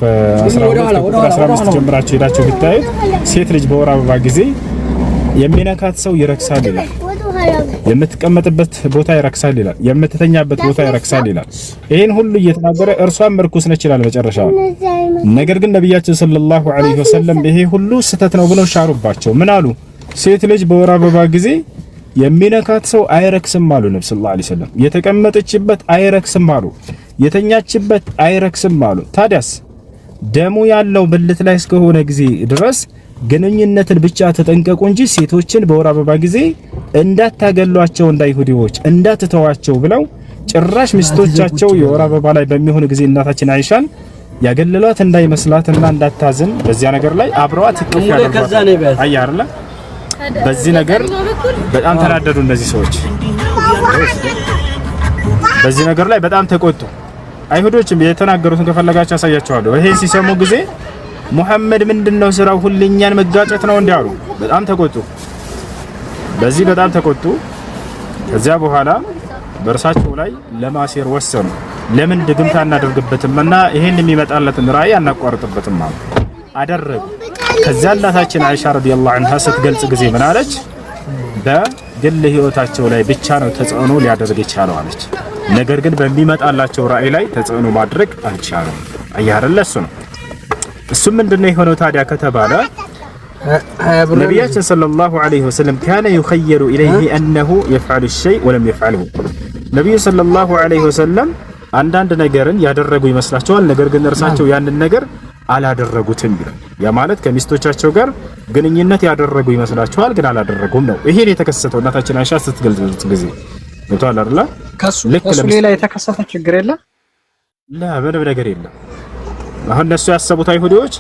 15 ጀምራችሁ ሄዳችሁ ብታዩት ሴት ልጅ በወር አበባ ጊዜ የሚነካት ሰው ይረክሳል ይላል። የምትቀመጥበት ቦታ ይረክሳል ይላል። የምትተኛበት ቦታ ይረክሳል ይላል። ይሄን ሁሉ እየተናገረ እርሷም እርኩስ ነች ይላል መጨረሻው። ነገር ግን ነብያችን ሰለላሁ ዐለይሂ ወሰለም ይሄ ሁሉ ስተት ነው ብለው ሻሩባቸው። ምን አሉ? ሴት ልጅ በወር አበባ ጊዜ የሚነካት ሰው አይረክስም አሉ ነብዩ ሰለላሁ ዐለይሂ ወሰለም። የተቀመጠችበት አይረክስም አሉ። የተኛችበት አይረክስም አሉ። ታዲያስ ደሙ ያለው ብልት ላይ እስከሆነ ጊዜ ድረስ ግንኙነትን ብቻ ተጠንቀቁ እንጂ ሴቶችን በወር አበባ ጊዜ እንዳታገሏቸው፣ እንዳይሁዲዎች እንዳትተዋቸው ብለው ጭራሽ ሚስቶቻቸው የወር አበባ ላይ በሚሆን ጊዜ እናታችን አይሻን ያገለሏት እንዳይመስላትና እንዳታዝን በዚያ ነገር ላይ አብረዋት ይቅፍ ያደርጓት። አያርለ በዚህ ነገር በጣም ተናደዱ እነዚህ ሰዎች። በዚህ ነገር ላይ በጣም ተቆጡ። አይሁዶችም የተናገሩትን ከፈለጋቸው ያሳያቸዋለሁ። ይሄ ሲሰሙ ጊዜ ሙሐመድ ምንድነው ስራው? ሁልኛን መጋጨት ነው እንዲያሉ በጣም ተቆጡ። በዚህ በጣም ተቆጡ። ከዚያ በኋላ በእርሳቸው ላይ ለማሴር ወሰኑ። ለምን ድግምት አናደርግበትምና ይሄን የሚመጣለትን ራእይ አናቋርጥበትም አደረጉ። ከዚያ እናታችን አይሻ ረዲየላሁ ዐንሃ ስትገልጽ ጊዜ ምን አለች? በግል ህይወታቸው ላይ ብቻ ነው ተጽዕኖ ሊያደርግ የቻለው አለች። ነገር ግን በሚመጣላቸው ራእይ ላይ ተጽዕኖ ማድረግ አልቻለም። አያረለ እሱ ነው። እሱ ምንድነው የሆነው ታዲያ ከተባለ ነብያችን ሰለላሁ ዐለይሂ ወሰለም ካነ ይخيل ኢለይሂ انه يفعل الشيء ولم يفعله። ነብዩ ሰለላሁ ዐለይሂ ወሰለም አንዳንድ ነገርን ያደረጉ ይመስላቸዋል። ነገር ግን እርሳቸው ያንን ነገር አላደረጉትም ይላል። ያ ማለት ከሚስቶቻቸው ጋር ግንኙነት ያደረጉ ይመስላችኋል፣ ግን አላደረጉም ነው። ይሄን የተከሰተው እናታችን አይሻ ስትገልጽ ጊዜ ወጣላ አይደል? ከሱ ሌላ የተከሰተ ችግር የለም። ምንም ነገር የለም። አሁን እነሱ ያሰቡት አይሁዶች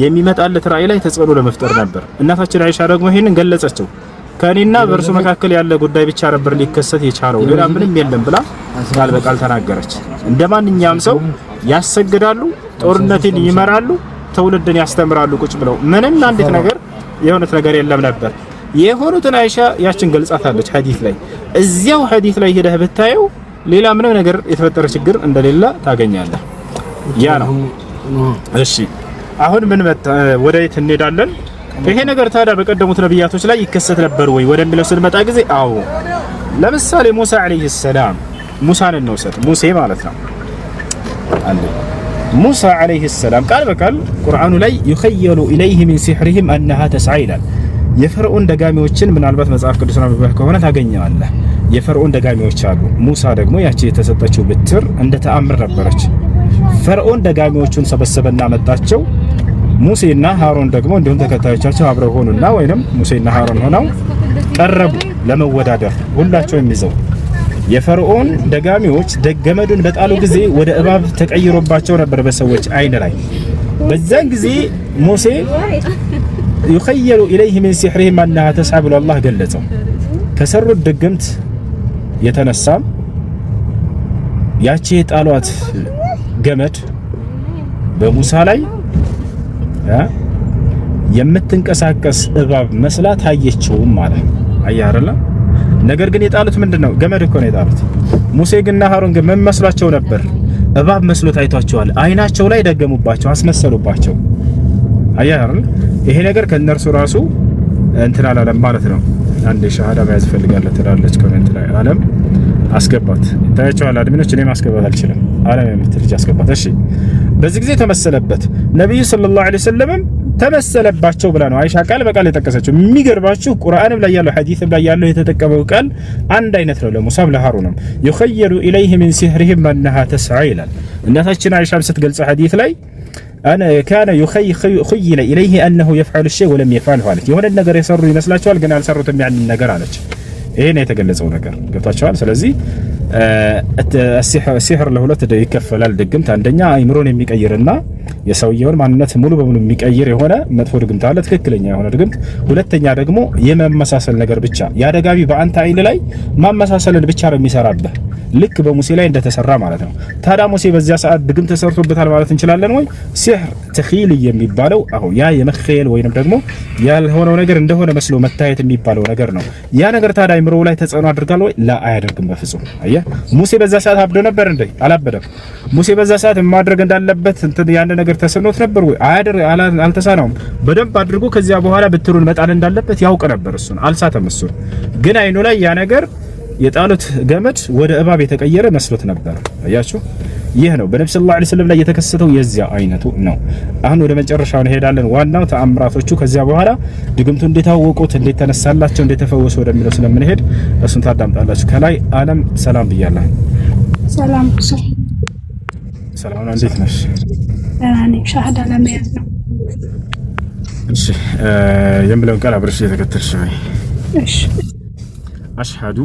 የሚመጣለት ራእይ ላይ ተጽዕኖ ለመፍጠር ነበር። እናታችን አይሻ ደግሞ ይሄንን ገለጸችው። ከኔና በእርሱ መካከል ያለ ጉዳይ ብቻ ነበር ሊከሰት የቻለው ሌላ ምንም የለም ብላ ቃል በቃል ተናገረች። እንደማንኛውም ሰው ያሰግዳሉ፣ ጦርነትን ይመራሉ፣ ትውልድን ያስተምራሉ ቁጭ ብለው ምንም አንዲት ነገር የሆነች ነገር የለም ነበር። የሆኑትን አይሻ ያችን ገልጻታለች ሐዲስ ላይ። እዚያው ሐዲስ ላይ ሄደህ ብታየው ሌላ ምንም ነገር የተፈጠረ ችግር እንደሌለ ታገኛለህ። ያ ነው። እሺ አሁን ምን ወደ የት እንሄዳለን? ይሄ ነገር ታዲያ በቀደሙት ነብያቶች ላይ ይከሰት ነበር ወይ ወደሚለው ስንመጣ ጊዜ አዎ። ለምሳሌ ሙሳ አለይሂ ሰላም ሙሳን እንውሰድ። ሙሴ ማለት ነው አንዴ ሙሳ አለይሂ ሰላም ቃል በቃል ቁርአኑ ላይ يخيل إليه من سحرهم أنها تسعى ይላል። የፈርዖን ደጋሚዎችን ምናልባት መጽሐፍ ቅዱስን አብበህ ከሆነ ታገኛለህ። የፈርዖን ደጋሚዎች አሉ። ሙሳ ደግሞ ያቺ የተሰጠችው ብትር እንደ ተአምር ነበረች። ፈርዖን ደጋሚዎቹን ሰበሰበና መጣቸው። ሙሴና ሃሮን ደግሞ እንዲሁም ተከታዮቻቸው አብረው ሆኑና ወይንም ሙሴና ሃሮን ሆነው ቀረቡ ለመወዳደር ሁላቸውም ይዘው። የፈርዖን ደጋሚዎች ገመዱን በጣሉ ጊዜ ወደ እባብ ተቀይሮባቸው ነበር በሰዎች አይን ላይ። በዛን ጊዜ ሙሴ يخيل إليه من سحرهم أنها تسعى ብሎ አላህ ገለጸው። ከሰሩት ድግምት የተነሳም ያቺ የጣሏት ገመድ በሙሳ ላይ የምትንቀሳቀስ እባብ መስላ ታየችው ማለት አያረላ። ነገር ግን የጣሉት ምንድነው? ገመድ እኮ ነው የጣሉት። ሙሴ ግንና ሃሮን ግን ምን መስሏቸው ነበር? እባብ መስሎ ታይቷቸዋል። አይናቸው ላይ ደገሙባቸው፣ አስመሰሉባቸው። አያረላ። ይሄ ነገር ከነርሱ ራሱ እንትን አላለም ማለት ነው። አንድ ሻሃዳ መያዝ ፈልጋለሁ ትላለች ኮሜንት ላይ አለም አስገባት። ታያቸዋል አድሚኖች፣ እኔ ማስገባት አልችልም። አለም የምትልጅ አስገባት። እሺ በዚህ ጊዜ ተመሰለበት ነብዩ ሰለላሁ ዐለይሂ ወሰለም ተመሰለባቸው ብላ ነው አይሻ ቃል በቃል የጠቀሰችው። የሚገርባችሁ ቁርአንም ላይ ያለው ሐዲስም ላይ ያለው የተጠቀመው ቃል አንድ አይነት ነው። ለሙሳም ለሃሩንም يخيل إليه من سحرهم أنها تسعى ይላል። እናታችን አይሻም ስትገልጽ ሐዲስ ላይ أنا كان يخيل إليه أنه يفعل الشيء ولم يفعله አለች። የሆነ ነገር የሰሩ ይመስላቸዋል ግን አልሰሩትም ያን ነገር አለች። ይሄ ነው የተገለጸው ነገር ገብታችኋል። ስለዚህ ሲህር ለሁለት ይከፈላል። ድግምት አንደኛ አይምሮን የሚቀይርና የሰውየውን ማንነት ሙሉ በሙሉ የሚቀይር የሆነ መጥፎ ድግምት አለ፣ ትክክለኛ የሆነ ድግምት። ሁለተኛ ደግሞ የመመሳሰል ነገር ብቻ ያደጋቢ በአንተ አይን ላይ ማመሳሰልን ብቻ ነው የሚሰራብህ፣ ልክ በሙሴ ላይ እንደተሰራ ማለት ነው። ታዲያ ሙሴ በዚያ ሰዓት ድግምት ተሰርቶበታል ማለት እንችላለን ወይ? ሲህር ተኺል የሚባለው አሁን ያ የመخيل ወይንም ደግሞ ያልሆነው ነገር እንደሆነ መስሎ መታየት የሚባለው ነገር ነው። ያ ነገር ታዲያ አይምሮ ላይ ተጽዕኖ አድርጋል ወይ? ላ አያደርግም በፍጹም። አያ ሙሴ በዛ ሰዓት አብዶ ነበር እንዴ? አላበደም። ሙሴ በዛ ሰዓት ማድረግ እንዳለበት እንትን ያን ነገር ተሰኖት ነበር ወይ? አልተሳነውም። በደንብ አድርጎ ከዚያ በኋላ ብትሩን መጣል እንዳለበት ያውቅ ነበር። እሱን አልሳተም። እሱን ግን አይኑ ላይ ያ ነገር የጣሉት ገመድ ወደ እባብ የተቀየረ መስሎት ነበር። አያችሁ፣ ይህ ነው በነብዩ ሰለላሁ ዐለይሂ ወሰለም ላይ የተከሰተው የዚያ አይነቱ ነው። አሁን ወደ መጨረሻው እንሄዳለን። ዋናው ተአምራቶቹ ከዚያ በኋላ ድግምቱ እንዴት አወቁት፣ እንዴት ተነሳላቸው፣ እንዴት ተፈወሱ ወደሚለው ስለምንሄድ እሱን ታዳምጣላችሁ። ከላይ አለም ሰላም ብያለሁ። ሰላም ሰላም፣ እንዴት ነሽ? እኔ ሻሃዳ ለመያዝ ነው። እሺ የምለውን ቃል አብረሽ እየተከተልሽ ነው። እሺ አሽሃዱ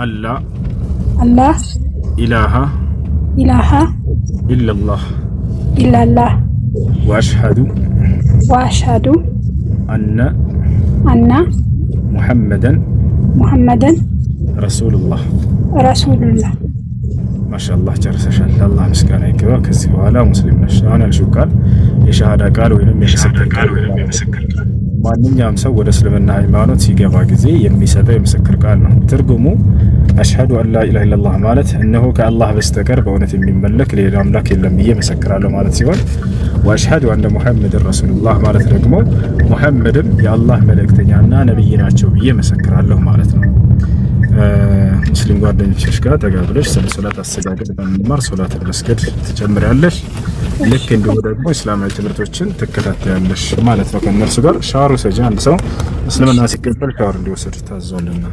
አላ ኢላሃ ኢላላህ ወአሽሃዱ አነ ሙሐመደን ረሱሉላህ። ማሻአላህ ጨርሰሻል። አላህ ምስጋና ይግባ። ከዚህ በኋላ ሙስሊም ነሽ። አሁን ያልሽው ቃል የሻሃዳ ቃል ወይንም የምስክር ቃል ማንኛውም ሰው ወደ እስልምና ሃይማኖት ሲገባ ጊዜ የሚሰጠው የምስክር ቃል ነው። ትርጉሙ አሽሃዱ አን ላ ኢላሃ ኢላላህ ማለት እነሆ ከአላህ በስተቀር በእውነት የሚመለክ ሌላ አምላክ የለም ብዬ መሰክራለሁ ማለት ሲሆን፣ ወአሽሃዱ አነ ሙሐመድን ረሱሉላህ ማለት ደግሞ ሙሐመድም የአላህ መልእክተኛና ነብይ ናቸው ብዬ መሰክራለሁ ማለት ነው። ሙስሊም ጓደኞችሽ ጋር ተጋብለሽ ስለ ሶላት አሰጋገድ በመማር ሶላት መስገድ ትጀምሪያለሽ። ልክ እንዲሁ ደግሞ እስላማዊ ትምህርቶችን ትከታተያለሽ ማለት ነው። ከነርሱ ጋር ሻወር ወሰጂ። አንድ ሰው እስልምና ሲቀበል ሻወር እንዲወስድ ታዟልና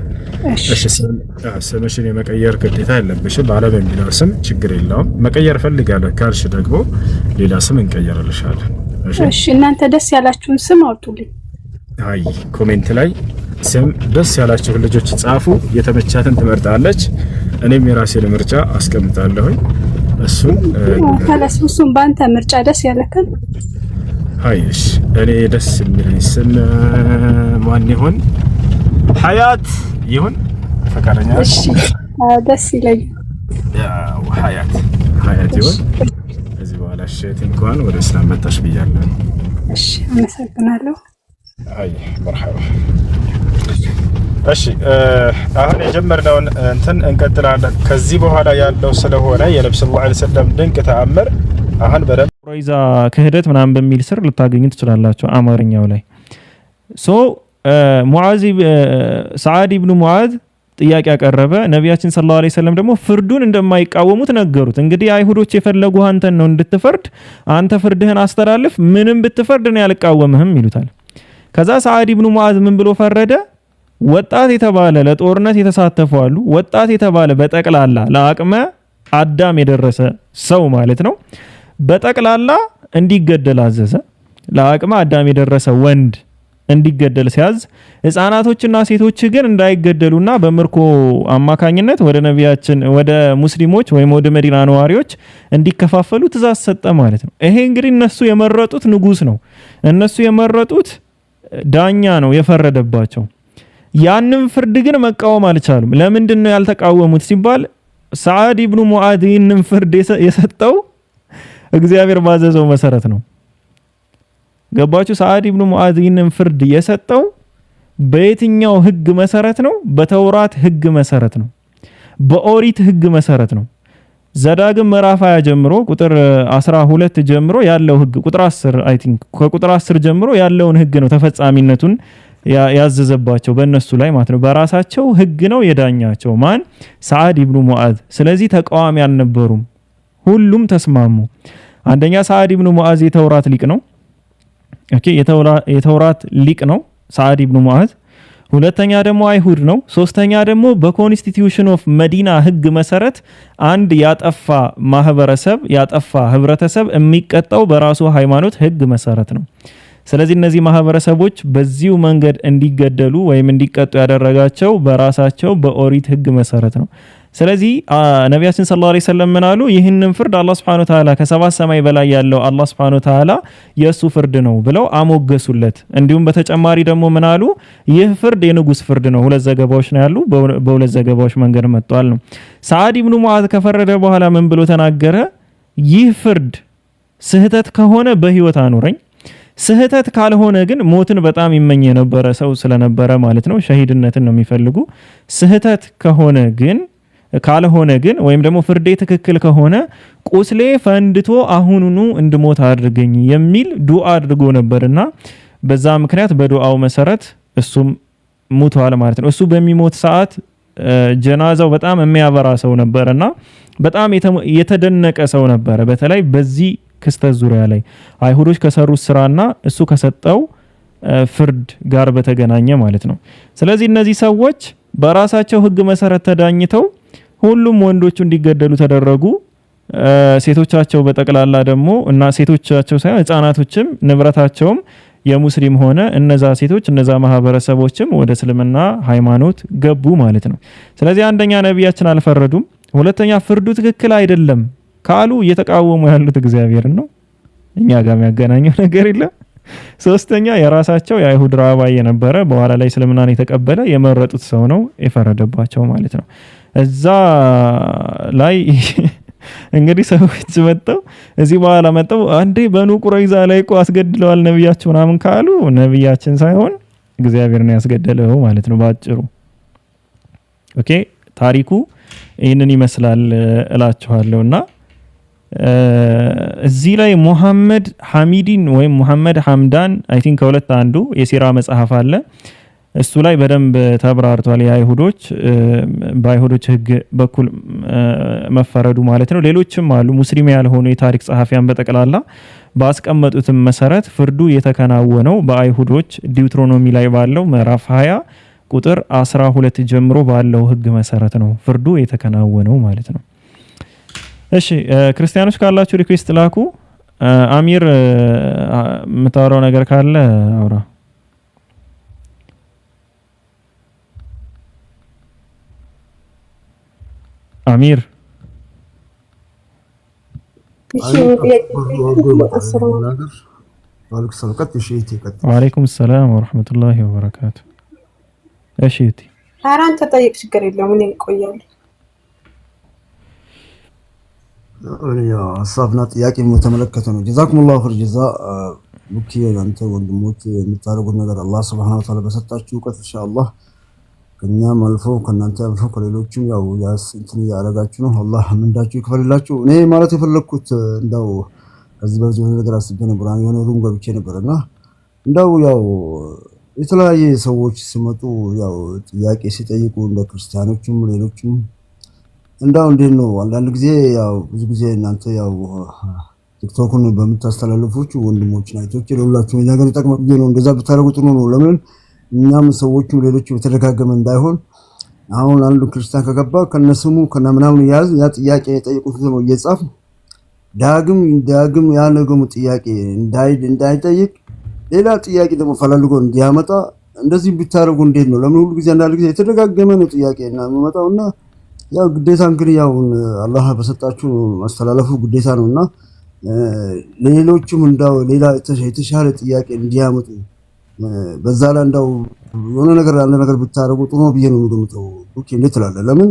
እሺ ስምሽን የመቀየር ግዴታ የለብሽም። አለም የሚለው ስም ችግር የለውም። መቀየር ፈልጋለሁ ካልሽ ደግሞ ሌላ ስም እንቀየርልሻለን። እሺ እናንተ ደስ ያላችሁን ስም አውጡልኝ። አይ ኮሜንት ላይ ስም ደስ ያላችሁ ልጆች ጻፉ። የተመቻትን ትመርጣለች። እኔም የራሴን ምርጫ አስቀምጣለሁ። እሱም ባንተ ምርጫ ደስ ያለከን። አይሽ እኔ ደስ የሚለኝ ስም ማን ይሆን? ሀያት ይሁን ፈቃደኛ? እሺ ደስ ይለኝ። ያው ሀያት ይሁን። ከዚህ በኋላ ሸት እንኳን ወደ እስላም መጣሽ ብያለሁ። እሺ አመሰግናለሁ። አይ መርሐባ። እሺ አሁን የጀመርነውን እንትን እንቀጥላለን። ከዚህ በኋላ ያለው ስለሆነ የነብዩ ሰለላሁ ዐለይሂ ወሰለም ድንቅ ተአምር አሁን በደም ቁረይዛ ክህደት ምናምን በሚል ስር ልታገኙ ትችላላችሁ አማርኛው ላይ። ሰዓድ ኢብኑ ሙዓዝ ጥያቄ ያቀረበ፣ ነቢያችን ሰለላሁ ዐለይሂ ወሰለም ደግሞ ፍርዱን እንደማይቃወሙት ነገሩት። እንግዲህ አይሁዶች የፈለጉ አንተን ነው እንድትፈርድ፣ አንተ ፍርድህን አስተላልፍ፣ ምንም ብትፈርድ እኔ አልቃወምህም ይሉታል። ከዛ ሰዓድ ኢብኑ ሙዓዝ ምን ብሎ ፈረደ? ወጣት የተባለ ለጦርነት የተሳተፉ አሉ። ወጣት የተባለ በጠቅላላ ለአቅመ አዳም የደረሰ ሰው ማለት ነው፣ በጠቅላላ እንዲገደል አዘዘ። ለአቅመ አዳም የደረሰ ወንድ እንዲገደል ሲያዝ፣ ህፃናቶችና ሴቶች ግን እንዳይገደሉና በምርኮ አማካኝነት ወደ ነቢያችን ወደ ሙስሊሞች ወይም ወደ መዲና ነዋሪዎች እንዲከፋፈሉ ትእዛዝ ሰጠ ማለት ነው። ይሄ እንግዲህ እነሱ የመረጡት ንጉስ ነው፣ እነሱ የመረጡት ዳኛ ነው የፈረደባቸው። ያንን ፍርድ ግን መቃወም አልቻሉም። ለምንድን ነው ያልተቃወሙት ሲባል ሰዓድ ኢብኑ ሙዓዝ ይህንን ፍርድ የሰጠው እግዚአብሔር ባዘዘው መሰረት ነው። ገባችሁ? ሰዓድ ኢብኑ ሙዓዝ ይህንን ፍርድ የሰጠው በየትኛው ህግ መሰረት ነው? በተውራት ህግ መሰረት ነው፣ በኦሪት ህግ መሰረት ነው። ዘዳግም ምዕራፍ 20 ጀምሮ ቁጥር 12 ጀምሮ ያለው ህግ ቁጥር 10 አይ ቲንክ ከቁጥር 10 ጀምሮ ያለውን ህግ ነው ተፈጻሚነቱን ያዘዘባቸው በእነሱ ላይ ማለት ነው። በራሳቸው ህግ ነው የዳኛቸው ማን? ሰዓድ ኢብኑ ሙዓዝ። ስለዚህ ተቃዋሚ አልነበሩም፣ ሁሉም ተስማሙ። አንደኛ ሰዓድ ኢብኑ ሙዓዝ የተውራት ሊቅ ነው። ኦኬ የተውራት ሊቅ ነው ሰዓድ ኢብኑ ሙዓዝ። ሁለተኛ ደግሞ አይሁድ ነው። ሶስተኛ ደግሞ በኮንስቲቲዩሽን ኦፍ መዲና ህግ መሰረት አንድ ያጠፋ ማህበረሰብ ያጠፋ ህብረተሰብ የሚቀጣው በራሱ ሃይማኖት ህግ መሰረት ነው። ስለዚህ እነዚህ ማህበረሰቦች በዚሁ መንገድ እንዲገደሉ ወይም እንዲቀጡ ያደረጋቸው በራሳቸው በኦሪት ህግ መሰረት ነው። ስለዚህ ነቢያችን ሰለላሁ ዐለይሂ ወሰለም ምን አሉ? ይህንን ፍርድ አላህ Subhanahu Wa Ta'ala ከሰባት ሰማይ በላይ ያለው አላህ Subhanahu Wa Ta'ala የሱ ፍርድ ነው ብለው አሞገሱለት። እንዲሁም በተጨማሪ ደግሞ ምን አሉ? ይህ ፍርድ የንጉስ ፍርድ ነው። ሁለት ዘገባዎች ነው ያሉ፣ በሁለት ዘገባዎች መንገድ መጥቷል ነው። ሰዓድ ኢብኑ ሙዓዝ ከፈረደ በኋላ ምን ብሎ ተናገረ? ይህ ፍርድ ስህተት ከሆነ በህይወት አኑረኝ፣ ስህተት ካልሆነ ግን ሞትን በጣም ይመኝ የነበረ ሰው ስለነበረ ማለት ነው፣ ሸሂድነትን ነው የሚፈልጉ። ስህተት ከሆነ ግን ካልሆነ ግን ወይም ደግሞ ፍርዴ ትክክል ከሆነ ቁስሌ ፈንድቶ አሁኑኑ እንድሞት አድርገኝ የሚል ዱዓ አድርጎ ነበርና በዛ ምክንያት በዱዓው መሰረት እሱም ሞቷል ማለት ነው። እሱ በሚሞት ሰዓት ጀናዛው በጣም የሚያበራ ሰው ነበርና በጣም የተደነቀ ሰው ነበረ። በተለይ በዚህ ክስተት ዙሪያ ላይ አይሁዶች ከሰሩት ስራና እሱ ከሰጠው ፍርድ ጋር በተገናኘ ማለት ነው። ስለዚህ እነዚህ ሰዎች በራሳቸው ህግ መሰረት ተዳኝተው ሁሉም ወንዶቹ እንዲገደሉ ተደረጉ። ሴቶቻቸው በጠቅላላ ደግሞ እና ሴቶቻቸው ሳይሆን ህፃናቶችም ንብረታቸውም የሙስሊም ሆነ እነዛ ሴቶች እነዛ ማህበረሰቦችም ወደ እስልምና ሃይማኖት ገቡ ማለት ነው። ስለዚህ አንደኛ ነቢያችን አልፈረዱም፣ ሁለተኛ ፍርዱ ትክክል አይደለም ካሉ እየተቃወሙ ያሉት እግዚአብሔርን ነው፣ እኛ ጋር የሚያገናኘው ነገር የለም። ሶስተኛ የራሳቸው የአይሁድ ራባይ የነበረ በኋላ ላይ እስልምናን የተቀበለ የመረጡት ሰው ነው የፈረደባቸው ማለት ነው። እዛ ላይ እንግዲህ ሰዎች መጣው እዚህ በኋላ መጣው አንዴ በኑ ቁረይዛ ላይ እኮ አስገድለዋል ነብያችን ምናምን ካሉ ነብያችን ሳይሆን እግዚአብሔር ነው ያስገደለው ማለት ነው ባጭሩ። ኦኬ ታሪኩ ይህንን ይመስላል እላችኋለሁና እዚህ ላይ ሙሐመድ ሐሚዲን ወይም ሙሐመድ ሐምዳን አይ ቲንክ ከሁለት አንዱ የሲራ መጽሐፍ አለ። እሱ ላይ በደንብ ተብራርቷል። የአይሁዶች በአይሁዶች ህግ በኩል መፈረዱ ማለት ነው። ሌሎችም አሉ ሙስሊም ያልሆኑ የታሪክ ጸሐፊያን በጠቅላላ ባስቀመጡትም መሰረት ፍርዱ የተከናወነው በአይሁዶች ዲውትሮኖሚ ላይ ባለው ምዕራፍ 20 ቁጥር 12 ጀምሮ ባለው ህግ መሰረት ነው ፍርዱ የተከናወነው ማለት ነው። እሺ ክርስቲያኖች ካላችሁ ሪኩዌስት ላኩ። አሚር የምታወራው ነገር ካለ አውራ። አሚር ወአለይኩም ሰላም ወራህመቱላሂ ወበረካቱ። እሺ እቴ አራን ተጠይቅ፣ ችግር የለውም እኔ እቆያለሁ። ሀሳብና ጥያቄ የተመለከተ ነው። ጀዛኩሙላሁ ኸይር ጀዛ። ሉኪ አንተ ወንድሞች የምታደርጉት ነገር አላህ ሱብሃነሁ ወተዓላ በሰጣችሁ እውቀት ኢንሻአላህ ከኛም አልፎ ከናንተ አልፎ ከሌሎችም ያው እንትን ያደረጋችሁ ነው። አላህ ምንዳችሁ ይክፈልላችሁ። እኔ ማለት የፈለኩት እንዳው ከዚህ በዚህ ነገር አስቤ ነበር። የሆነ ሩም ገብቼ ነበርና እንዳው ያው የተለያየ ሰዎች ሲመጡ ያው ጥያቄ ሲጠይቁ እንደ ክርስቲያኖችም ሌሎችም እንዳው እንዴት ነው አንዳንድ ጊዜ ያው ብዙ ጊዜ እናንተ ያው ቲክቶክን በመታስተላልፉት ወንድሞችና እህቶች ለሁላችሁም ነገር ይጠቅማል ብዬ ነው እንደዛ ብታረጉ ጥሩ ነው። ለምን እኛም ሰዎችም ሌሎች በተደጋገመ እንዳይሆን አሁን አንዱ ክርስቲያን ከገባ ከነስሙ ከነምናምን ያዝ ያ ጥያቄ የጠየቁት ነው እየጻፍ ዳግም ያ ነገሙ ጥያቄ እንዳይጠይቅ ሌላ ጥያቄ ደግሞ ፈልጎ እንዲያመጣ እንደዚህ ብታረጉ እንዴት ነው? ለምን ሁሉ ጊዜ አንዳንድ ጊዜ የተደጋገመ ነው ጥያቄና የሚመጣውና ያው ግዴታ እንግዲህ ያው አላህ በሰጣችሁ ማስተላለፉ ግዴታ ነውና ሌሎችም እንዳው ሌላ የተሻለ ጥያቄ እንዲያመጡ በዛ ላይ እንዳው የሆነ ነገር አንድ ነገር ብታረጉ ጥሩ ነው ብዬ ነው የምገምተው። ኦኬ እንዴት ትላለህ? ለምን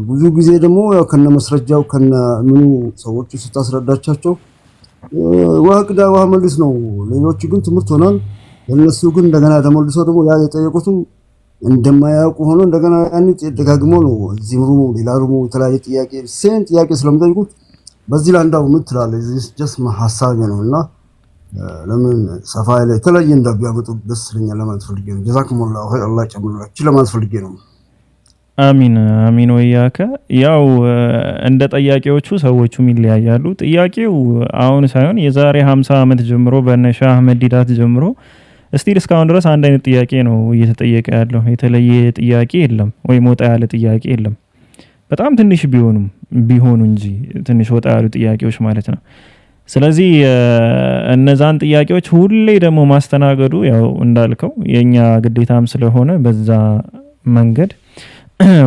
ብዙ ጊዜ ደግሞ ያው ከነ መስረጃው ከነ ምኑ ሰዎች ስታስረዳቻቸው ዋቅዳ ዋህ መልስ ነው። ሌሎች ግን ትምህርት ሆናል። ለነሱ ግን እንደገና ተመልሶ ደግሞ ያ የጠየቁትም እንደማያውቁ ሆኖ እንደገና ያን ደጋግሞ ነው እዚህ ሩሙ ሌላ ሩሙ የተለያየ ጥያቄ ሴን ጥያቄ ስለምጠይቁት በዚህ ላይ እንዳው ምን ትላለህ? ጀስት ሐሳብ ነውና ለምን ሰፋ ያለ የተለያየ እንዳቢያመጡ ደስ ይለኛል ለማለት ፈልጌ ነው። ጀዛኩሙላሁ ኸይር አላህ ይጨምርላችሁ ለማለት ፈልጌ ነው። አሚን አሚን ወያከ። ያው እንደ ጠያቂዎቹ ሰዎቹም ይለያያሉ። ጥያቄው አሁን ሳይሆን የዛሬ 50 ዓመት ጀምሮ በነሻ አህመድ ዲዳት ጀምሮ እስቲል እስካሁን ድረስ አንድ አይነት ጥያቄ ነው እየተጠየቀ ያለው። የተለየ ጥያቄ የለም ወይ ወጣ ያለ ጥያቄ የለም። በጣም ትንሽ ቢሆኑ እንጂ ትንሽ ወጣ ያሉ ጥያቄዎች ማለት ነው። ስለዚህ እነዛን ጥያቄዎች ሁሌ ደግሞ ማስተናገዱ ያው እንዳልከው የኛ ግዴታም ስለሆነ በዛ መንገድ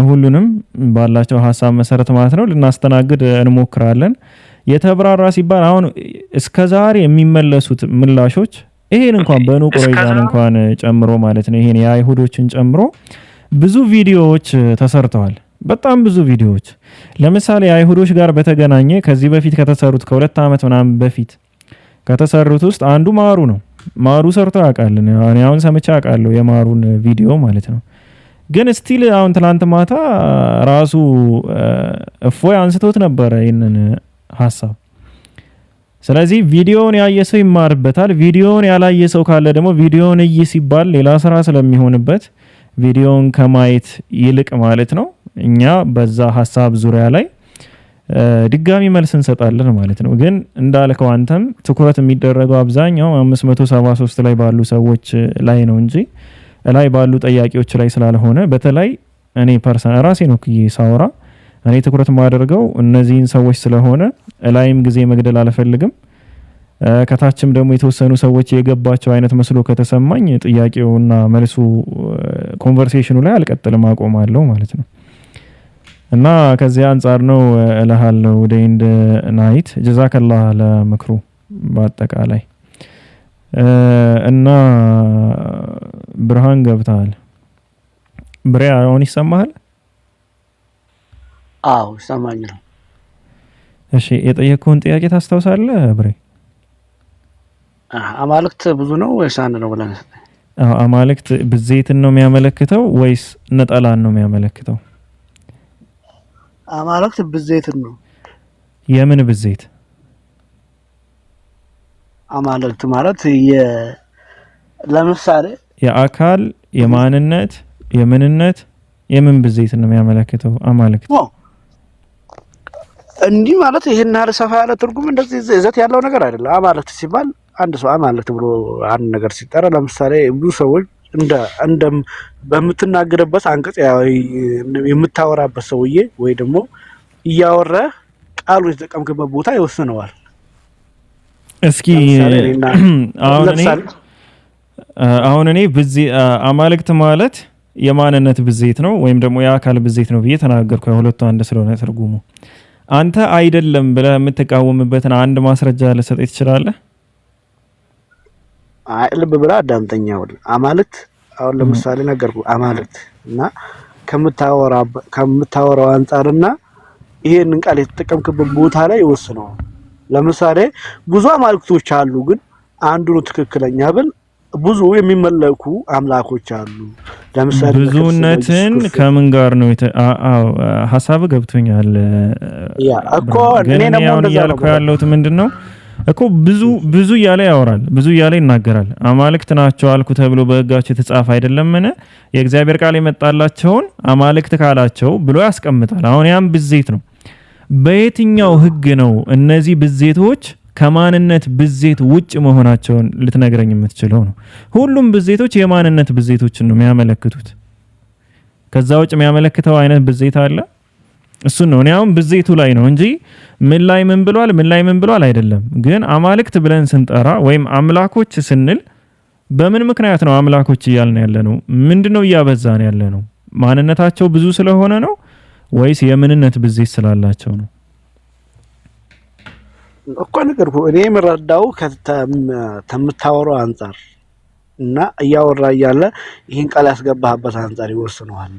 ሁሉንም ባላቸው ሐሳብ መሰረት ማለት ነው ልናስተናግድ እንሞክራለን። የተብራራ ሲባል አሁን እስከዛሬ የሚመለሱት ምላሾች ይሄን እንኳን በኑ ቁረይዛን እንኳን ጨምሮ ማለት ነው ይሄን የአይሁዶችን ጨምሮ ብዙ ቪዲዮዎች ተሰርተዋል። በጣም ብዙ ቪዲዮዎች ለምሳሌ አይሁዶች ጋር በተገናኘ ከዚህ በፊት ከተሰሩት ከ2 ዓመት ምናምን በፊት ከተሰሩት ውስጥ አንዱ ማሩ ነው። ማሩ ሰርቶ ያውቃል። እኔ አሁን ሰምቼ አውቃለሁ የማሩን ቪዲዮ ማለት ነው። ግን ስቲል አሁን ትላንት ማታ ራሱ እፎይ አንስቶት ነበረ ይሄንን ሐሳብ። ስለዚህ ቪዲዮውን ያየ ሰው ይማርበታል። ቪዲዮውን ያላየ ሰው ካለ ደግሞ ቪዲዮውን እይ ሲባል ሌላ ስራ ስለሚሆንበት ቪዲዮውን ከማየት ይልቅ ማለት ነው እኛ በዛ ሐሳብ ዙሪያ ላይ ድጋሚ መልስ እንሰጣለን ማለት ነው። ግን እንዳልከው አንተም ትኩረት የሚደረገው አብዛኛው 573 ላይ ባሉ ሰዎች ላይ ነው እንጂ ላይ ባሉ ጠያቂዎች ላይ ስላልሆነ በተለይ እኔ ፐርሰናል ራሴ ነው ሳወራ እኔ ትኩረት ማደርገው እነዚህን ሰዎች ስለሆነ ላይም ጊዜ መግደል አልፈልግም። ከታችም ደግሞ የተወሰኑ ሰዎች የገባቸው አይነት መስሎ ከተሰማኝ ጥያቄውና መልሱ ኮንቨርሴሽኑ ላይ አልቀጥልም አቆማለሁ ማለት ነው። እና ከዚህ አንፃር ነው እልሃለሁ ዴንድ ናይት ጀዛከላህ ለምክሩ በአጠቃላይ እና ብርሃን ገብታል። ብሬ አሁን ይሰማሃል? አዎ ይሰማኛል። እሺ የጠየቅኩህን ጥያቄ ታስታውሳለህ ብሬ? አማልክት ብዙ ነው ወይስ አንድ ነው ብለን? አማልክት ብዜትን ነው የሚያመለክተው ወይስ ነጠላን ነው የሚያመለክተው? አማልክት ብዜትን ነው። የምን ብዜት? አማልክት ማለት ለምሳሌ የአካል የማንነት የምንነት የምን ብዜት ነው የሚያመለክተው አማልክት? እንዲህ ማለት ይሄን ያህል ሰፋ ያለ ትርጉም እንደዚህ ይዘት ያለው ነገር አይደለም። አማልክት ሲባል አንድ ሰው አማልክት ብሎ አንድ ነገር ሲጠራ ለምሳሌ ብዙ ሰዎች እንደ በምትናገርበት አንቀጽ የምታወራበት ሰውዬ ወይ ደግሞ እያወራ ቃሉ የተጠቀምክበት ቦታ ይወስነዋል። እስኪ አሁን እኔ አማልክት ማለት የማንነት ብዜት ነው ወይም ደግሞ የአካል ብዜት ነው ብዬ ተናገርኩ። ሁለቱ አንድ ስለሆነ ትርጉሙ አንተ አይደለም ብለህ የምትቃወምበትን አንድ ማስረጃ ልሰጥ ትችላለህ? ልብ ብለህ አዳምጠኛ። አማልክት አሁን ለምሳሌ ነገርኩ አማልክት እና ከምታወራው አንጻርና ይሄንን ቃል የተጠቀምክበት ቦታ ላይ ይወስነዋል። ለምሳሌ ብዙ አማልክቶች አሉ፣ ግን አንዱ ነው ትክክለኛ ብል ብዙ የሚመለኩ አምላኮች አሉ። ለምሳሌ ብዙነትን ከምን ጋር ነው ሐሳብ ገብቶኛል። ያ እኮ እኔ ነው ያልኩ ያለሁት ምንድነው እኮ ብዙ እያለ ያወራል፣ ብዙ እያለ ይናገራል። አማልክት ናቸው አልኩ ተብሎ በሕጋቸው የተጻፈ አይደለምን? የእግዚአብሔር ቃል የመጣላቸውን አማልክት ካላቸው ብሎ ያስቀምጣል። አሁን ያም ብዜት ነው። በየትኛው ሕግ ነው እነዚህ ብዜቶች ከማንነት ብዜት ውጭ መሆናቸውን ልትነግረኝ የምትችለው ነው? ሁሉም ብዜቶች የማንነት ብዜቶችን ነው የሚያመለክቱት። ከዛ ውጭ የሚያመለክተው አይነት ብዜት አለ? እሱን ነው። እኔ አሁን ብዜቱ ላይ ነው እንጂ ምን ላይ ምን ብሏል አይደለም። ግን አማልክት ብለን ስንጠራ ወይም አምላኮች ስንል በምን ምክንያት ነው አምላኮች እያልን ያለ ነው? ምንድነው እያበዛን ያለ ነው? ማንነታቸው ብዙ ስለሆነ ነው ወይስ የምንነት ብዜት ስላላቸው ነው? እኮ ነገርኩ። እኔ የምረዳው ከምታወራው አንጻር እና እያወራ እያለ ይህን ቃል ያስገባህበት አንጻር ይወስነዋል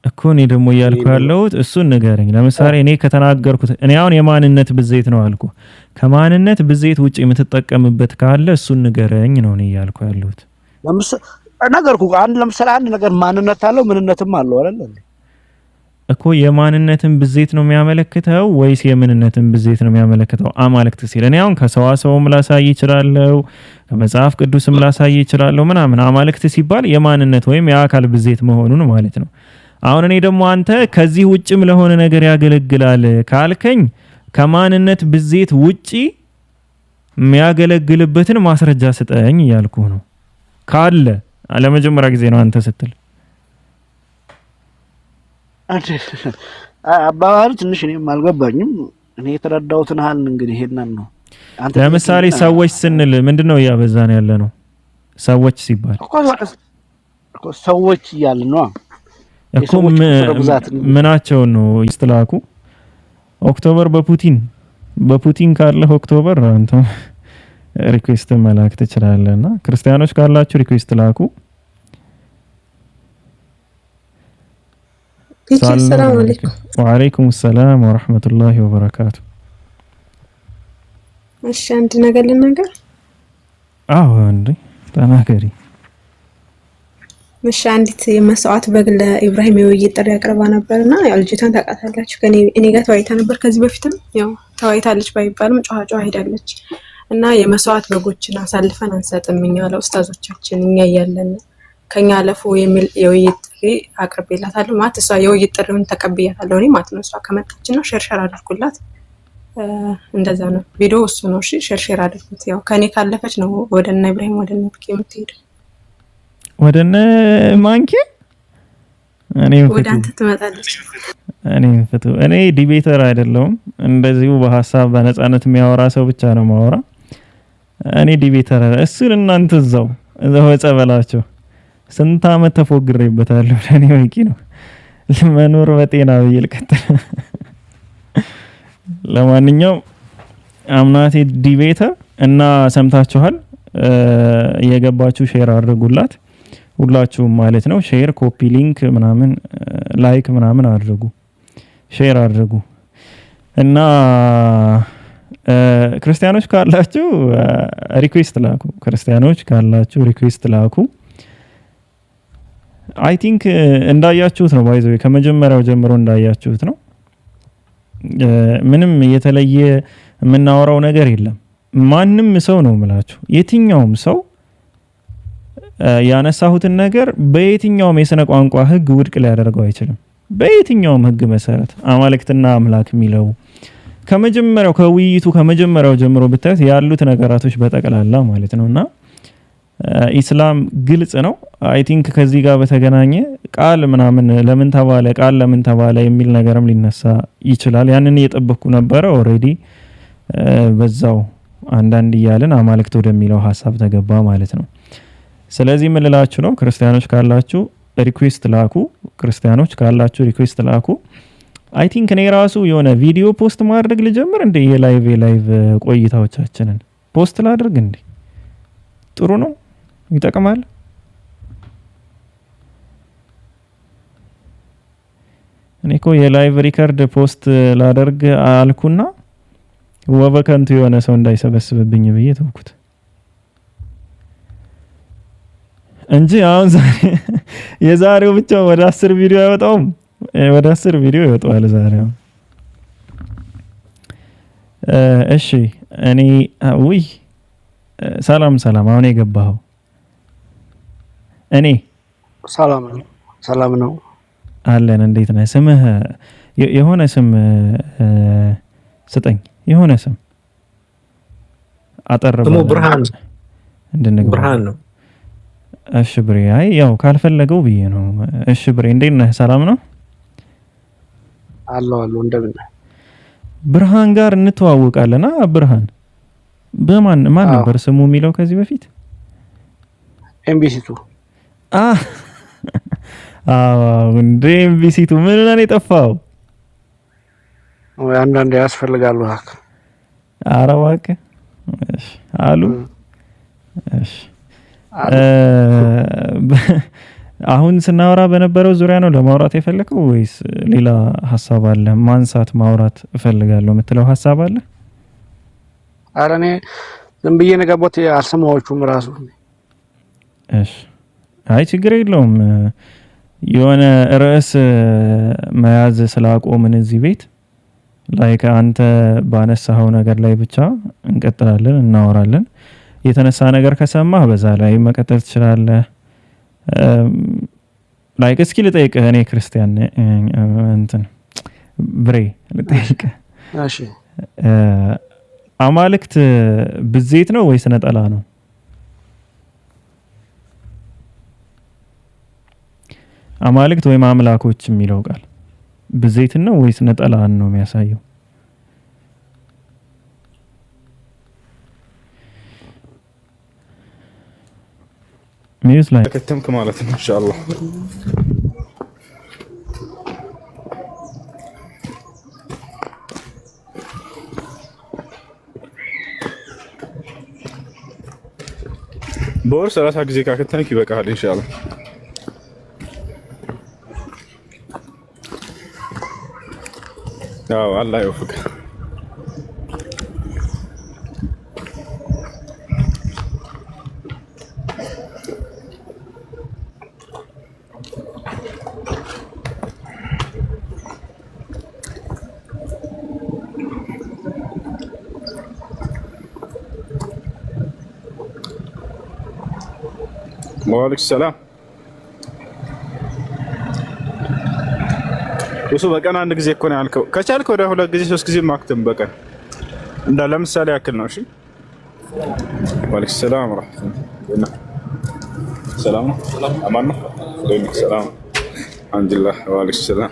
እኮ። እኔ ደግሞ እያልኩ ያለሁት እሱን ንገረኝ። ለምሳሌ እኔ ከተናገርኩት እኔ አሁን የማንነት ብዜት ነው አልኩ። ከማንነት ብዜት ውጭ የምትጠቀምበት ካለ እሱን ንገረኝ ነው እኔ እያልኩ ያለሁት። ነገርኩ። ለምሳሌ አንድ ነገር ማንነት አለው ምንነትም አለው አይደል እኮ። የማንነትን ብዜት ነው የሚያመለክተው ወይስ የምንነትን ብዜት ነው የሚያመለክተው? አማልክት ሲል እኔ አሁን ከሰዋሰውም ላሳይ ይችላልው፣ ከመጽሐፍ ቅዱስም ላሳይ ይችላልው ምናምን። አማልክት ሲባል የማንነት ወይም የአካል ብዜት መሆኑን ማለት ነው። አሁን እኔ ደግሞ አንተ ከዚህ ውጭም ለሆነ ነገር ያገለግላል ካልከኝ ከማንነት ብዜት ውጪ የሚያገለግልበትን ማስረጃ ስጠኝ እያልኩ ነው። ካለ ለመጀመሪያ ጊዜ ነው አንተ ስትል አባባሉ ትንሽ እኔም አልገባኝም። እኔ የተረዳሁትን ያህል እንግዲህ ይሄንን ነው። ለምሳሌ ሰዎች ስንል ምንድነው እያበዛን ያለ ነው? ሰዎች ሲባል እኮ ሰዎች እያልን ነው እኮ። ምናቸው ነው ይስተላኩ? ኦክቶበር በፑቲን ካለ ኦክቶበር አንተ ሪኩዌስት መላክ ትችላለህና ክርስቲያኖች ካላችሁ ሪኩዌስት ላኩ። ሰላም አለይኩም። ወአለይኩም ሰላም ወራህመቱላሂ ወበረካቱ። እሺ አንድ ነገር ልናገር? አዎ እንዴ ተናገሪ። እሺ አንዲት የመስዋዕት በግ ለኢብራሂም የውይይት ጥሪ አቅርባ ነበርና ያው ልጅቷን ታውቃታላችሁ። እኔ ጋር ተወያይታ ነበር ከዚህ በፊትም ያው ተወያይታለች ባይባልም ጨዋጫዋ ሄዳለች እና የመስዋዕት በጎችን አሳልፈን አንሰጥም እኛ ለኡስታዞቻችን እኛ እያለን ከኛ አለፉ የሚል የውይይት ጥሪ አቅርቤላታለሁ። ማለት እሷ የውይይት ጥሪውን ተቀብያታለሁ እኔ ማለት ነው። እሷ ከመጣችና ሸርሸር አድርጉላት። እንደዛ ነው ቪዲዮ እሱ ነው። እሺ ሸርሸር አድርጉት። ያው ከኔ ካለፈች ነው ወደነ ኢብራሂም ወደነ ብቄ የምትሄደው። ወደነ ማንኪ ወደ አንተ ትመጣለች። እኔ ዲቤተር አይደለሁም። እንደዚሁ በሐሳብ በነፃነት የሚያወራ ሰው ብቻ ነው ማወራ። እኔ ዲቤተር እሱን እናንተ እዛው ጸበላቸው ስንት ዓመት ተፎግሬበታለሁ። ለኔ ወቂ ነው ለመኖር በጤና ይልቀጥል። ለማንኛውም አምናቴ ዲቤተር እና ሰምታችኋል። እየገባችሁ ሼር አድርጉላት ሁላችሁም ማለት ነው። ሼር፣ ኮፒ ሊንክ ምናምን ላይክ ምናምን አድርጉ፣ ሼር አድርጉ እና ክርስቲያኖች ካላችሁ ሪኩዌስት ላኩ። ክርስቲያኖች ካላችሁ ሪኩዌስት ላኩ። አይ ቲንክ እንዳያችሁት ነው ባይዘው ከመጀመሪያው ጀምሮ እንዳያችሁት ነው። ምንም የተለየ የምናወራው ነገር የለም። ማንም ሰው ነው የምላችሁ የትኛውም ሰው ያነሳሁትን ነገር በየትኛውም የሥነ ቋንቋ ሕግ ውድቅ ሊያደርገው አይችልም። በየትኛውም ሕግ መሰረት አማልክትና አምላክ የሚለው ከመጀመሪያው ከውይይቱ ከመጀመሪያው ጀምሮ ብታዩት ያሉት ነገራቶች በጠቅላላ ማለት ነውና ኢስላም ግልጽ ነው። አይ ቲንክ ከዚህ ጋር በተገናኘ ቃል ምናምን ለምን ተባለ የሚል ነገርም ሊነሳ ይችላል። ያንን እየጠበቅኩ ነበረ። ኦሬዲ በዛው አንዳንድ እያልን አማልክት ወደሚለው ሀሳብ ተገባ ማለት ነው። ስለዚህ ምን ልላችሁ ነው? ክርስቲያኖች ካላችሁ ሪኩዌስት ላኩ። አይ ቲንክ እኔ ራሱ የሆነ ቪዲዮ ፖስት ማድረግ ልጀምር እንደ የላይቭ ቆይታዎቻችንን ፖስት ላድርግ እንዴ? ጥሩ ነው፣ ይጠቅማል። እኔ እኮ የላይቭ ሪከርድ ፖስት ላደርግ አልኩና ወበከንቱ የሆነ ሰው እንዳይሰበስብብኝ ብዬ ተውኩት እንጂ አሁን የዛሬው ብቻ ወደ 10 ቪዲዮ አይወጣውም። ወደ 10 ቪዲዮ ይወጣዋል ዛሬው። እሺ እኔ ሰላም አሁን የገባኸው እኔ ሰላም ነው አለን። እንዴት ነህ? ስምህ የሆነ ስም ስጠኝ፣ የሆነ ስም አጠር ብሎ ብርሃን ነው። እሺ ብሬ፣ አይ ያው ካልፈለገው ብዬ ነው። እሺ ብሬ፣ እንዴት ነህ? ሰላም ነው አለው እንደምን ነህ? ብርሃን ጋር እንተዋወቃለና ብርሃን ማን ነበር ስሙ የሚለው ከዚህ በፊት? ኤምቢሲ2 እንደ ኤምቢሲ2 ምን ነው የጠፋው? ወይ አንዳንዴ ያስፈልጋሉ ሀክ አረዋክ አሉ። እሺ አሁን ስናወራ በነበረው ዙሪያ ነው ለማውራት የፈለከው ወይስ ሌላ ሀሳብ አለ? ማውራት እፈልጋለሁ የምትለው ሀሳብ አለ? አረኔ ዝም ብዬ ነገቦት አልሰማዎቹም ራሱ። እሺ አይ ችግር የለውም። የሆነ ርዕስ መያዝ ስላቆምን እዚህ ቤት ላይ አንተ ባነሳው ነገር ላይ ብቻ እንቀጥላለን፣ እናወራለን። የተነሳ ነገር ከሰማህ በዛ ላይ መቀጠል ትችላለህ። ላይክ እስኪ ልጠይቅህ፣ እኔ ክርስቲያን እንትን ብሬ ልጠይቅህ። እሺ አማልክት ብዜት ነው ወይስ ነጠላ ነው? አማልክት ወይም አምላኮች የሚለው ቃል ብዜት ነው ወይስ ነጠላን ነው የሚያሳየው? ሚዩት ላይ ከተምክ ማለት ነው ኢንሻአላህ። በወር 30 ጊዜ ካከተምክ ይበቃል ኢንሻአላህ። ያው አላህ ይወፍቅ። ወአለይኩም ሰላም። እሱ በቀን አንድ ጊዜ እኮ ነው ያልከው። ከቻልክ ወደ 2 ጊዜ 3 ጊዜ ማክተም በቀን እንደ ለምሳሌ ያክል ነው። እሺ ወአለይኩም ሰላም ወራህመቱላህ። ሰላም ነው? አማን ነው? ወአለይኩም ሰላም አልሐምዱሊላህ። ወአለይኩም ሰላም።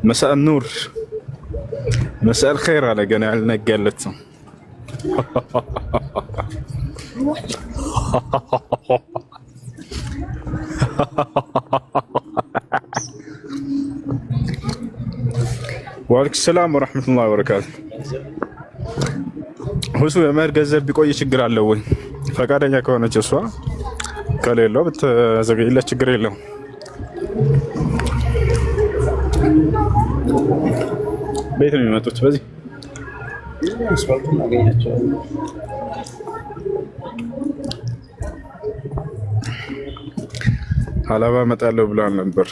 مساء النور مساء الخير على ገና ያልነጋለት ነው። ወአለይኩም ሰላም ወራህመቱላሂ ወበረካቱ። ሁሱ የመህር ገንዘብ ቢቆይ ችግር አለው ወይ? ፈቃደኛ ከሆነች እሷ፣ ከሌለው ብትዘገይለት ችግር የለው። ቤት ነው የሚመጡት። በዚህ አስፋልት እናገኛቸዋለን። ሀላባ እመጣለሁ ብሏል ነበር።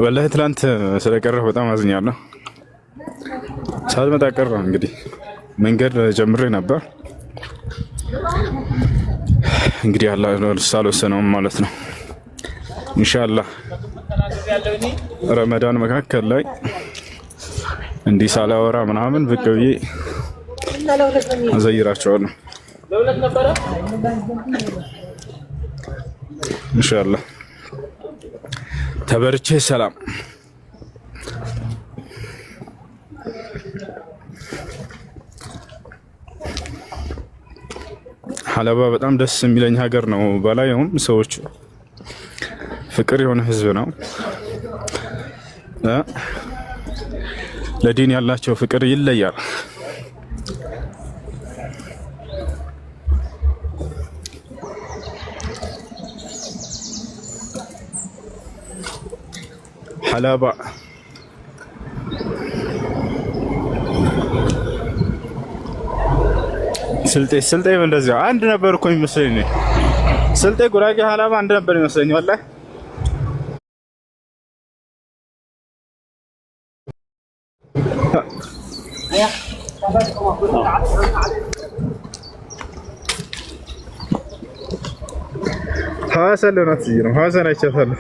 ወላሂ ትላንት ስለቀረሁ በጣም አዝኛለሁ። ሳልመጣ ቀረሁ። እንግዲህ መንገድ ጀምሬ ነበር። እንግዲህ አላህ ሳልወሰነውም ማለት ነው። ኢንሻአላህ ረመዳን መካከል ላይ እንዲህ ሳላወራ ምናምን ብቅ ብዬ አዘይራቸዋለሁ ኢንሻአላህ። ተበርቼ ሰላም ሐለባ በጣም ደስ የሚለኝ ሀገር ነው። በላይም ሰዎች ፍቅር የሆነ ህዝብ ነው። ለዲን ያላቸው ፍቅር ይለያል። ሐለባ ስልጤ እንደዚህ አንድ ነበር እኮ የሚመስለኝ። ስልጤ፣ ጉራጌ፣ ሐለባ አንድ ነበር የሚመስለኝ ወላሂ። ሐዋሳ ለናት ነው። ሐዋሳን አይቻታለሁ።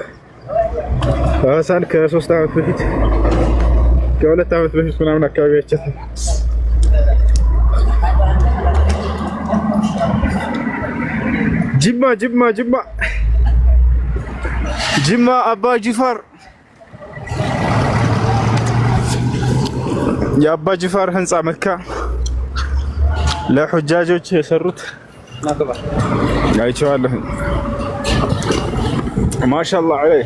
ሐዋሳን ከ3 ዓመት በፊት ከ2 ዓመት በፊት ምናምን አካባቢ አይቻታለሁ። ጅማ አባ ጅፋር የአባ ጅፋር ህንጻ መካ ለሁጃጆች የሰሩት አይቼዋለሁ። ማሻአላህ አለይ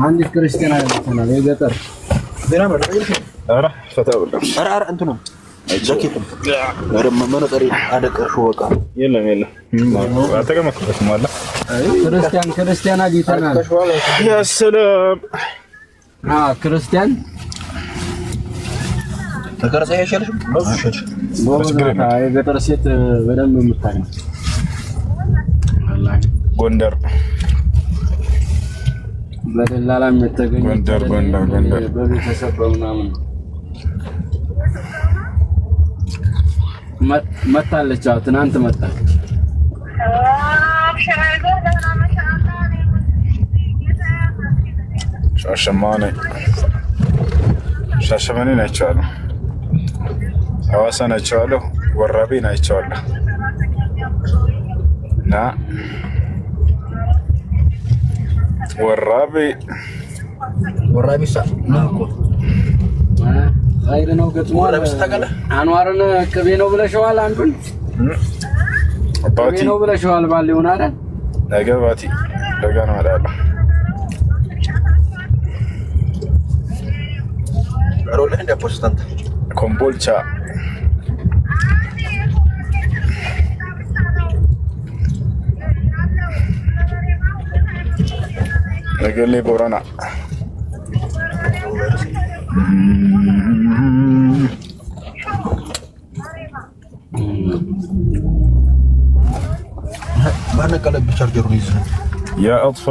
አንድ ክርስቲያን አይተናል። የገጠር ዜና ማለት አረ ፈታውላ አረ እንትኑ ጃኬት አረ መነጠሪ አደቀርሹ ወቃ የለም አተቀመጥኩበት ማለት ክርስቲያን አግኝተናል። ያ ሰላም ክርስቲያን ተቀርጸ ያሻልሽ የገጠር ሴት በደንብ የምታይ ነው። ጎንደር በደላላም የተገኘ ጎንደር በቤተሰብ ምናምን መታለች። ትናንት መጣች። ሻሸመኔ ናቸዋለሁ፣ ሐዋሳ ናቸዋለሁ፣ ወራቤ ናቸዋለሁ እና ወራቢሳ አይደ ነው ገጥሞ አንዋርን ቅቤ ነው ብለሽዋል። አንዱን ቅቤ ነው ብለሽዋል። ባሊውን አይደል ነገ ባቲ ነገ ነው አይደል ሮል እንደ ፖስታንት ኮምቦልቻ ነገሌ ቦረና ማን ቀለብ ቻርጀሩን ይዘ ያ አጥፋ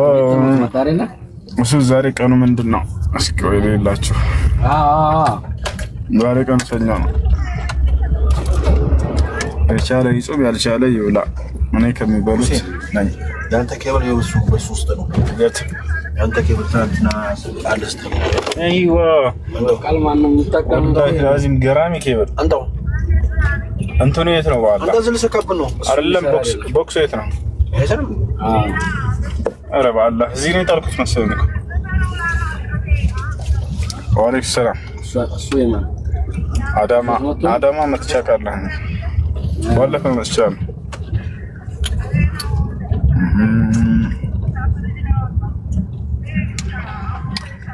እሱ ዛሬ ቀኑ ምንድነው? እስኪ ወይ ሌላችሁ ዛሬ ቀኑ ሰኞ ነው። የቻለ ይጾም ያልቻለ ይውላ። እኔ ከሚበሉት ነኝ። ያንተ ኬብል የውሱ በሱስት ነው ገት ያንተ ኬብል ትናንትና አለስተ አይዋ ቃልማን ነው የምትጠቀመው። ላዚም ገራሚ ኬብል አንተው እንትኑ የት ነው? በኋላ አንተ ዝልሰከብ ነው አይደለም። ቦክስ የት ነው? አይሰም ኧረ በአላህ እዚህ ነው የጣልኩት መሰለኝ እኮ። ወአለይኩም ሰላም። እሱ የማን አዳማ መጥቻ ካለህ ባለፈው መጥቻለሁ።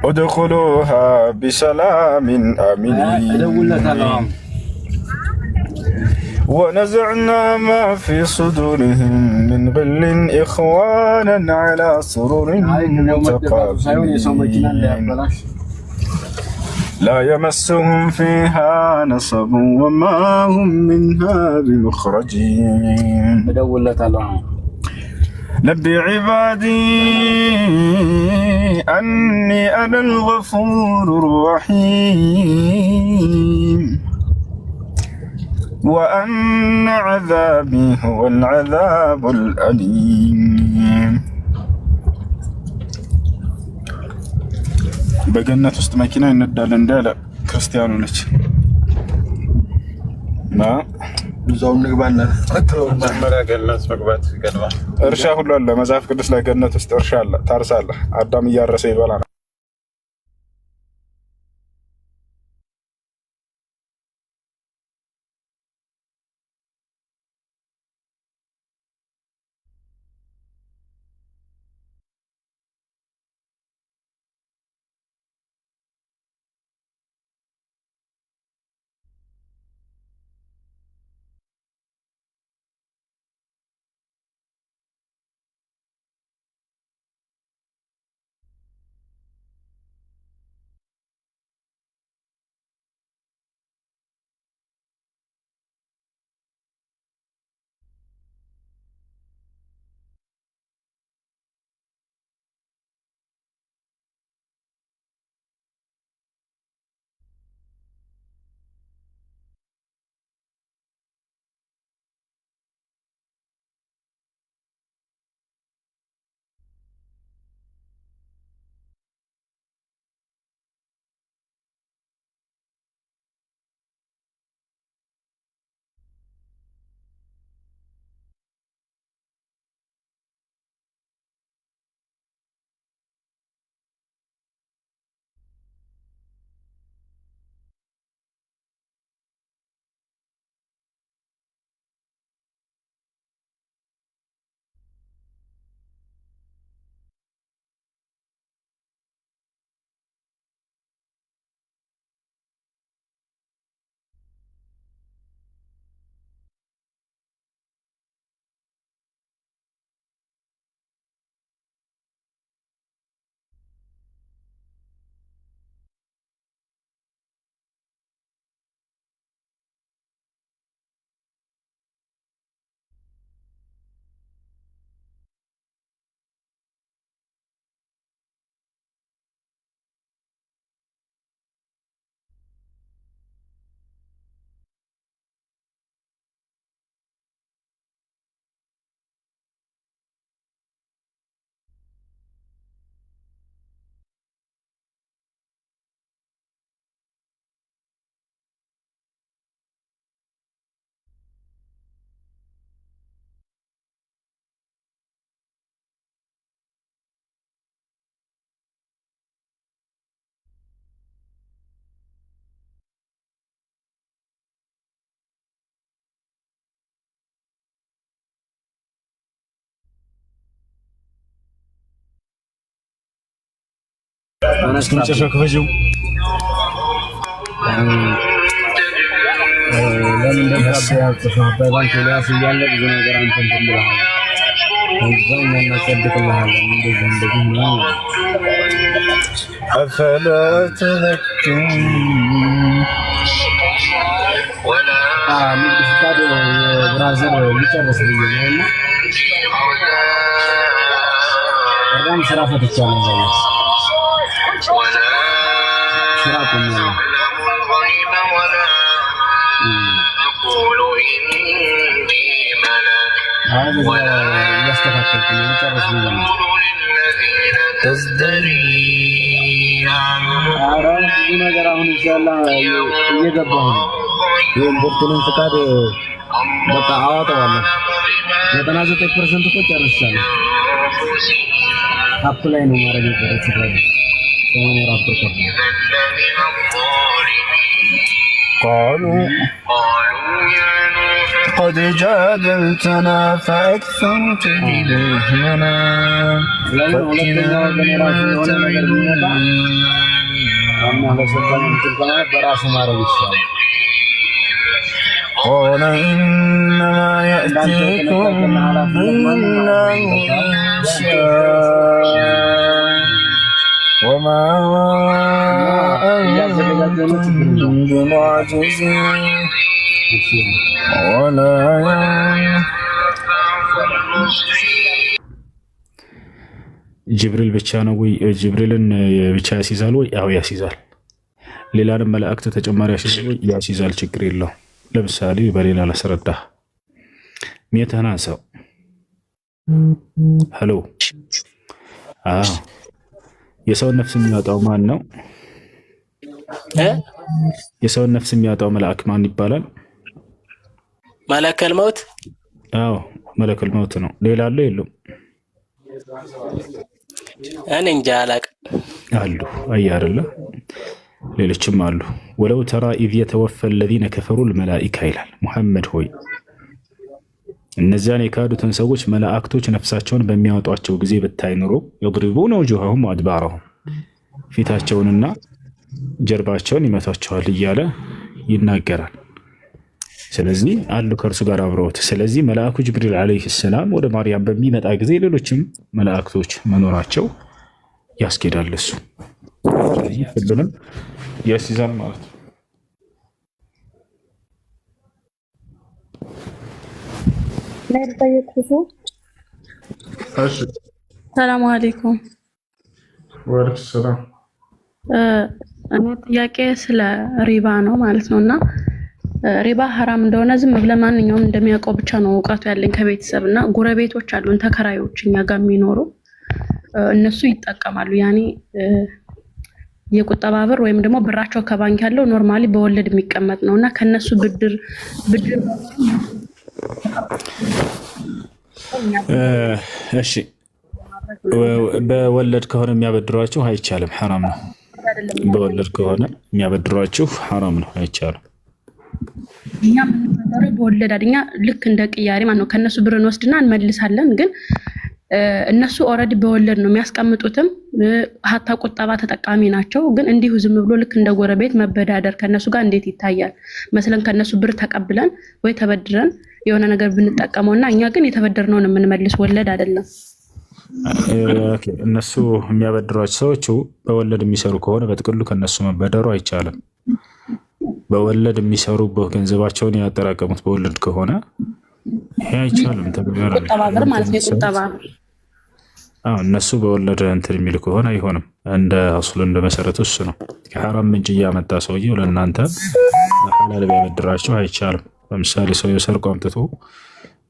ادخلوها بسلام آمنين ونزعنا ما في صدورهم من غل إخوانا على سرر متقابلين لا يمسهم فيها نصب وما هم منها بمخرجين نبي عبادي أني أنا الغفور الرحيم وأن عذابي هو العذاب الأليم በገነት ውስጥ መኪና ይነዳል እንዳለ ክርስቲያኑ ነች እና እዛው እንግባና መጀመሪያ ገነት መግባት ይገባል። እርሻ ሁሉ አለ መጽሐፍ ቅዱስ ላይ ገነት ውስጥ እርሻ አለ፣ ታርሳለህ። አዳም እያረሰ ይበላ ነው። قالوا قد جادلتنا فأكثرت جدالنا فأتنا بما تعدنا قال إنما يأتيكم بالله إن شاء وما أنتم بمعجزين ولا ጅብሪል ብቻ ነው ወይ? ጅብሪልን ብቻ ያስይዛል ወይ? አዎ ያስይዛል። ሌላንም መላእክት ተጨማሪ ያስይዛል ወይ? ያስይዛል። ችግር የለው። ለምሳሌ በሌላ ላስረዳ። ሚየትህን አንሳው። ሄሎ። አዎ የሰውን ነፍስ የሚያወጣው ማን ነው? የሰውን ነፍስ የሚያወጣው መልአክ ማን ይባላል? መለከል መውት። አዎ መለከል መውት ነው። ሌላ አለ የለውም? እኔ እንጃ አላቅም። አሉ አየህ አይደለ? ሌሎችም አሉ። ወለው ተራ ኢዝ የተወፈ الذين كفروا الملائكة ይላል። ሙሐመድ ሆይ እነዚያን የካዱትን ሰዎች መላእክቶች ነፍሳቸውን በሚያወጧቸው ጊዜ ብታይ ኑሮ يضربون وجوههم وأدبارهم ፊታቸውንና ጀርባቸውን ይመታቸዋል እያለ ይናገራል። ስለዚህ አሉ ከእርሱ ጋር አብረውት። ስለዚህ መልአኩ ጅብሪል ዓለይሂ ሰላም ወደ ማርያም በሚመጣ ጊዜ ሌሎችም መላእክቶች መኖራቸው ያስኬዳል። እሱ ስለዚህ ሁሉንም ያስይዛል ማለት ነው። ሰላም አለይኩም። ወአለይኩም ሰላም። እኔ ጥያቄ ስለ ሪባ ነው ማለት ነውና ሪባ ሐራም እንደሆነ ዝም ብለን ማንኛውም እንደሚያውቀው ብቻ ነው እውቀቱ ያለኝ ከቤተሰብና ጎረቤቶች አሉን ተከራዮች እኛ ጋር የሚኖሩ እነሱ ይጠቀማሉ። ያኔ የቁጠባ ብር ወይም ደግሞ ብራቸው ከባንክ ያለው ኖርማሊ በወለድ የሚቀመጥ ነውና ከነሱ ብድር እሺ በወለድ ከሆነ የሚያበድሯችሁ አይቻልም፣ ሐራም ነው። በወለድ ከሆነ የሚያበድሯችሁ ሐራም ነው፣ አይቻልም። እኛ የምንበደረው በወለድ አይደኛ ልክ እንደ ቅያሬ ማለት ነው። ከነሱ ብር እንወስድና እንመልሳለን። ግን እነሱ ኦልሬዲ በወለድ ነው የሚያስቀምጡትም ሀታ ቁጠባ ተጠቃሚ ናቸው። ግን እንዲሁ ዝም ብሎ ልክ እንደ ጎረቤት መበዳደር ከነሱ ጋር እንዴት ይታያል? መስለን ከነሱ ብር ተቀብለን ወይ ተበድረን የሆነ ነገር ብንጠቀመውና እኛ ግን የተበደርነውን የምንመልስ ወለድ አይደለም። ኦኬ እነሱ የሚያበድሯቸው ሰዎች በወለድ የሚሰሩ ከሆነ በጥቅሉ ከነሱ መበደሩ አይቻልም። በወለድ የሚሰሩ ገንዘባቸውን ያጠራቀሙት በወለድ ከሆነ ይሄ አይቻልም። ተግባር ቁጠባ ብር ማለት ነው። ቁጠባ እነሱ በወለድ እንትን የሚል ከሆነ አይሆንም። እንደ አስሉ እንደ መሰረቱ እሱ ነው። ከሐራም ምንጭ እያመጣ ሰውዬው ለእናንተ በሐላል ቢያበድራችሁ አይቻልም። ለምሳሌ ሰውዬው ሰርቆ አምጥቶ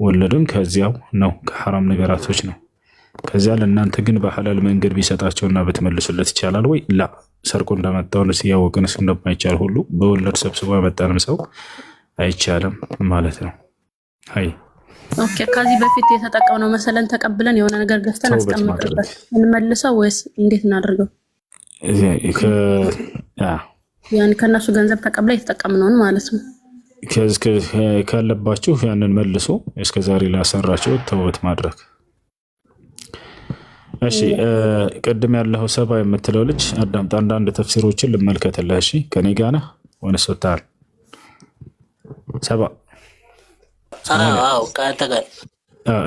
ወለድም ከዚያው ነው፣ ከሐራም ነገራቶች ነው። ከዚያ ለእናንተ ግን በሐላል መንገድ ቢሰጣቸውና ብትመልሱለት ይቻላል ወይ? ላ ሰርቆ እንደመጣውን ሲያወቅንስ እንደማይቻል ሁሉ በወለድ ሰብስቦ ያመጣንም ሰው አይቻልም ማለት ነው። አይ ኦኬ ከዚህ በፊት የተጠቀምነው መሰለን ተቀብለን የሆነ ነገር ገዝተን አስቀምጠበት እንመልሰው ወይስ እንዴት እናደርገው? ያን ከነሱ ገንዘብ ተቀብለ የተጠቀምነውን ማለት ነው። ካለባችሁ ያንን መልሶ እስከዛሬ ላሰራችሁ ተውበት ማድረግ። እሺ ቀደም ያለው ሰባ የምትለው ልጅ አዳምጣ፣ አንዳንድ ተፍሲሮችን ልመልከትልህ። እሺ ከኔ ጋር ነህ ወይስ ወጣህ? ሰባ ከአንተ ጋር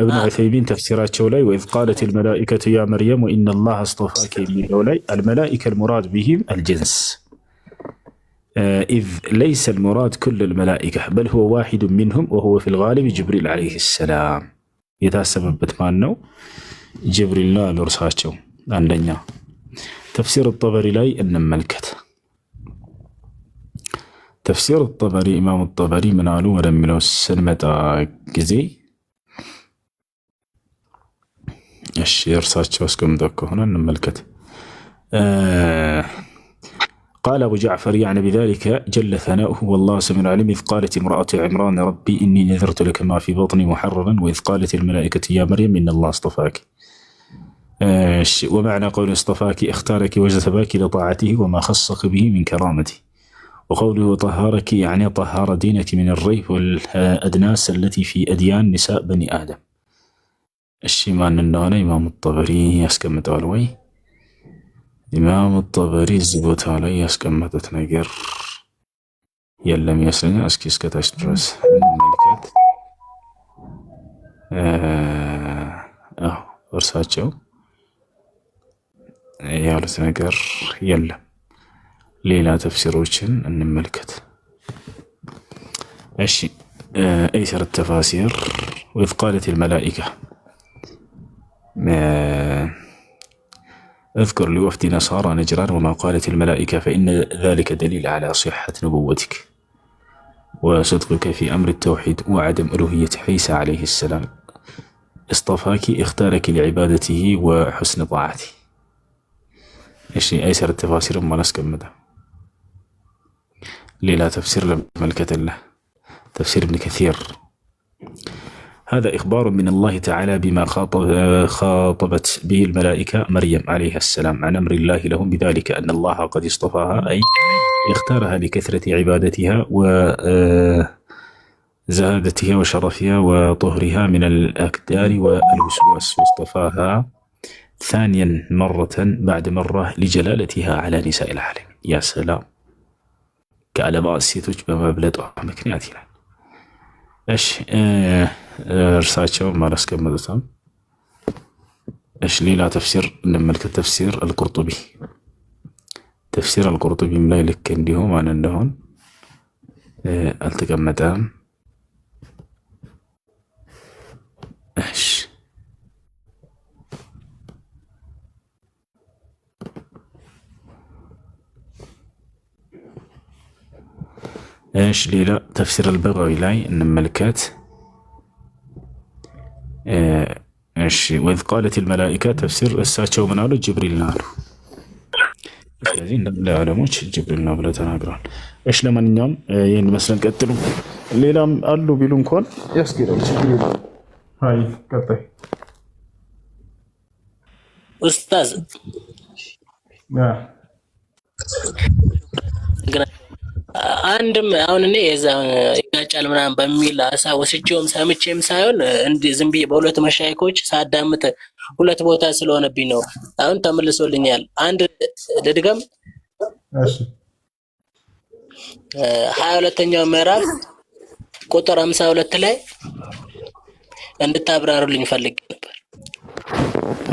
ابن عثيمين تفسيراቸው ላይ وإذ قالت الملائكة يا مريم وإن الله اصطفاك የሚለው ላይ الملائكة المراد بهم الجنس إذ ليس المراد كل الملائكة بل هو واحد منهم وهو في الغالب جبريل عليه السلام የታሰበበት ማን ነው? ጅብሪል ነው ለርሳቸው። አንደኛ ተፍሲር الطبري ላይ እንመልከት። ተፍሲር الطبري ኢማም الطبري ምን አሉ ወደሚለው ስንመጣ ጊዜ እሺ እርሳቸው አስቀምጠው ከሆነ እንመልከት። قال أبو جعفر يعني بذلك جل ثناؤه والله سميع عليم إذ قالت امرأة عمران ربي إني نذرت لك ما في بطني محررا وإذ قالت الملائكة يا مريم إن الله اصطفاك. ومعنى قول اصطفاك اختارك واجتباك لطاعته وما خصك به من كرامته. وقوله طهرك يعني طهر دينك من الريب والأدناس التي في أديان نساء بني آدم. الشيمان النونة إمام الطبري يسكمت علوي إمام الطبري زبوت علي يسكمت تنقر يلم يسلنا أسكيس كتاشترس الملكات ورساتشو يالت نقر يلم ليلة تفسيروشن الملكات أشي أيسر التفاسير وإذ قالت الملائكة اذكر لوفد نصارى نجران وما قالت الملائكة فإن ذلك دليل على صحة نبوتك وصدقك في أمر التوحيد وعدم ألوهية عيسى عليه السلام اصطفاك اختارك لعبادته وحسن طاعته. أيسر التفاسير ما نسكمده ليلة تفسير لملكة الله تفسير ابن كثير. هذا إخبار من الله تعالى بما خاطبت به الملائكة مريم عليه السلام عن أمر الله لهم بذلك أن الله قد اصطفاها أي اختارها لكثرة عبادتها وزهادتها وشرفها وطهرها من الأكدار والوسواس، واصطفاها ثانيا مرة بعد مرة لجلالتها على نساء العالم. يا سلام كعلماء السيتوج بمبلغ مكنياتنا. እሺ እርሳቸው ማላስቀመጡትም። እሺ ሌላ ተፍሲር እንመልከት። ተፍሲር አልቁርጡቢ ተፍሲር አልቁርጡቢም ላይ ልክ እንዲሁ ማን እንደሆን አልተቀመጠም። እሺ ሌላ ተፍሲር አልበጋዊ ላይ እንመልከት። እሺ ወይዝ ቃለት الملائكة ተፍሲር እሳቸው ምን አሉ? ጅብሪል ነው አሉ። ስለዚህ ለዓለሞች ጅብሪል ነው ብለው ተናግረዋል። እሺ ለማንኛውም ይሄን መስለን ቀጥሉ። ሌላም አሉ ቢሉ እንኳን ያስገራል። ሃይ ቀጣይ ኡስታዝ አንድም አሁን እኔ የዛን ይጋጫል ምናምን በሚል ሀሳብ ወስጄውም ሰምቼም ሳይሆን እንዲህ ዝም ብዬ በሁለት መሻይኮች ሳዳምጥ ሁለት ቦታ ስለሆነብኝ ነው። አሁን ተመልሶልኛል። አንድ ልድገም። እሺ 22ኛው ምዕራፍ ቁጥር 52 ላይ እንድታብራሩልኝ ፈልጌ ነበር።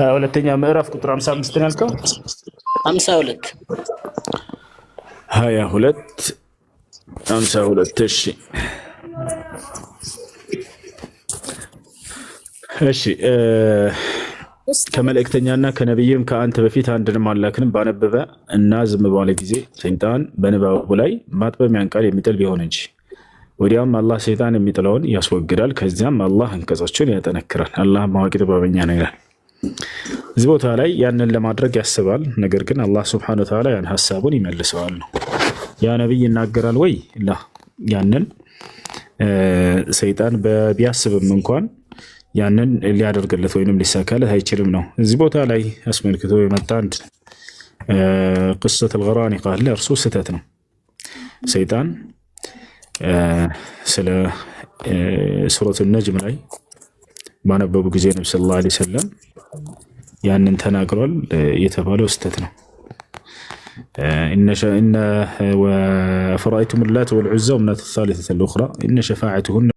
22ኛው ምዕራፍ ቁጥር 55 ነው ያልከው? 52 52 እሺ ከመልእክተኛና ከነብይም ከአንተ በፊት አንድንም አላክንም ባነበበ እና ዝም ባለ ጊዜ ሰይጣን በንባቡ ላይ ማጥበሚያን ቃል የሚጥል ቢሆን እንጂ ወዲያውም አላህ ሰይጣን የሚጥለውን ያስወግዳል። ከዚያም አላህ አንቀጾችን ያጠነክራል። አላህ ማዋቂ ጥበበኛ ነው ይላል። እዚህ ቦታ ላይ ያንን ለማድረግ ያስባል። ነገር ግን አላህ ሱብሓነሁ ወተዓላ ያን ሐሳቡን ይመልሰዋል ነው። ያ ነብይ ይናገራል ወይ? ላ ያንን ሰይጣን ቢያስብም እንኳን ያንን ሊያደርግለት ወይንም ሊሳካለት አይችልም ነው። እዚህ ቦታ ላይ አስመልክቶ የመጣ አንድ ቅሰት አልገራኒቃ አለ። እርሱ ስህተት ነው። ሰይጣን ስለ ሱረቱ ነጅም ላይ ባነበቡ ጊዜ ነብዩ ሰለላሁ ዐለይሂ ወሰለም ያንን ተናግሯል የተባለው ስህተት ነው። إن وفرأيتم اللات والعزى ومناة الثالثة الأخرى إن شفاعتهن